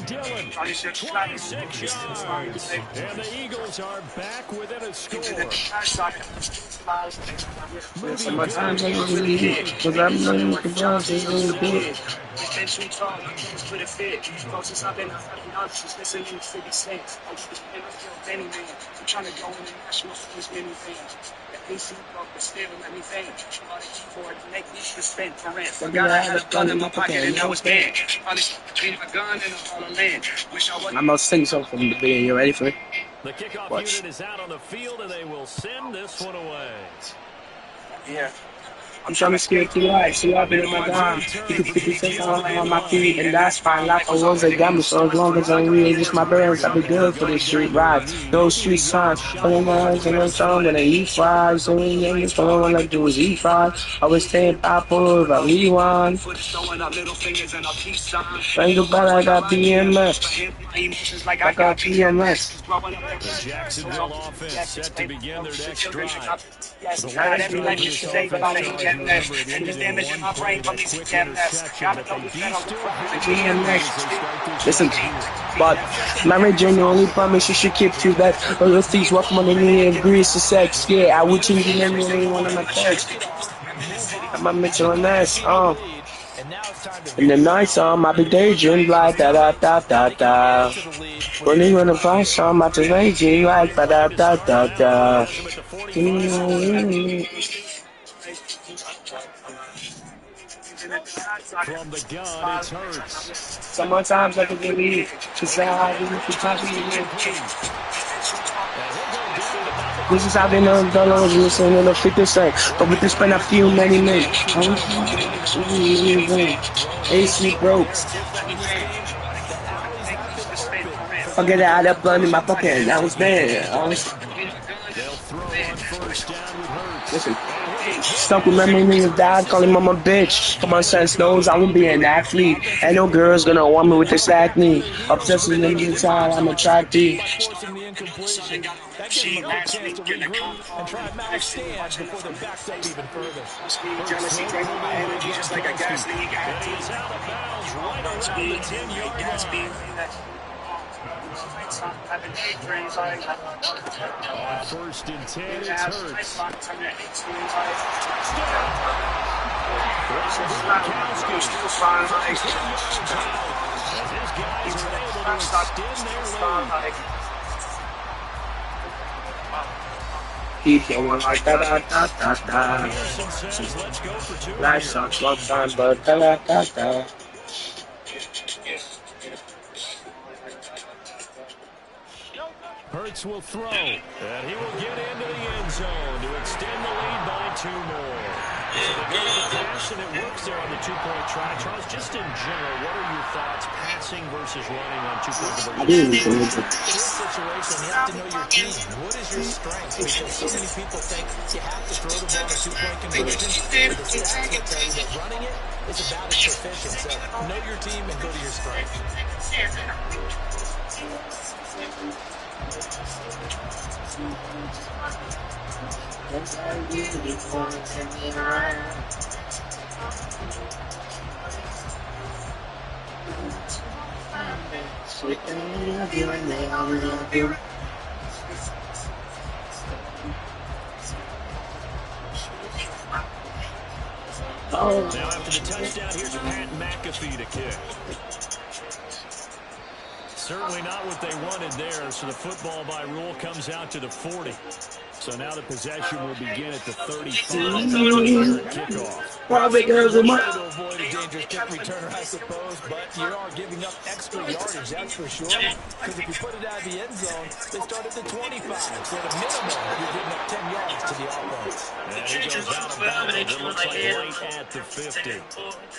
Dillon, 26 yards. And the Eagles are back within a score. Sometimes I really hit, because I'm learning the Browns is really big. It's been too tall, I can't split a fit. Since I've been out of the office, she's listening to 50 cents. I'm trying to go in the national schools, many fans. AC broke, but still let me think. About a keyboard to make me spend for rent. Forgot I had a gun in my pocket and now it's banned. Probably between a gun and a ball of land. Wish I wasn't. I'm gonna sing something from the beginning. You ready for it? The kickoff unit is out on the field and they will send this one away. Yeah. I'm trying to scare through life, so I've been in my dime. You can 50 cents on my feet, and that's fine. Like a rose, they got me, so as long as I'm real, just my parents, I'll be good for this street ride. No street signs, pulling my eyes and I'm song when I eat fries. So when you just all I want to do is eat fries. Always staying popular if I rewind. Finger bell, I got BMS. I got BMS. The Jacksonville offense set to begin their next drive. Yes, God, every life you should say about it. And this damage in my brain from these EMFs. Gotta know this better. Listen, but Mary Jane only promise you should keep to that. All the thieves walk money and grease to sex. Yeah, I would change the name of anyone on my text. I'm a Mitchell and S. In the night song, I be daydreaming like da da da da da. Running on the fire song, I just raging like da da da da da. From the gun, it's Hurts. Sometimes I can believe just how I do it for time. This is how they know dollars listening in the 50 cents. But with this pen, I feel many men. AC broke. Forget it, I had that blood in my pocket. That was bad. Listen. Stuck with memory of dad, calling mama bitch. Common sense knows I won't be an athlete. Ain't no girls gonna want me with this acne. Obsessed with the inside, I'm attractive. Forcing the incompletion. That gives him a quick chance to regroup and try and mount a stand before they're backed up even further. Jealousy drains my energy just like a gas leak. He's out of bounds right around the 10-yard line. On first and 10, it's Hurts. Keep going like da da da da da. Life sucks sometimes, but da da da da. Hurts will throw. And he will get into the end zone to extend the lead by 2 more. So they go to the pass, and it works there on the 2-point try. Charles, just in general, what are your thoughts, passing versus running on 2-point conversions? In this situation, you have to know your team. What is your strength? Because so many people think you have to throw the ball on 2-point conversions. But the stats will tell you that running it is about as proficient. So know your team and go to your strength. Now after the touchdown, here's Pat McAfee to kick. Certainly not what they wanted there, so the football by rule comes out to the 40. So now the possession will begin at the 35 here at kickoff. Probably to avoid a dangerous kick returner, I suppose, but you are giving up extra yardage, that's for sure. Because if you put it out of the end zone, they start at the 25. So at a minimum, you're giving up 10 yards to the offense. And he goes out of bounds. It looks like right at the 50.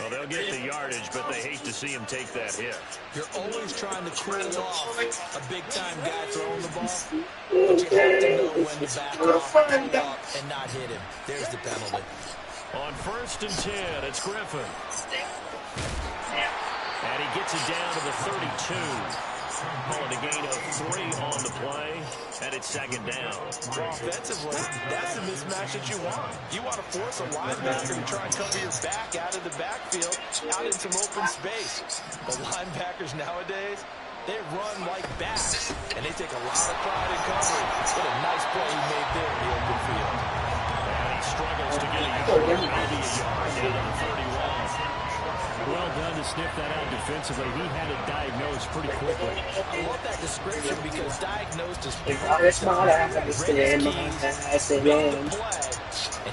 Well, they'll get the yardage, but they hate to see him take that hit. You're always trying to cool off a big-time guy throwing the ball, but you have to know when to back off, pull up, and not hit him. There's the penalty. On 1st and 10, it's Griffin. And he gets it down to the 32. Calling a gain of 3 on the play, and it's 2nd down. Offensively, that's the mismatch that you want. You want to force a linebacker to try and cover your back out of the backfield, out in some open space. The linebackers nowadays, they run like bats, and they take a lot of pride in covering. What a nice play he made there in the open field. And he struggles to get a yard, maybe a yard, down to the 31. Well done to sniff that out defensively. He had it diagnosed pretty quickly. I love that description because diagnosed is pretty and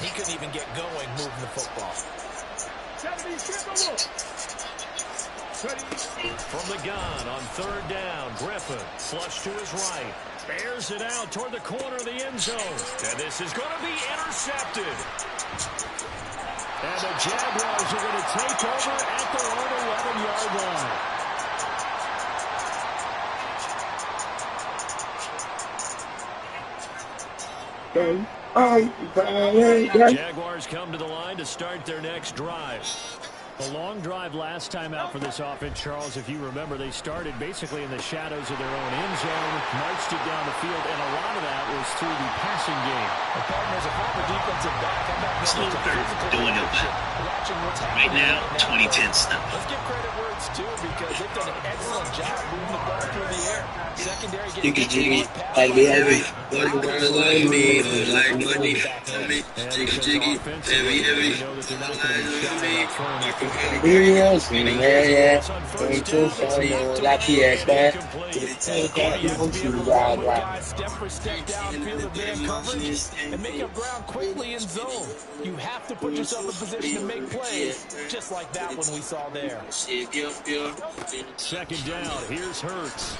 he couldn't even get going moving the football. From the gun on 3rd down, Griffin flush to his right. Bears it out toward the corner of the end zone. And this is going to be intercepted. And the Jaguars are going to take over at their own 11-yard line. Jaguars come to the line to start their next drive. A long drive last time out for this offense, Charles. If you remember, they started basically in the shadows of their own end zone, marched it down the field, and a lot of that was through the passing game. The partners, a former defensive back, I'm not doing it right now, 2010 stuff. Let's give credit where it's due because they've done an excellent job moving the ball through the air. Secondary getting jiggy, like me heavy. What you wanna like me? Like money, homie. Jiggy, heavy, heavy. Step for step downfield of man coverage and make up ground quickly in zone. You have to put yourself in position to make plays, just like that one we saw there. 2nd down, here's Hurts.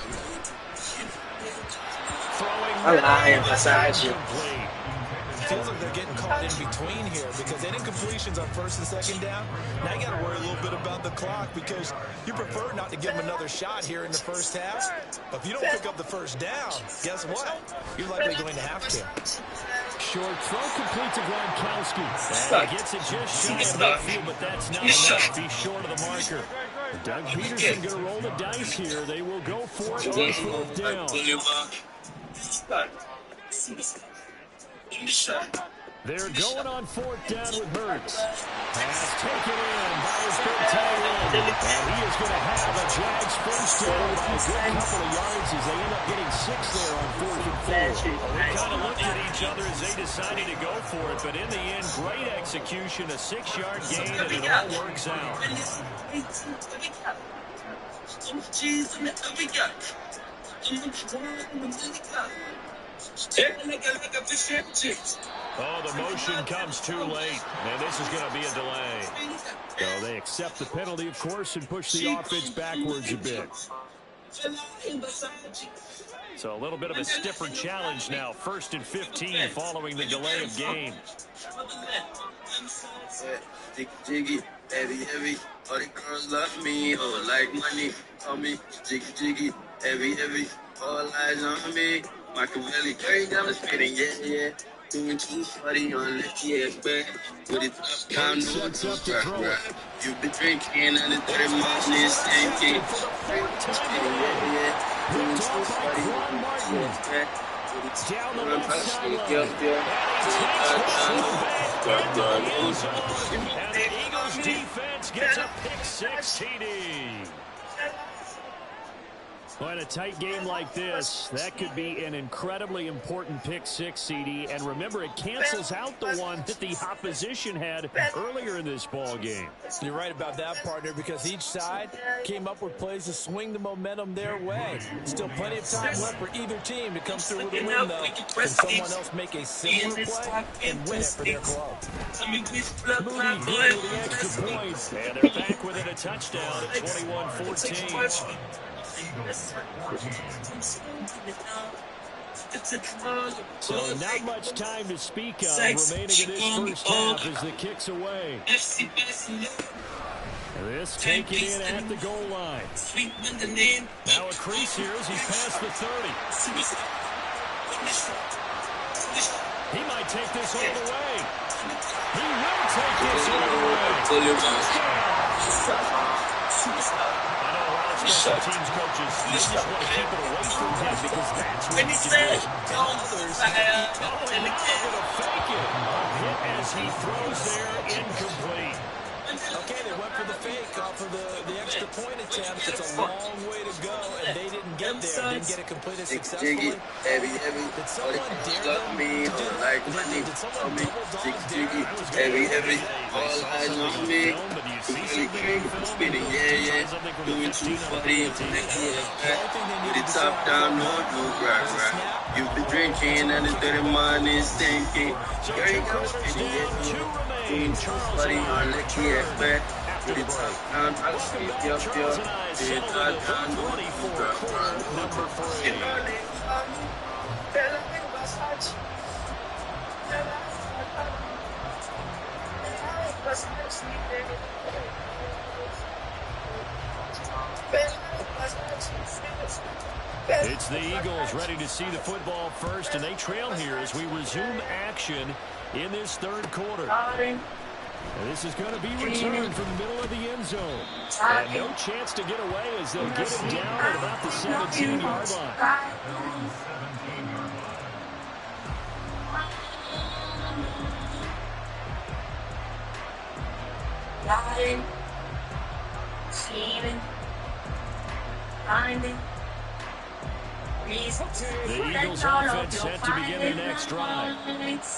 Feels like they're getting caught in between here because they didn't completions on 1st and 2nd down. Now you got to worry a little bit about the clock because you prefer not to give them another shot here in the 1st half. But if you don't pick up the 1st down, guess what? You're likely going to have to. Short throw complete to Gronkowski. And he gets it just shy of midfield, but that's not enough. He's short of the marker. Doug Peterson going to roll the dice here. They will go for it on 4th down. They're going on 4th down with Hurts. Pass taken in by his big tight end. And he is going to have a Jags 1st down by a good couple of yards as they end up getting 6 there on 4th and 4. Well, we kind of looked at each other as they decided to go for it, but in the end, great execution, a 6-yard gain, and it all works out. Oh, the motion comes too late, and this is going to be a delay. So they accept the penalty, of course, and push the offense backwards a bit. So a little bit of a stiffer challenge now. 1st and 15 following the delay of game. Jiggy, heavy, heavy. All the girls love me, oh, like money. Call me jiggy, heavy. All eyes on me. Machiavelli, carry down the spinning, yeah. Doing 240 on left, yeah, back. With it up, down, no, right. You been drinking and it's 30 miles in this same thing. Doing 240 on left, yeah, back. Down the left sideline. And the Eagles defense gets a pick 6 TD. Well, in a tight game like this, that could be an incredibly important pick 6 CD. And remember, it cancels out the one that the opposition had earlier in this ball game. You're right about that, partner, because each side came up with plays to swing the momentum their way. Still plenty of time left for either team to come through with a win, though. Can someone else make a similar play and win it for their club? Moody getting the extra point. And they're back within a touchdown at 21-14. So not much time to speak of remaining in this first half as the kick's away. This taken in at the goal line. Now a crease here as he's past the 30. He might take this all the way. He will take this all the way. Special teams coaches, you just want to keep it away from him because that's what he can do. Others, going to fake it. A hit as he throws there, incomplete. Okay, they went for the fake off of the extra point attempt. It's a long way to go, and they didn't get there. Didn't get it completed successfully. Heavy. Did someone dare them me, to do like money. Did someone double dog Jiggy, heavy. All eyes on me. Spinning, yeah. Doing 240. With it top down, no, right. You've been drinking and it's dirty money stinking. Here you go, spinning, yeah. Doing 240 on the key, back. With it top down, I'll see it, yup. With it top down, no, Number 3. It's the Eagles ready to see the football first, and they trail here as we resume action in this third quarter. And this is going to be returned from the middle of the end zone. And no chance to get away as they'll get it down at about the 17-yard line. Plotting, scheming, finding reasons. The Eagles offense set to begin the next drive.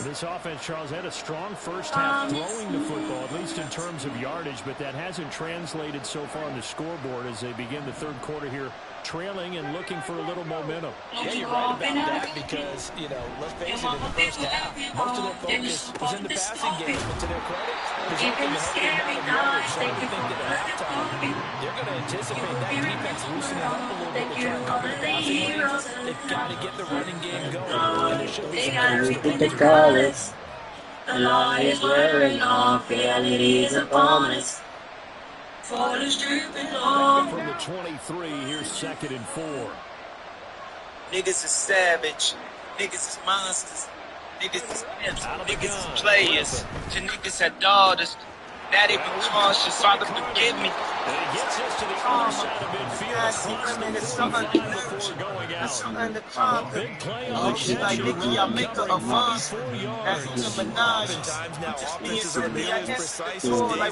This offense, Charles, had a strong first half throwing the football, at least in terms of yardage, but that hasn't translated so far on the scoreboard as they begin the third quarter here, trailing and looking for a little momentum. Yeah, you're right about that because, let's face it, in the first half, most of their focus was in the passing game, but to their credit, there's nothing to help them out of yardage. So I think that at halftime, they're going to anticipate that defense loosening up a little bit to try and cover the passing lanes. They've got to get the running game going, and there should be some the colors. The law is wearing off, reality is upon us. For the stupid law. From the 23, here's 2nd and 4. Niggas is savage. Niggas is monsters. Niggas is pimps. Niggas is players. To niggas had daughters. Daddy be cautious. Father forgive me. And he gets us to the other side of midfield. Before going out. A big play on the catch. I make her a monster. 4 yards. Oftentimes now, offenses are really precise as days gone by. They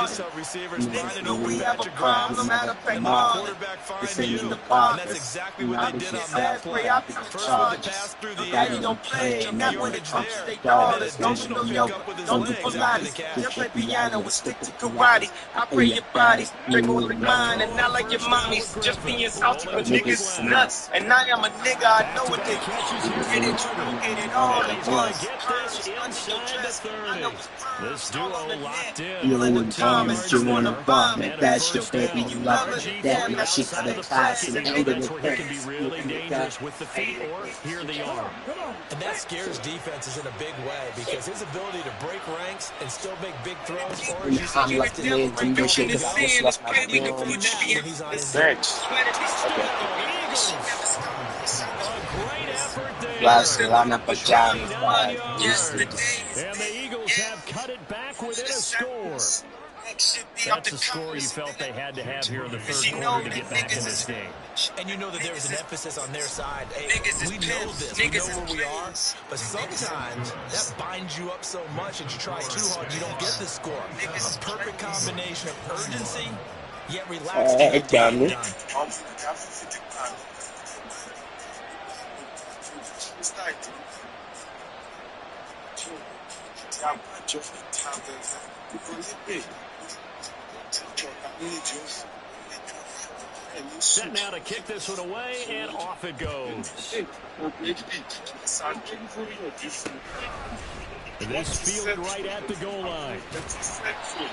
just tell receivers, find an open patch of grass, and the quarterback finds you. And that's exactly what they did on that play. First with the pass through the air, picked up the yardage there, and then additional pickup with his legs after the catch. Piano and stick to karate. I pray your body. Straight over mine and not like your mommy's. Just being salty, but niggas nuts. And I am a nigga, I know what they do. Get it, you don't get it all at once. Get this inside the 30. This duo locked in. You with Thomas, you wanna bomb it. That's your baby, you love it. That now she got a class and hang it That's with where he can be really dangerous with the feet or here the arm. And that scares defenses in a big way because his ability to break ranks and still make big throws, or as you said, I'm like the man, I'm gonna shake the house, lost my when he's on his bench. Great effort there. Last line pajamas. And the Eagles have cut it back within a score. That's a score you felt they had to have here in the third quarter to get back in this game. And you know that there's an emphasis on their side. Hey, we know this. We know where we are. But sometimes that binds you up so much that you try too hard, you don't get the score. A perfect combination of urgency, yet relaxed. Damn it. Set now to kick this one away, and off it goes. This fielded right at the goal line.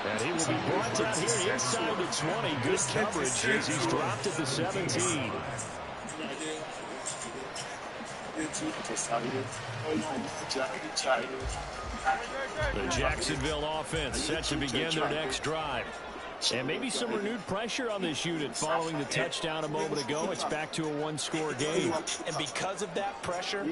And he will be brought down here inside the 20. Good coverage as he's dropped at the 17. The Jacksonville offense set to begin their next drive. And maybe some renewed pressure on this unit following the touchdown a moment ago. It's back to a one-score game. And because of that pressure,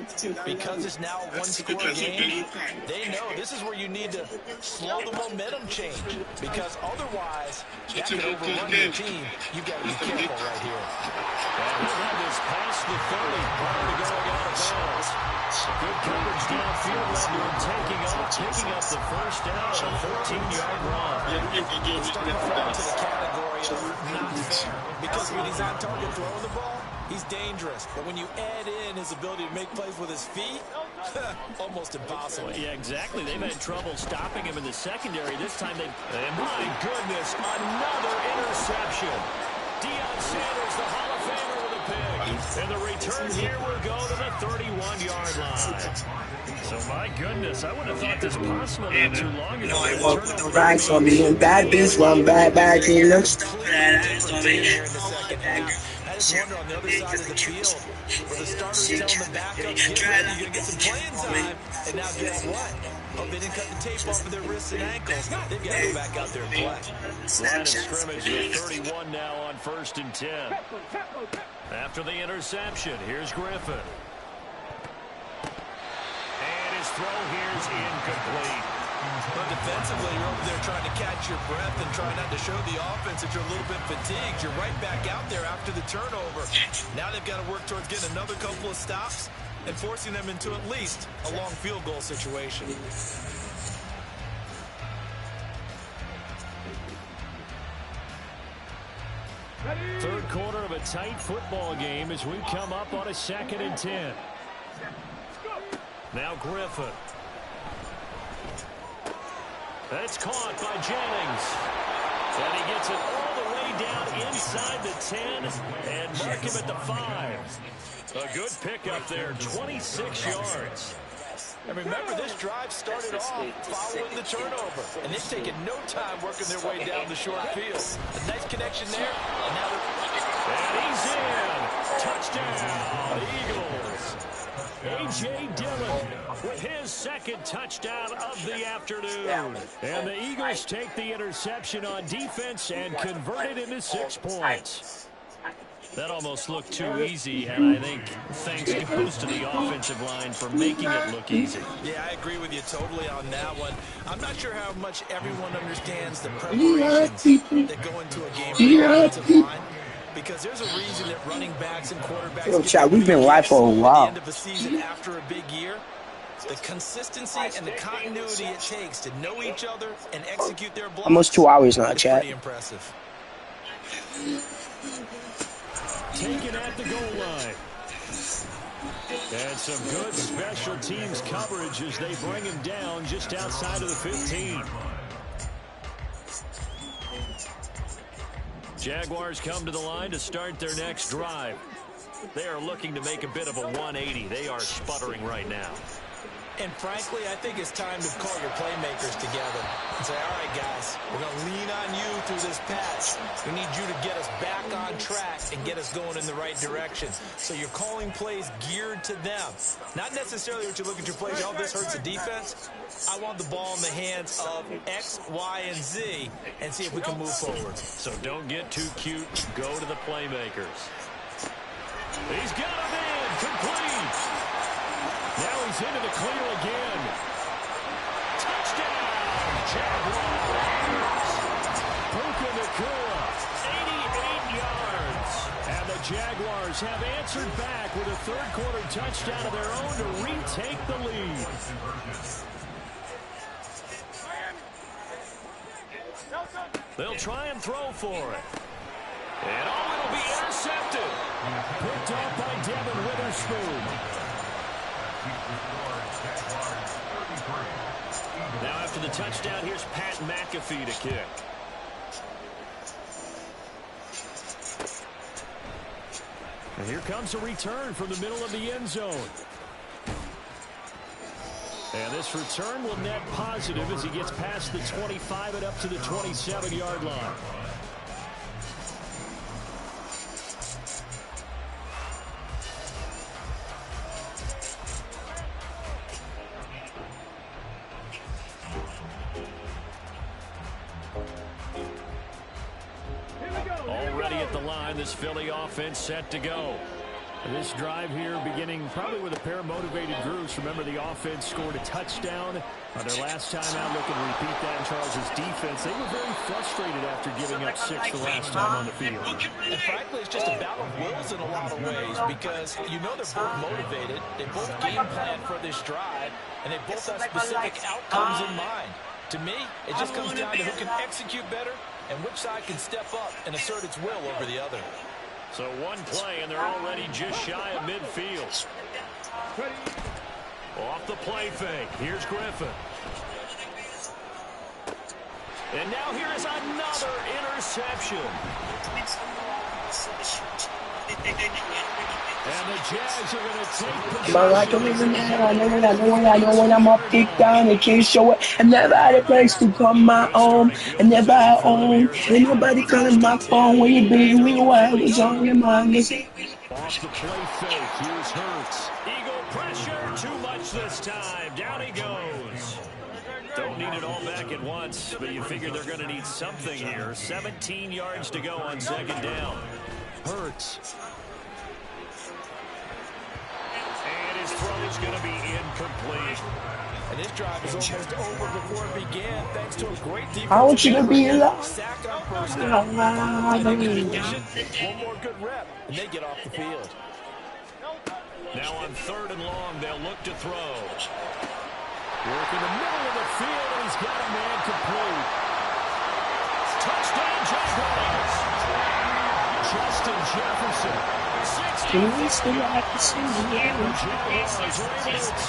because it's now a one-score game, they know this is where you need to slow the momentum change. Because otherwise, that could overrun your team. You've got to be careful right here. And we'll have this past the 30 prior to going out of bounds. Good coverage downfield, led to him taking off, picking up the first down on a 14-yard run. It's starting to fall into the category of not fair. Because when he's on target throwing the ball, he's dangerous. But when you add in his ability to make plays with his feet, almost impossible. Well, yeah, exactly. They've had trouble stopping him in the secondary. This time they... And my goodness, another interception. Deion Sanders, the Hall of Famer, with a pick. And the return here will go to the 31-yard line. So, my goodness, I wouldn't have thought this possible not too long ago. Rags on me and bad bitch, one bad he looks. I just wonder on the other side of the field, where the starter's telling the backup, get ready, you're going to get some playing time. And now guess what? Oh, they didn't cut the tape off of their wrists and ankles. They've got to go back out there and play. Line of scrimmage with 31 now on 1st and 10. After the interception, here's Griffin. And his throw here's incomplete. But defensively, you're over there trying to catch your breath and try not to show the offense that you're a little bit fatigued. You're right back out there after the turnover. Now they've got to work towards getting another couple of stops and forcing them into at least a long field goal situation. Third quarter of a tight football game as we come up on a 2nd and 10. Now Griffin. That's caught by Jennings. And he gets it all the way down inside the 10 and mark him at the 5. A good pickup there, 26 yards. And remember, this drive started off following the turnover. And they've taken no time working their way down the short field. A nice connection there. And now and he's in. Touchdown, Eagles. A.J. Dillon with his 2nd touchdown of the afternoon. And the Eagles take the interception on defense and convert it into 6 points. That almost looked too easy, and I think thanks goes to the offensive line for making it look easy. Yeah, I agree with you totally on that one. I'm not sure how much everyone understands the preparations that go into a game for the offensive line. Because there's a reason that running backs and quarterbacks Yo, Chad, we've been live for a while. At the end of a season after a big year. The consistency and the continuity it takes to know each other and execute their blocks. Almost 2 hours now, Chad. Pretty impressive. Taken at the goal line. And some good special teams coverage as they bring him down just outside of the 15. Jaguars come to the line to start their next drive. They are looking to make a bit of a 180. They are sputtering right now. And frankly, I think it's time to call your playmakers together and say, all right, guys, we're going to lean on you through this patch. We need you to get us back on track and get us going in the right direction. So you're calling plays geared to them. Not necessarily what you look at your plays, oh, this hurts the defense. I want the ball in the hands of X, Y, and Z and see if we can move forward. So don't get too cute. Go to the playmakers. He's got him in. Complete. Now he's into the clear again. Touchdown, Jaguars. Puka Nacua, 88 yards. And the Jaguars have answered back with a third-quarter touchdown of their own to retake the lead. They'll try and throw for it. And it'll be intercepted. Picked off by Devin Witherspoon. Now after the touchdown, here's Pat McAfee to kick. And here comes a return from the middle of the end zone. And this return will net positive as he gets past the 25 and up to the 27-yard line. Already at the line, this Philly offense set to go. This drive here beginning probably with a pair of motivated groups. Remember, the offense scored a touchdown on their last time out. Look and repeat that in Charles' defense. They were very frustrated after giving up 6 the last time on the field. And frankly, it's just a battle of wills in a lot of ways because you know they're both motivated. They both game plan for this drive, and they both have specific outcomes in mind. To me, it just comes down to who can execute better and which side can step up and assert its will over the other. So one play, and they're already just shy of midfield. Off the play fake. Here's Griffin. And now here is another interception. And the Jags are going to take possession. I know when I'm up, kick down, and can't show it. I never had a place to call my own. I never had home. Ain't nobody calling my phone when you busy with what was on your mind. Off the play fake. Here's Hurts. Eagle pressure. Too much this time. Down he goes. Don't need it all back at once, but you figure they're going to need something here. 17 yards to go on second down. Hurts. And his throw is going to be incomplete. And this drive is almost over before it began, thanks to a great defense. I want you to be alive. Sack on first down. One more good rep, and they get off the field. Now on 3rd and long, they'll look to throw. Work in the middle of the field, and he's got a man complete. Touchdown, Jaguars. Justin Jefferson.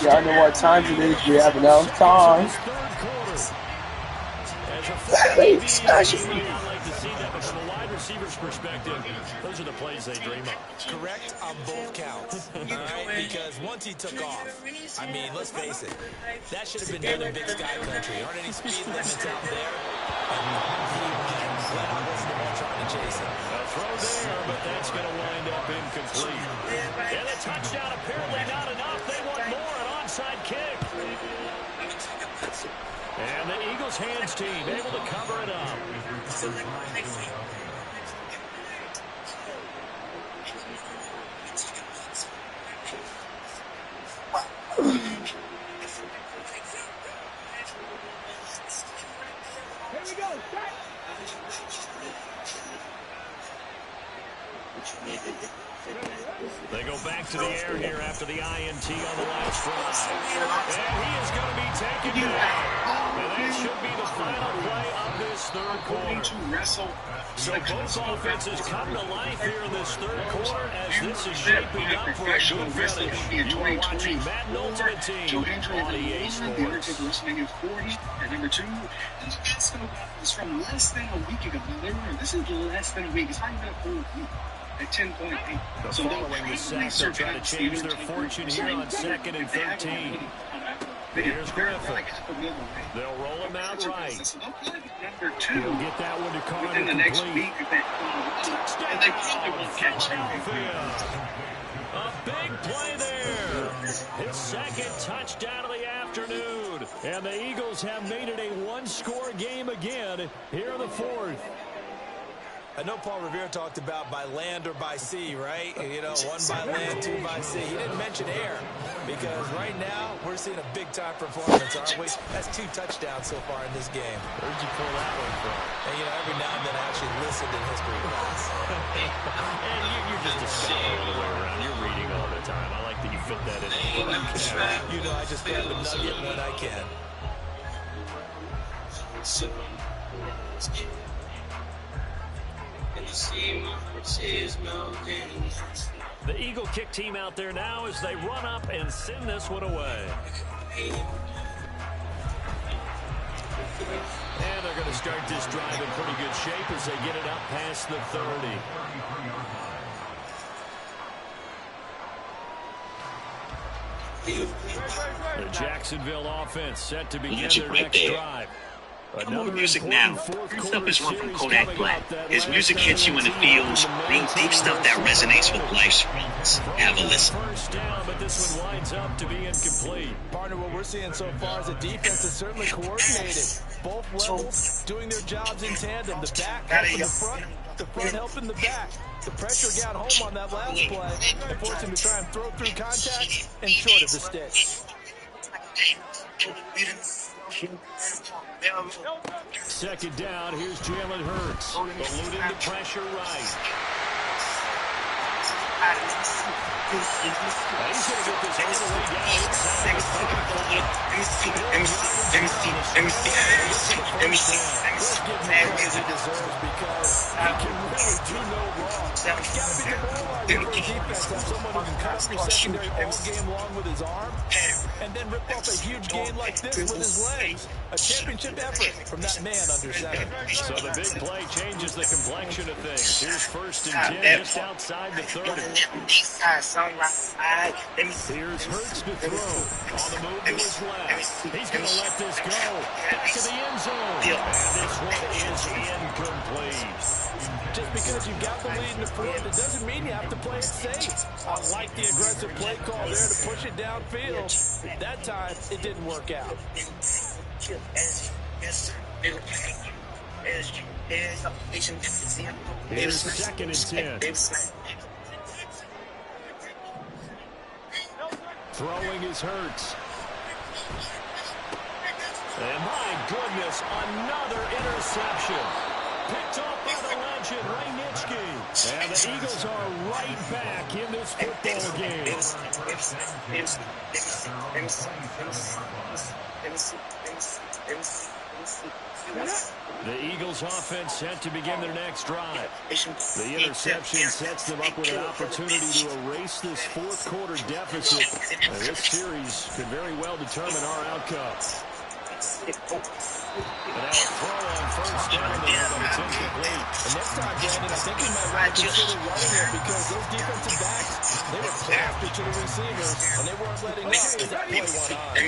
Y'all know what time it is. We have enough time. From a wide receiver's perspective, those are the plays they dream of. Correct on both counts. All right? Because once he took off, I mean, let's face it, that should have been done in Big Sky Country. Aren't any speed limits out there? And he flat out wasn't the one trying to chase it. A throw there, but that's going to wind up incomplete. And the touchdown apparently not enough. They want more, an onside kick. And the Eagles hands team able to cover it up. Here we go. They go back to the air here after the INT on the last drive. And he is going to be taken down. And that should be the final play of this third quarter. So both offenses come to life here in this third quarter as this is shaping up for a good finish. You are watching Madden Ultimate Team on EA Sports. And number two, is from less than a week ago. Now, this is less than a week. It's not even a full week. At 10.8. So following the sack, they're trying to change their fortune here on 2nd and 13. Here's Griffin. They'll roll him out right. Number two. He'll get that one to Carter within the next week. And they probably won't catch him. A big play there. His second touchdown of the afternoon. And the Eagles have made it a one-score game again here in the fourth. I know Paul Revere talked about by land or by sea, right? You know, one by land, two by sea. He didn't mention air because right now we're seeing a big-time performance, aren't we? That's 2 touchdowns so far in this game. Where'd you pull that one from? And, you know, every now and then I actually listened in history class. And you're just a scholar all the way around. You're reading all the time. I like that you fit that in. You know, I just grab a nugget when I can. The Eagle kick team out there now as they run up and send this one away. And they're going to start this drive in pretty good shape as they get it up past the 30. The Jacksonville offense set to begin their next drive. Come on, music now. First up is one from Kodak Black. His music hits you in the feels, real deep stuff that resonates with life's struggles. Have a listen. First down, but this one winds up to be incomplete. Partner, what we're seeing so far is the defense is certainly coordinated. Both levels doing their jobs in tandem. The back helping the front helping the back. The pressure got home on that last play and forced him to try and throw through contact and short of the sticks. Second down, here's Jalen Hurts. Eluding the pressure right. He's going to get this all the way down and then rip off a huge gain like this with his legs. A championship effort from that man under center. So the big play changes the complexion of things. Here's 1st and 10 just outside the 30. Here's Hurts to throw. On the move to his left. He's going to let this go. Back to the end zone. And this one is incomplete. Just because you've got the lead in the fourth, it doesn't mean you have to play it safe. I like the aggressive play call there to push it downfield. That time, it didn't work out. Here's 2nd and 10. Throwing his Hurts. And my goodness, another interception. Picked off by the legend, Ray Nitschke. And the Eagles are right back in this football game. The Eagles offense set to begin their next drive. The interception sets them up with an opportunity to erase this fourth quarter deficit. And this series could very well determine our outcome. And now a throw on 1st down there, but it's incomplete. And next time, Brandon, I think he might want to consider running it because those defensive backs, they were plastered to the receivers, and they weren't letting up as that play went on.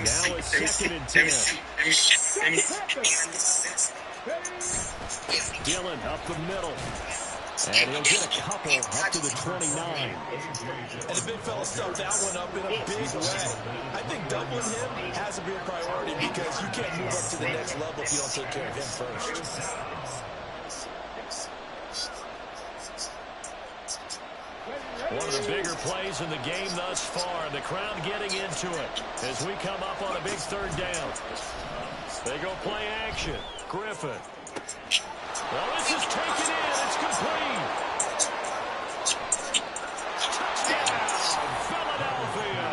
Now it's 2nd and 10. Dillon up the middle. And he'll get a couple up to the 29. And the big fella stuffed that one up in a big way. I think doubling him has to be a priority because you can't move up to the next level if you don't take care of him first. One of the bigger plays in the game thus far. The crowd getting into it as we come up on a big 3rd down. They go play action. Griffin. Well, this is taken in. It's complete. Touchdown, Philadelphia.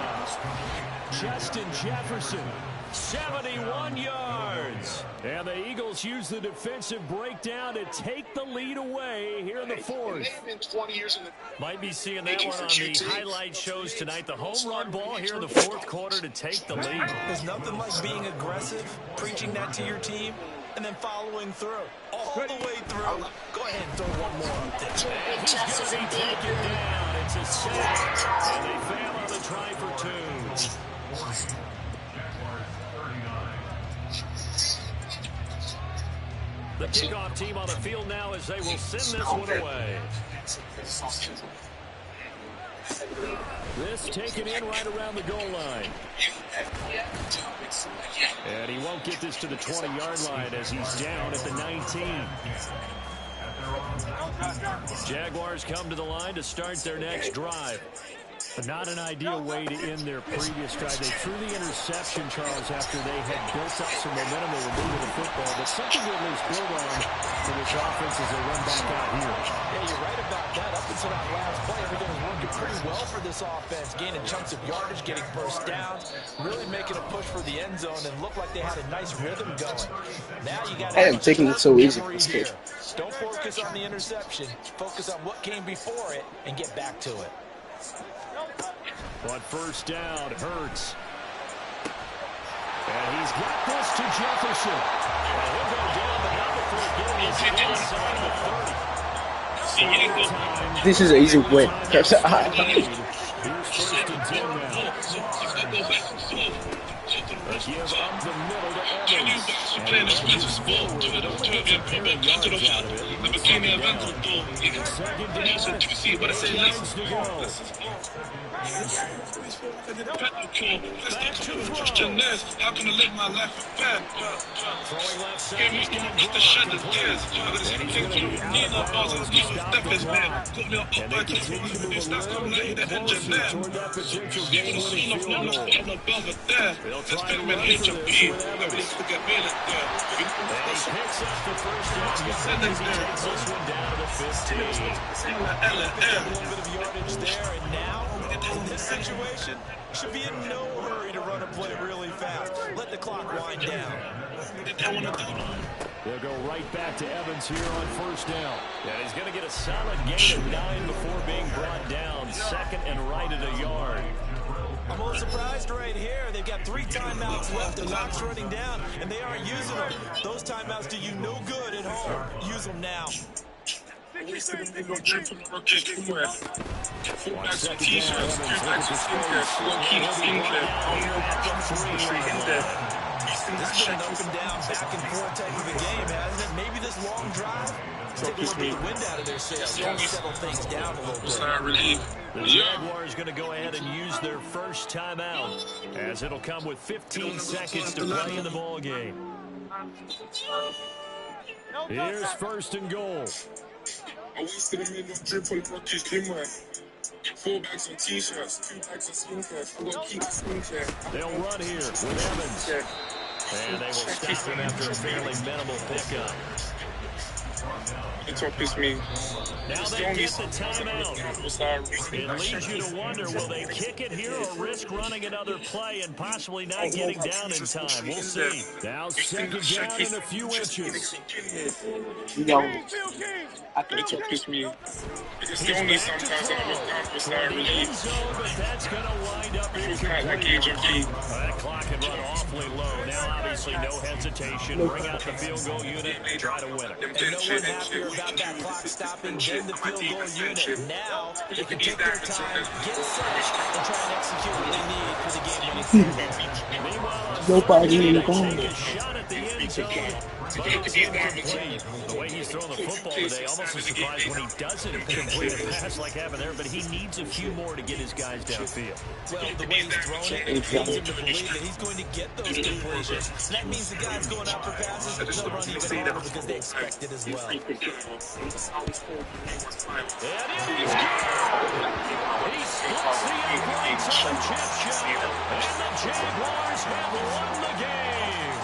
Justin Jefferson 71 yards. And the Eagles use the defensive breakdown to take the lead away here in the fourth. Might be seeing that one on the highlight shows tonight. The home run ball here in the fourth quarter to take the lead. There's nothing like being aggressive, preaching that to your team, and then following through. All the way through. Go ahead and throw one more up there. And he's going to be taken down. It's a sack. And they fail on the try for two. The kickoff team on the field now as they will send this one away. This taken in right around the goal line. And he won't get this to the 20-yard line as he's down at the 19. Jaguars come to the line to start their next drive. But not an ideal way to end their previous drive. They threw the interception, Charles, after they had built up some momentum. They were moving the football, but something to at least build on for this offense as they run back out here. Yeah, you're right about that. Up until that last play, everything was working pretty well for this offense. Gaining chunks of yardage, getting first downs, really making a push for the end zone, and looked like they had a nice rhythm going. Now you got to I am taking it so easy. Don't focus on the interception. Focus on what came before it and get back to it. But first down, Hurts. And he's got this to Jefferson. And he'll go down, but not before getting inside the 30. This is an easy win. Here's first and 10 now. A give up the middle to Evans. And Evans forward. They don't get to carry yards out of it. Second down. Yards to go. How can I live my life in bed? Give me just the shed of tears. I gotta see the things you need no balls and skills. Step is man. Got me up by 2 minutes. That's coming like the engine there. Even the soon of no bother there. Let's been with HMP. I really forget me in it there. He picks up the first down. He takes this one down to the 15. A little bit of yardage there, and now in this situation, should be in no hurry to run a play really fast. Let the clock wind down. They'll go right back to Evans here on first down. And he's going to get a solid gain of 9 before being brought down. Second and right at a yard. I'm a little surprised right here. They've got 3 timeouts left. The clock's running down, and they aren't using them. Those timeouts do you no good at home. Use them now. Fullbacks and t-shirts, 2 bags of skincare, keep skincare, This has been an up and down, back and forth type of a game, hasn't it? Maybe this long drive, take a little bit of wind out of their sails, settle things down a little bit. The Jaguars going to go ahead and use their first timeout, as it'll come with 15 seconds to play in the ball game. Here's first and goal. I wasted a minute drip on Rocky's swimwear. 4 bags on t-shirts, 2 bags of skincare. I'm gonna keep skincare. They'll run here with Evans. And they will stop him after a fairly minimal pickup. The top is me. Now they get the timeout. It leads you to wonder, will they kick it here or risk running another play and possibly not getting down in time? We'll see. Now second down in a few inches. The top is me. It's the only sometimes I look down for star relief. But that's going to wind up incomplete. Like HMP. That clock had run awfully low. Now obviously no hesitation. Bring out the field goal unit and try to win it. And no one happier about that clock stopping than the field goal unit. Now they can take their time, get set, and try and execute what they need for the game-winning field goal. Nobody in the goal. Take a shot at the end zone. But it's incomplete. The way he's throwing the football today, almost a surprise when he doesn't complete a pass like happened there, but he needs a few more to get his guys downfield. Well, the way he's throwing it leads him to believe that he's going to get those completions. So that means the guys going out for passes, they'll run even harder because they expect it as well. And it is good. He splits the uprights on the chip shot, and the Jaguars have won the game.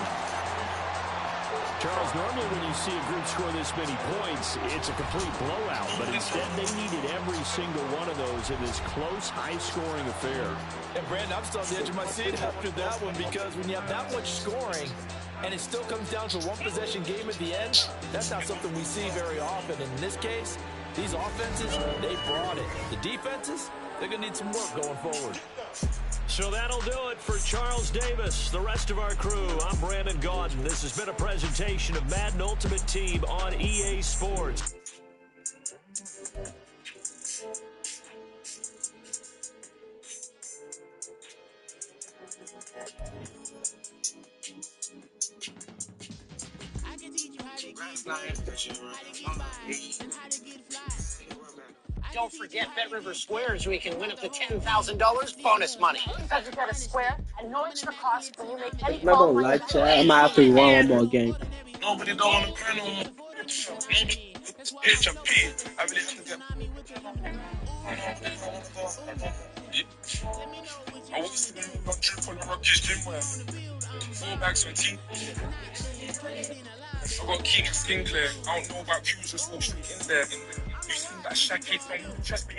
Charles, normally when you see a group score this many points, it's a complete blowout. But instead, they needed every single one of those in this close, high-scoring affair. And, Brandon, I'm still on the edge of my seat after that one because when you have that much scoring and it still comes down to a one-possession game at the end, that's not something we see very often. In this case, these offenses, they brought it. The defenses, they're going to need some work going forward. So that'll do it for Charles Davis, the rest of our crew. I'm Brandon Gaudin. This has been a presentation of Madden Ultimate Team on EA Sports. Don't forget Bet River Squares, where you can win up to $10,000 bonus money. Because you get a square at no extra cost when you make any I don't like that. I'm out to one more game. Nobody don't want to play no more. It's a P. I really have to get. I was sitting on trip on the Rockies gym where 4 bags of tea. I got Keegan Sinclair. I don't know about views, just walk straight in there. You seen that Shaq trust me,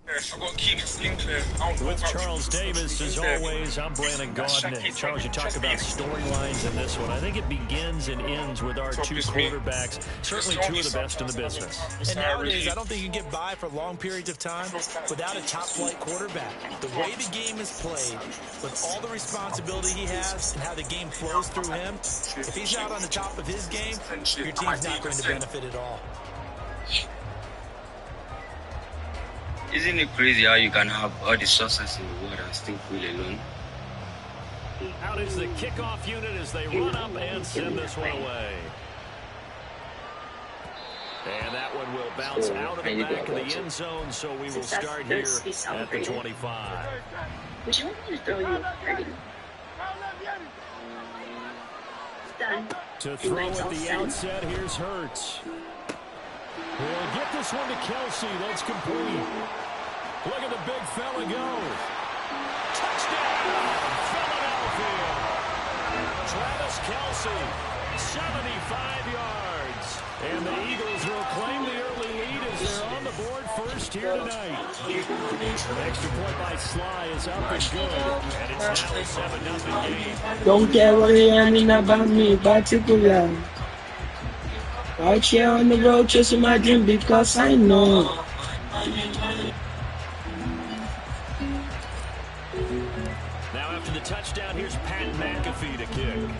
I got Keegan Sinclair. With Charles Davis, as always, I'm Brandon Gaudin. And Charles, you talk about storylines in this one. I think it begins and ends with our two quarterbacks, certainly two of the best in the business. And nowadays, I don't think you can get by for long periods of time without a top-flight quarterback. The way the game is played, with all the responsibility he has and how the game flows through him, if he's not on the top of his game, your team's not going to benefit at all. Isn't it crazy how you can have all the success in the world and still feel alone? Out is the kickoff unit as they run up and send this one away. And that one will bounce out of the back of the end zone, so we will start here at the 25. Would you like me to throw you a party? Done. To throw at the outset, here's Hurts. We'll get this one to Kelsey. That's complete. Look at the big fella go. Touchdown, Philadelphia. Travis Kelsey, 75 yards. And the Eagles will claim the early lead as they're on the board first here tonight. Extra point by Sly is up and good. And it's now a 7-0 game. Don't care what you're mean about me, particular. Out here on the road chasing my dream because I know. Now after the touchdown, here's Pat McAfee to kick.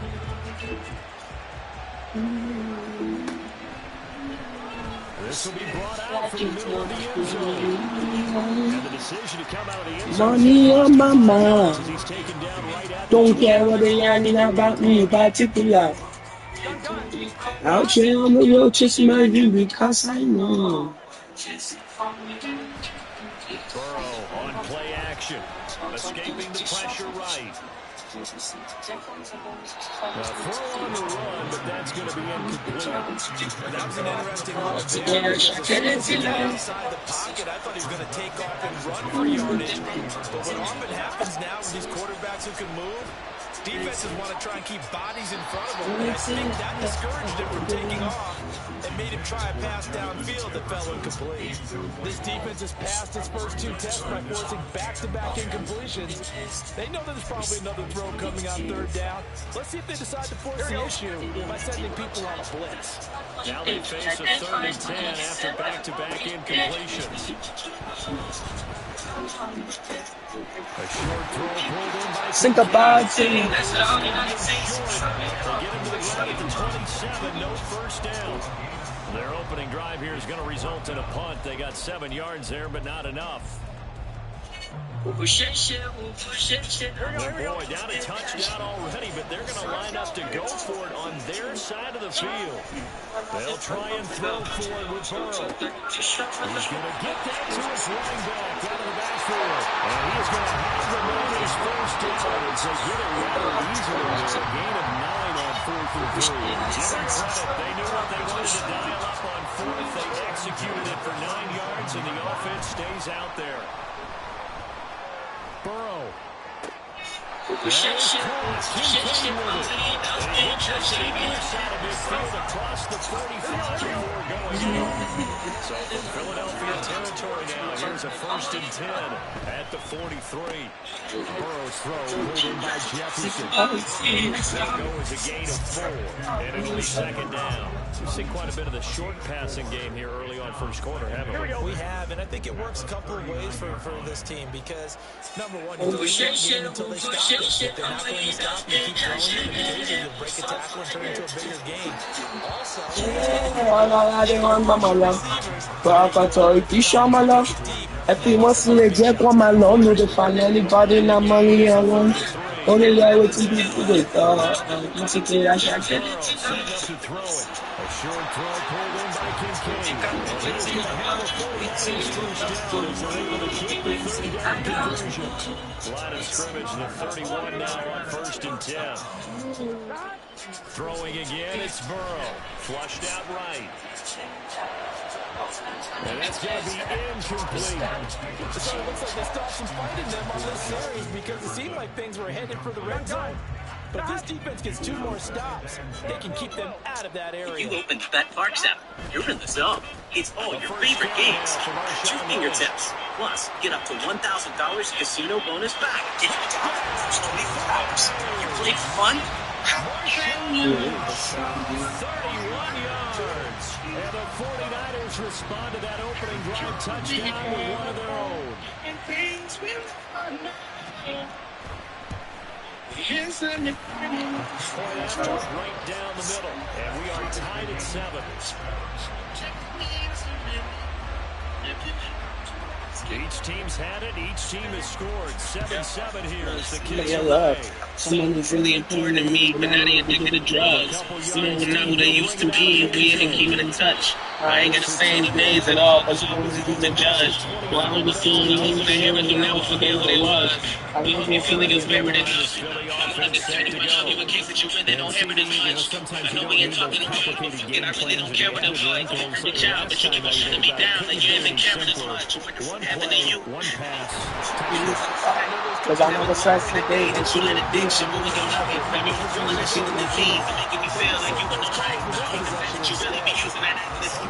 This will be brought out from the middle of the end zone. And the decision to come out of the end zone. Money on my mind. Don't care what you're mean about me, particular. Out here on the road chasing my dream because I know. Burrow on play action, escaping the pressure right. Throw on the run, but that's going to be incomplete. That was an interesting look there. Inside the pocket, I thought he was going to take off and run for yardage. But what often happens now with these quarterbacks who can move, defenses want to try and keep bodies in front of them. And I think that discouraged him from taking off and made him try a pass downfield that fell incomplete. This defense has passed its first 2 tests by forcing back-to-back incompletions. They know that there's probably another throw coming on 3rd down. Let's see if they decide to force the issue by sending people on a blitz. Now they face a 3rd and 10 after back-to-back incompletions. A short throw pulled in by Syncopod team. They get him to the ground at the 27, no first down. Their opening drive here is going to result in a punt. They got 7 yards there, but not enough. Oh boy, down a touchdown already, but they're going to line up to go for it on their side of the field. They'll try and throw for it with Burrow. He's going to get that to his running back out of the backfield. And he's going to have the man his first down. And so get it rather easily with a gain of 9 on 4th and 3. Give them credit. They knew what they wanted to dial up on 4th. They executed it for 9 yards, and the offense stays out there. Burrow. That is caught. Kincaid with it. And he hits the near side of midfield across the 45 before going in. So from Philadelphia territory now, here's a 1st and 10 at the 43. Burrow's throw pulled in by Jefferson. That goes a gain of 4, and it'll be 2nd down. We've seen quite a bit of the short passing game here early on first quarter, haven't we? We have, and I think it works a couple of ways for this team because, number one, you don't stop until they stop it. If they're not going to stop, you keep throwing it, and occasionally you'll break a tackle and turn it into a bigger game. Also, Et puis moi, si les dieux comme ma langue, nous défendons anybody in the money and one. Only way we can be good. Basically, I can't get it. A short throw pulled in by Kincaid. And he's going to have a 49ers first down as they're able to keep the 3rd down conversion. Line of scrimmage, the 31 now on 1st and 10. Throwing again, it's Burrow. Flushed out right. And that's going to be incomplete. So it looks like they stopped some fighting them on this series because it seemed like things were headed for the red zone. But this defense gets 2 more stops. They can keep them out of that area. You opened BetParks app. You're in the zone. It's all your favorite games at your fingertips. Plus, get up to $1,000 casino bonus back if you top first 24 hours. You played fun? 31 yards. And the 49ers respond to that opening drive touchdown with one of their own. And things will Right down the middle. And we are tied at 7. Each team's had it. Each team has scored. 7-7 here as the kids away. Someone who's really important to me, but now they addicted to drugs. Someone who's not who they used to be, we ain't keeping in touch. I ain't gonna say any names at all, but supposed to be the judge. Well, I was soon, those who they hear and do never forget who they was. I love me feeling it's very ridiculous. I'm not deciding what I'll give a case that you win, they don't hear it as much. I know we ain't talking about it, and I really don't care what it was. I'm a perfect child, but you keep on shutting me down, and you ain't been caring as much. What happened to you? Because I know the stress today. And she let it addiction, but we don't love it. Baby, for feeling that shit in the feed. Making me feel like you in the right. That you really be using that activist.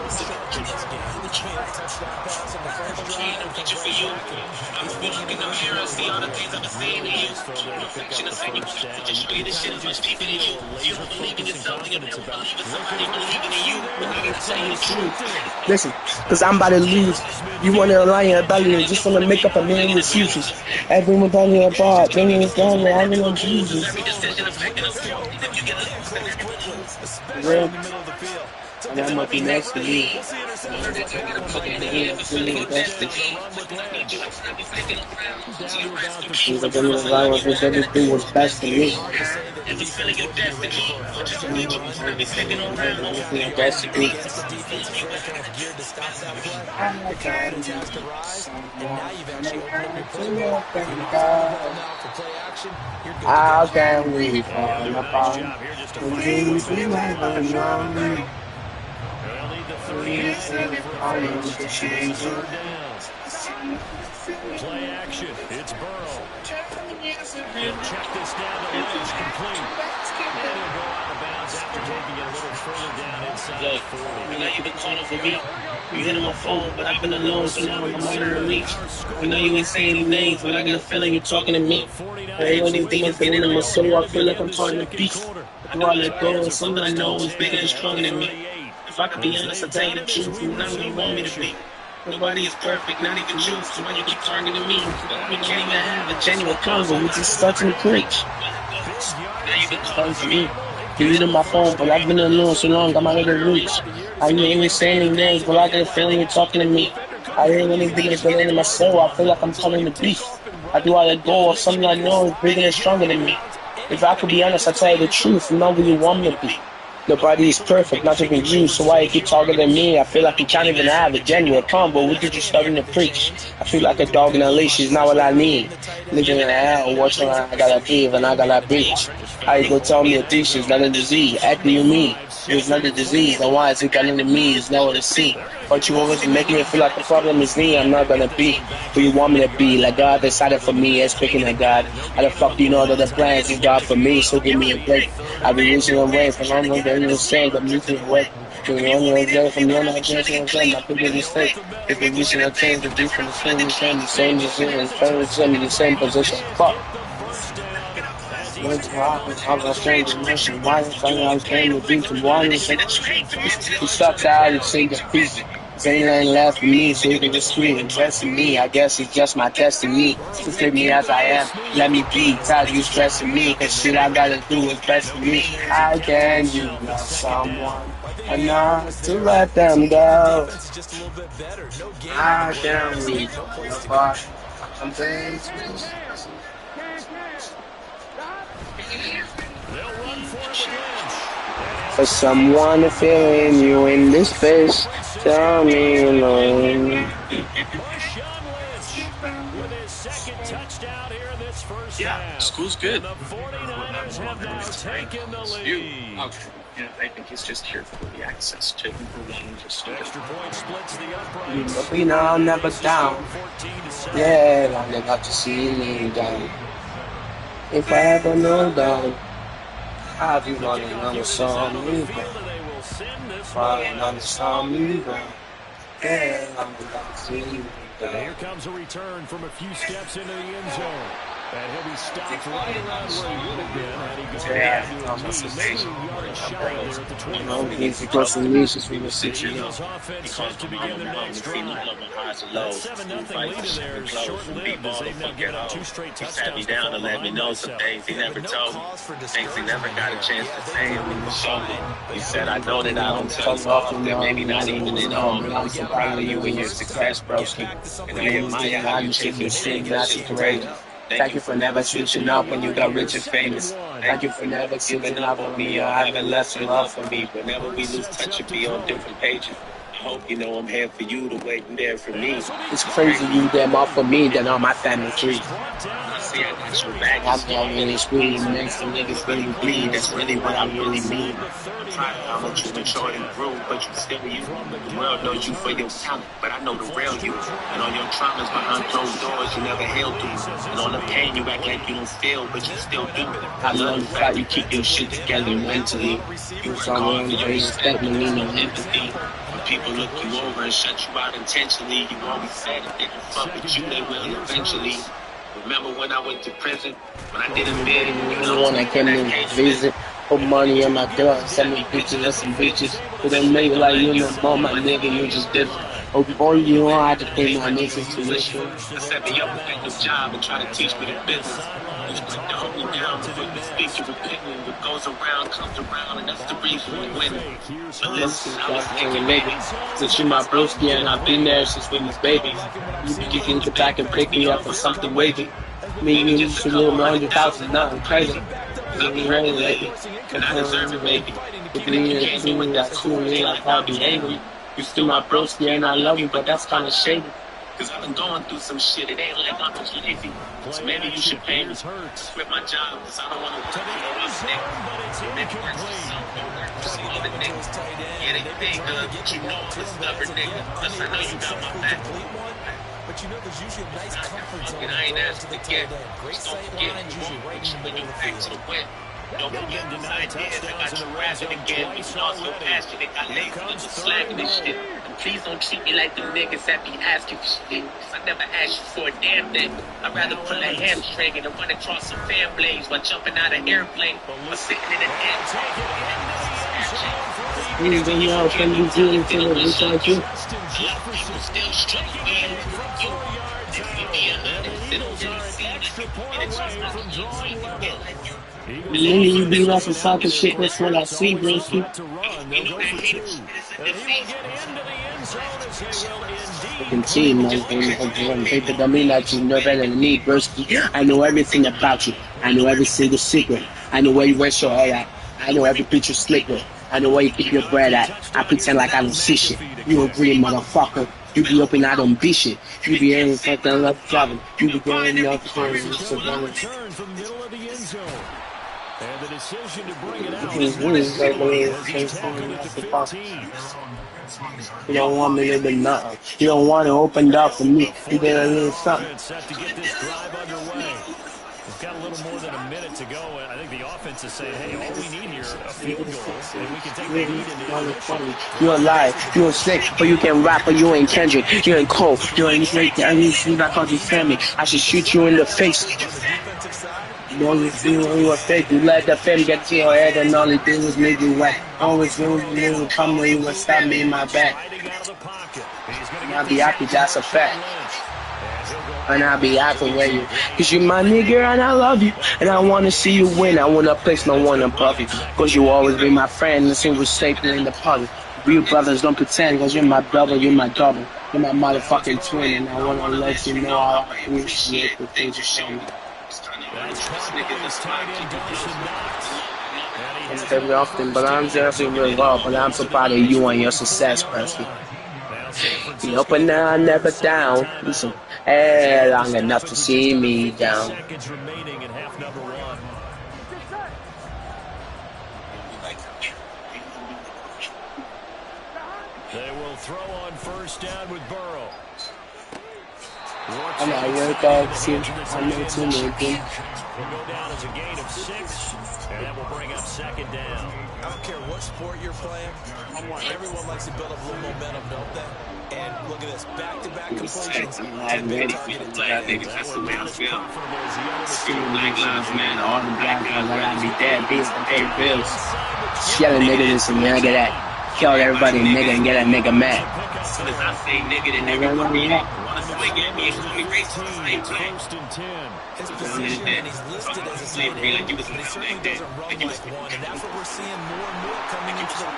Picture for you. I'm looking in the mirror, see all the things I've been saying to you. Reflection is like you just show you the shit is much deeper than you. You don't believe in yourself, and you don't believe in somebody believing in you. But I gotta tell you the truth. Listen, because I'm about to lose. You want to lie about it, just want to make up a million excuses. Everyone telling me apart, bringing us down, I ain't no Jesus. Real. And that might be next to me. She's like, I'm gonna lie with everything was best for me. Everything best for me. How can we fall apart? Play action. It's Burrow. He'll check this down the ledge complete. And he'll go out of bounds after taking it a little further down inside the 40. I know you've been calling for me. You hit on my phone, but I've been alone so long I'm out of reach. I know you ain't saying any names, but I got a feeling you're talking to me. I don't even think it's getting in my soul. I feel like I'm part of the beast. I do all let go, something I know is bigger and stronger than me. If I could be honest, I'll tell you the truth. You're not who you want me to be. Nobody is perfect, not even you. So why you keep targeting me? We can't even have a genuine convo. We just starting to preach. Now you been calling for me. You read on my phone, but I've been alone so long, I'm out of the reach. I ain't even saying any names, but I got a feeling you're talking to me. I ain't really thinking it's really in my soul. I feel like I'm calling the beast. I do all that go, something I know is bigger and stronger than me. If I could be honest, I'll tell you the truth. You know who you want me to be. Nobody is perfect, not even you, so why you keep talking to me? I feel like you can't even have a genuine combo. What did you starting to preach? I feel like a dog in a leash is not what I need. Living in hell, watching I gotta breathe and I gotta breach. How you go tell me addiction is not a disease? Acting you mean? It's not a disease, then why is it got into me? It's not what it see. But you always making me feel like the problem is me. I'm not gonna be who you want me to be. Like God decided for me, and speaking of God, how the fuck do you know that the plans is God for me? So give me a break. I've been reaching away from all my daily sake. I'm reaching away. From the only day from the only day from my biggest mistake. If you're reaching a change, the different the same decision, the same position. Fuck. What's wrong? I'm gonna change the mission. Why is I'm staying to beat the one? He sucks out and sing the piece. Ain't nothing left for me, so you can just scream and dress in me. I guess it's just my destiny. Just take me as I am. Let me be. Tired of you stressing me, cause shit I gotta do is best for me. How can you love someone enough to let them go? How can we fall apart? Some things. For someone to feel in you in this space, tell me alone. Yeah, school's good. The 49ers have now taken the lead. Okay. Yeah, I think he's just here for the access to Extra point splits the uprights. You know, I'm never down. Yeah, I never got to see me down. If I ever know down, I'll be running on the song. Running on the song. Yeah, I'm never to see me down. Here comes a return from a few steps into the end zone. And he'll be stopped right around where he would have been had he gone down to a yardage shy there at the 20. He's across the knees since we were 6 years Eagles old. offense set to begin the next drive. That 7-0 lead of theirs short-lived as they've now given up 2 straight touchdowns. He down to let me know some things he never told me. Things he never got a chance to say and show me. He said, I know that I don't tell you often, maybe not even at all, but I'm so proud of you and your success, broski. And I admire how you take your shit, not so courageous. Thank you for never switching up when you got rich and famous. Thank you for never giving up on me or having less love for me. Whenever we lose touch, you'll be on different pages. I hope you know I'm here for you the way you there for me. It's crazy you there more for me than on my family tree. See, I got your back. I'm not really squeezing, makes the niggas really bleed. That's really what I really mean. I'm proud of how much you matured and grew, but you still you. The world knows you for your talent, but I know the real you. And all your traumas behind closed doors you never healed through. And all the pain you act like you don't feel, but you still do. I love the fact you keep your shit together mentally. You work hard for your respect, no need no empathy. When people look you over and shut you out intentionally, you always said if they can fuck with you, they will eventually. Remember when I went to prison? When I did a bid? You the one that came in to visit. Put money in my door, send me pictures of some bitches. But don't make it like you no more, my nigga, you just different. Oh, before you don't have to pay my niggas tuition. I set me up with a job and try to teach me the business. You quick to hold me down before you speak your opinion. What goes around comes around, and that's the reason we win. But listen, I was thinking maybe since you're my broski and I've been there since we was babies, you can get back and pick me up for something wavy. Me and you just a little 100,000, nothing crazy. I'm ready lately, and I deserve it maybe. If you can't do it, that's cool, me like I'll be angry. You still my broski and I love you, but that's kinda shady. Cause I've been going through some shit, it ain't like I'm just lazy. So maybe you should pay me. Quit my job, cause I don't wanna work for no other nigga. Maybe work for some other niggas. Yeah, they pay good, but you know I'm a stubborn nigga. Plus I know you got my back. But you know there's usually a nice comfort zone. And I ain't asking to get. Just don't forget, when you back to the win. Don't forget those ideas, I got you rapping again. You know I'm so passionate, got lazy, I'm just slacking this shit. And please don't treat me like them niggas that be asking for shit. Cause I never asked you for a damn thing. I'd rather pull a hamstring and run across some fan blades while jumping out of an airplane or sitting in a damn tank. Please don't know can you do anything to reach out you? People still struggle with you. If we be 100, sit on the scene and it's just not easy to get like you. And then you be off and talking shit, that's what I see, broski. Fucking team, man. Paper don't mean that you know better than me, broski. I know everything about you. I know every single secret. I know where you rest your head at. I know every picture slick with. I know where you keep your bread at. I pretend like I don't see shit. You agree, motherfucker. You be open, I don't be shit. You be in fucking love traveling. You be going enough for return from the middle of the end zone. And the decision to bring it out is as he's tackled at the 15. You don't want me to do nothing. You don't want to open up for me. You did a little something. Set to get this drive underway. We've got a little more than a minute to go. I think the offense is saying, hey, all we need here is a field goal, and we can take the lead into the intermission. You're alive, you're sick, but you can rap, but you ain't Kendrick. You ain't Cole, you ain't Drake. I mean, I called you family. I should shoot you in the face. You always do when you were fake. You let the fame get to your head, and all it did was make you wet. Always do you would come when you would stab me in my back. And I'll be happy, that's a fact. And I'll be happy with you. Cause you my nigga and I love you. And I wanna see you win. I wanna place no one above you. Cause you always be my friend. Listen with staple in the puzzle. Real brothers don't pretend. Cause you're my brother, you're my double. You're my motherfucking twin. And I wanna let you know how I appreciate the things you show me. It's very often, but I'm just really well. But I'm so proud of you and your success, Presley. You up and down, never down. Listen, hey, long enough to see me down. Seconds remaining in half number one. They will throw on first down with Burrow. I'm not worried about see. I know too many things. Will go down as a gain of 6, and that will bring up second down. I don't care what sport you're playing. Everyone likes to build up a little momentum, don't they? And look at this, back-to-back completions. I'm ready for the black niggas. That's the way I feel. Screw black lives, man. All the black guys, I gotta be dead. Beats and pay bills. Yell a nigga this and nigga that. Kill everybody nigga and get a nigga mad. As soon as I say nigga, then everybody wanna swing at me and call me racist at the same time. His position, and he's listed as a slavery, but he certainly doesn't run like one, and that's what we're seeing more and more coming into the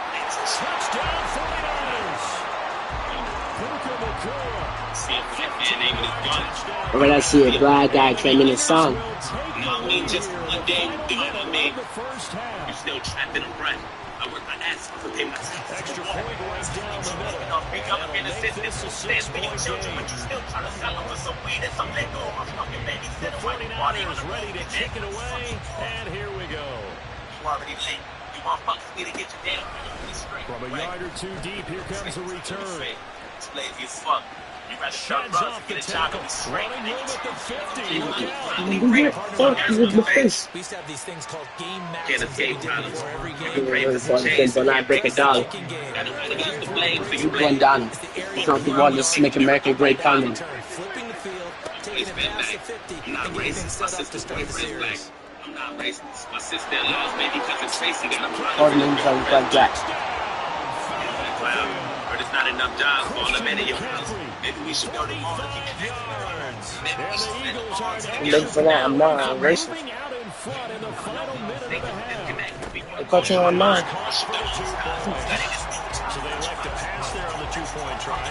touchdown 49ers. When I see a black guy claiming his song. No, I mean just one day you do it for me. You're still trapped in a rut. I work my ass off to pay my taxes. Extra point right down the middle. I'll pick up in assistance. Stand for your children, but you still trying to sell them for some weed and some let go of my fucking baby. The 49ers ready to kick it away, and here we go. You already late. You want fucks me to get you down. From a yard or two deep, here comes a return. It's lazy as fuck. You rather shut runs, get a job and be straight. Running room at the 50. Fuck you in the face. We used to have these things called game Can't matches escape problems. before every You game. can pray for some change. But I break a dollar. Gotta really get the blame for You run down. Trump the one that's make America great coming. Flipping the field, taking Please it bend past the back. 50, I'm not and getting racist. things My set up to sister's start the boyfriend's black. series. I'm not racist. My sister allows me because it's racing and I'm running. All the names are like that. Well, but it's not enough jobs for all the men in your house. Maybe we should build a mall to keep it. Maybe we should spend the mall to I'm looking for that. I'm not racist. Moving out in front in the final minute of the half. I caught you on mine. So they elect to pass there on the two-point try.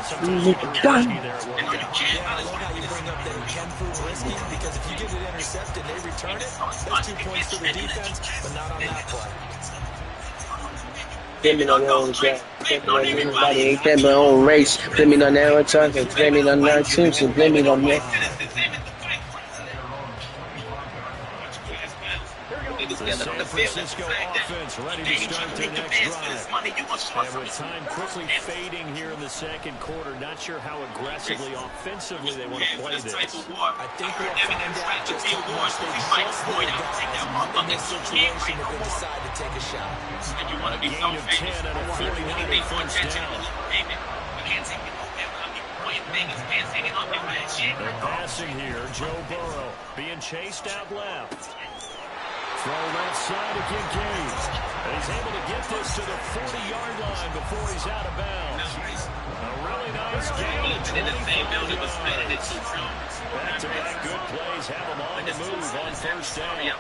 Done. I love how you bring up that 10 food risky, because if you get it intercepted and they return it, that's 2 points to the defense, but not on that play. Blaming on their own track. Blaming on everybody. Ain't blaming their own race. Blaming on their own target. Blaming on their teams and blaming on me. The San Francisco offense ready to start their next drive. And with time quickly fading here in the second quarter, not sure how aggressively, offensively they want to play this. I think we'll find out just how much they trust their guys in this situation if they decide to take a shot. A gain of 10 and a 49er first down. They're passing here. Joe Burrow being chased out left. Throw left side to Kincaid. And he's able to get this to the 40-yard line before he's out of bounds. A really nice game. Back-to-back good plays have him on the move on first down. And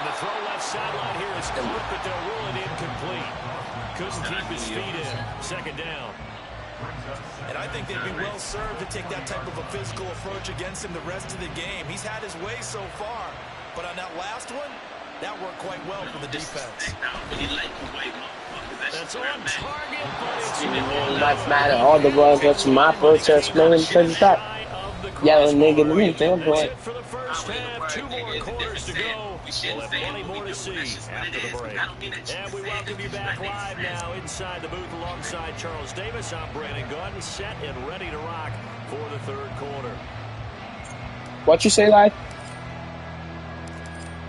the throw left sideline here is caught, but they'll rule it incomplete. Couldn't keep his feet in. Second down. And I think they'd be well served to take that type of a physical approach against him the rest of the game. He's had his way so far. But on that last one, that worked quite well for the defense. That's on target, but it's Doesn't matter. All the balls go to my protest, man. Turns that yelling nigga to me. Damn boy. for the first half. 2 more quarters to go. We'll have plenty more to see after the break. And we welcome you back live now inside the booth alongside Charles Davis. I'm Brandon Gordon, set and ready to rock for the third quarter. What you say, lad?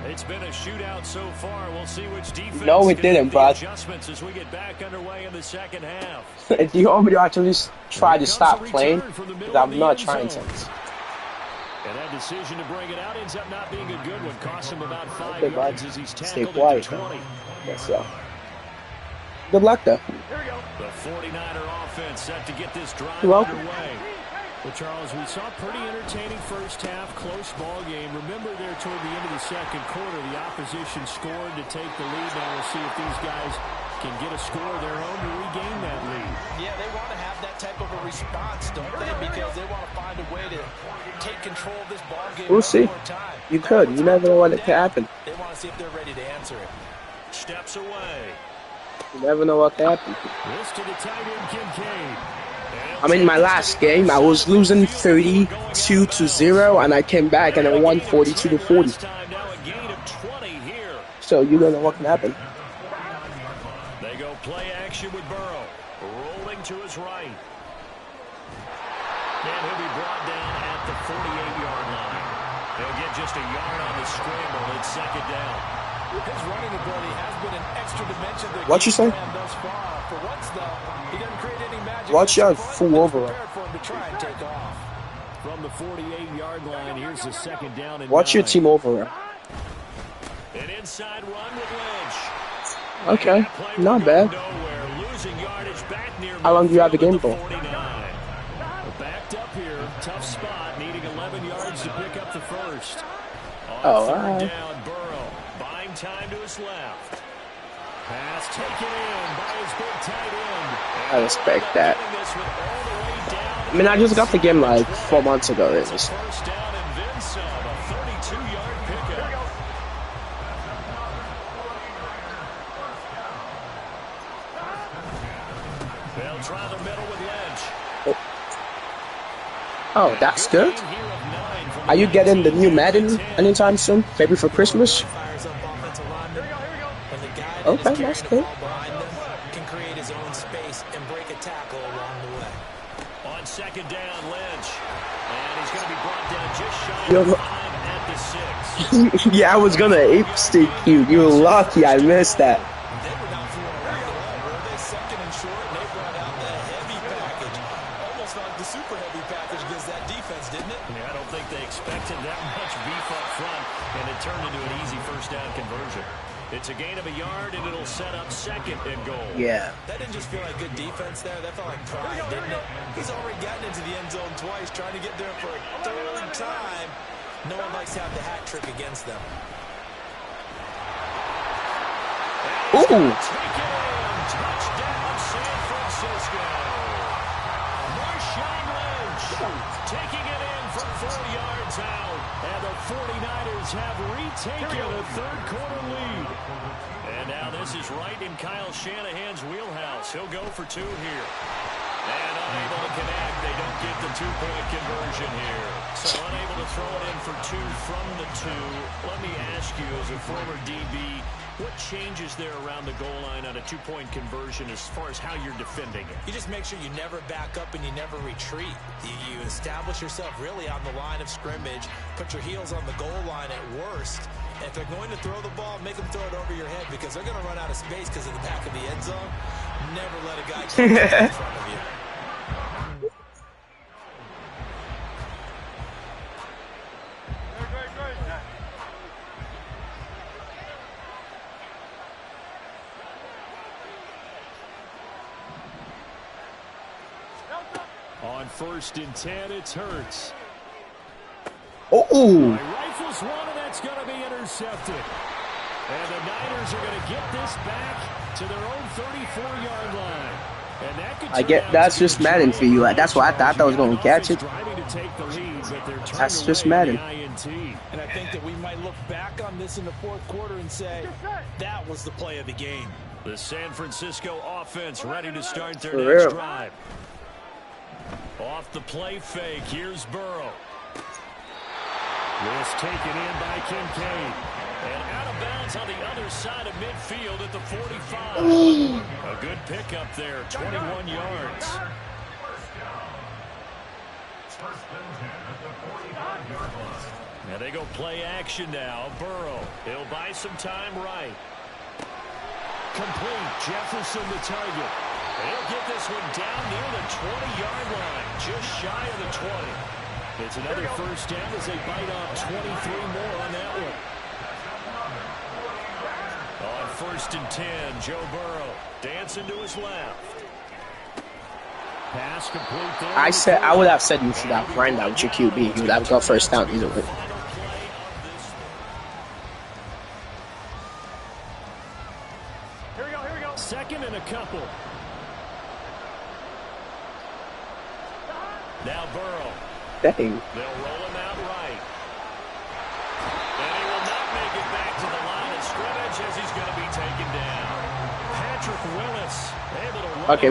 It's been a shootout so far. We'll see which defense. No, it didn't, bud. Adjustments as we get back underway in the second half. Do you want me to actually try to stop playing? Because I'm not trying to. And that decision to bring it out ends up not being a good one. Cost him about 5 Okay, yards bud. as he's Stay tackled quiet. at the 20. Yes, so. Good luck, though. Here we go. The 49er offense set to get this drive You're welcome. underway. Well, Charles, we saw a pretty entertaining first half, close ball game. Remember there toward the end of the second quarter, the opposition scored to take the lead. Now we'll see if these guys can get a score of their own to regain that lead. Yeah, they want to have that type of a response, don't they? Because they want to find a way to take control of this ball game. We'll see. You could. You never know what could happen. They want to see if they're ready to answer it. Steps away. You never know what could happen. This to the tight end, Kincaid. I mean, my last game, I was losing 32-0, and I came back and I won 42-40. So you don't know what can happen. They go play action with Burrow, rolling to his right. And he'll be brought down at the 48-yard line. He'll get just a yard on the scramble. It's second down. His running ability has been an extra dimension to What you say? thus far. For once, though, he doesn't create any magic. Watch out, full overall. For him to try and take off. From the 48-yard line, here's the second down and Watch your 9. team overall. An inside run with Lynch. Okay, not bad. How long do you have the game for? Backed up here, tough spot, needing 11 yards to pick up the first. Oh, third down, Burrow, buying time to his left. Pass taken in by his big tight end. I respect that. I mean, I just got the game like 4 months ago. It was. First down and then some, a 32-yard pickup. They'll try the middle with Lynch. Oh, that's good. Are you getting the new Madden anytime soon? Maybe for Christmas? Okay, that's good. Can create his own space and break a tackle along the way. On second down, Lynch. And he's going to be brought down just shy of 5 at the 6. Yeah, I was gonna ape stick you. You're lucky I missed that. They were not fooling around at all, were they? Second and short, and they brought out the heavy package. Almost like the super heavy package against that defense, didn't it? Yeah, I don't think they expected that much beef up front, and it turned into an easy first down conversion. It's a gain of a yard, and it'll set up second and goal. Yeah. That didn't just feel like good defense there. That felt like pride, didn't it? He's already gotten into the end zone twice, trying to get there for a third time. No one likes to have the hat trick against them. Ooh. Touchdown, San Francisco. Marshawn Lynch taking it in from 4 yards out. And the 49ers have retaken a third-quarter lead. And now this is right in Kyle Shanahan's wheelhouse. He'll go for 2 here. And unable to connect. They don't get the 2-point conversion here. So unable to throw it in for 2 from the 2. Let me ask you, as a former DB, what changes there around the goal line on a 2-point conversion as far as how you're defending it? You just make sure you never back up and you never retreat. You establish yourself really on the line of scrimmage, put your heels on the goal line at worst. If they're going to throw the ball, make them throw it over your head because they're going to run out of space because of the back of the end zone. Never let a guy come in front of you. On 1st and 10, it's Hurts. Oh. Rifles one, and that's going to be intercepted. And the Niners are going to get this back to their own 34-yard line. I get that's just Madden for you. That's why I thought I was going to catch it. That's just Madden. And I think that we might look back on this in the fourth quarter and say that was the play of the game. The San Francisco offense ready to start their For next real. drive. Off the play fake, here's Burrow. This taken in by Kincaid. And out of bounds on the other side of midfield at the 45. A good pickup there, 21 yards. Now they go play action now. Burrow, he'll buy some time right. Complete, Jefferson the target. He'll get this one down near the 20-yard line, just shy of the 20. It's another first down as they bite off 23 more on that one. On 1st and 10, Joe Burrow dancing to his left. Pass complete there. I would have said you should have ran that with your QB. You would have got first down either way. Here we go. 2nd and a couple. Now Burrow. Dang. They'll roll him out right. And he will not make it back to the line of scrimmage as he's going to be taken down. Patrick Willis able to run Okay,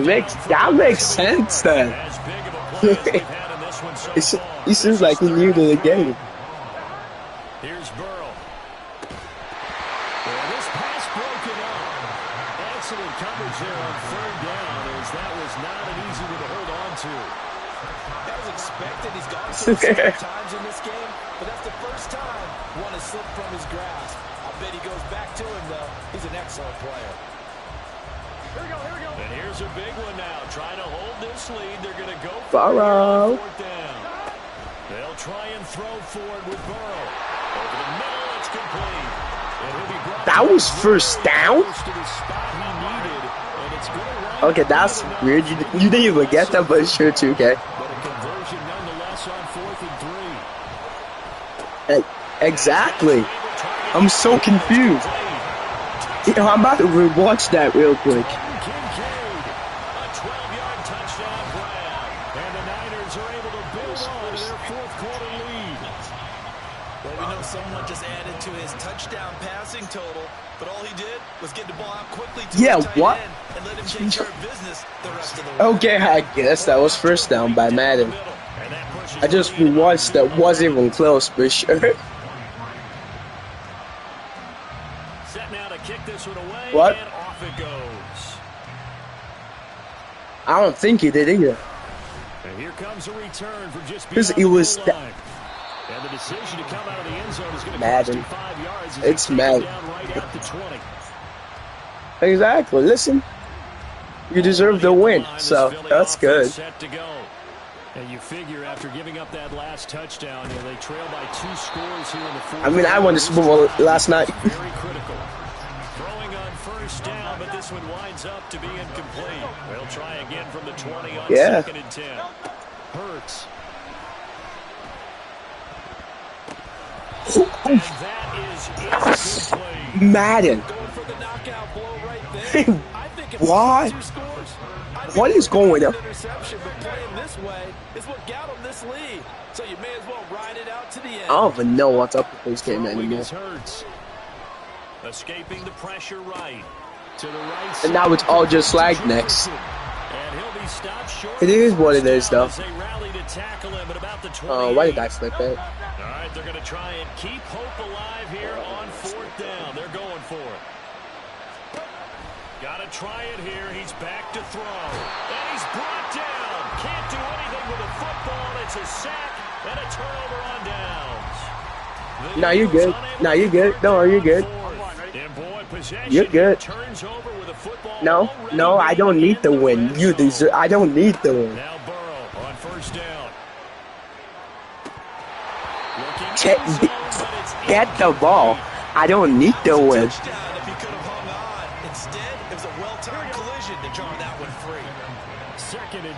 that makes sense then. as big of a play as we've had in this one so far. He seems like he's new to the game. Here's Burrow. And this pass broken up. Excellent coverage there on 3rd down as that was not an easy one to hold on to. That was expected. He's gone through several times in this game, but that's the first time one has slipped from his grasp. I bet he goes back to him, though. He's an excellent player. Here we go. And here's a big one now. Trying to hold this lead. They're going to go for Burrow. 4th down. They'll try and throw forward with Burrow. Over the middle, it's complete. And he'll be brought That was first down? close to the spot he needed, and it's going to run. Okay, that's weird. You didn't even get that, but sure too, okay. But a conversion nonetheless on 4th and 3. Exactly. I'm so confused. I'm about to rewatch that real quick. Kincaid, a 12-yard touchdown grab. And the Niners are able to build on to their 4th quarter lead. Well, we know someone just added to his touchdown passing total, but all he did was get the ball out quickly to Yeah, his tight what? end and let him take care of business the rest of the way. Okay, I guess that was first down by Madden. I just rewatched that. Wasn't even close, for sure. Set now to kick this one away, What? and off it goes. I don't think he did either. And here comes a return from just Because beyond it was the goal line. And the decision to come out of the end zone is going to Madden. cost him 5 yards. As It's he takes it Madden. down right at the 20. Exactly. Listen, you deserve the win, so that's good. Set to go. And you figure after giving up that last touchdown, they trail by 2 scores here in the 4th. I mean, I won the Super Bowl last night. Very critical. Throwing on 1st down, but this one winds up to be incomplete. They'll try again from the 20 on 2nd and 10. Hurts. And that is incomplete. Madden. Going for the knockout blow right there. I think if What? 2 scores, What is going on? interception, but playing this way is what got him this lead. So you may as well ride it out to the end. I don't even know what's up with this game Throwing anymore. is Hurts. Escaping the pressure right. To the right And now it's all just like next. And he'll be stopped short. It is what it is, though. As they rally to tackle him at about the 28. Oh, why did I flip it? All right, they're going to try and keep hope alive here on 4th down. They're going for it. Got to try it here. He's back to throw. And he's brought down. Can't do anything with a football. It's a sack and a turnover on downs. No, you're good. No, you're good. No, you're good. And boy, possession You're good. turns over with a football. No, I don't need the win. You deserve. I don't need the win. Now Burrow on 1st down. Get the ball. I don't need the win. Touchdown if he could have hung on. Instead, it was a well-timed collision to draw that one free. 2nd and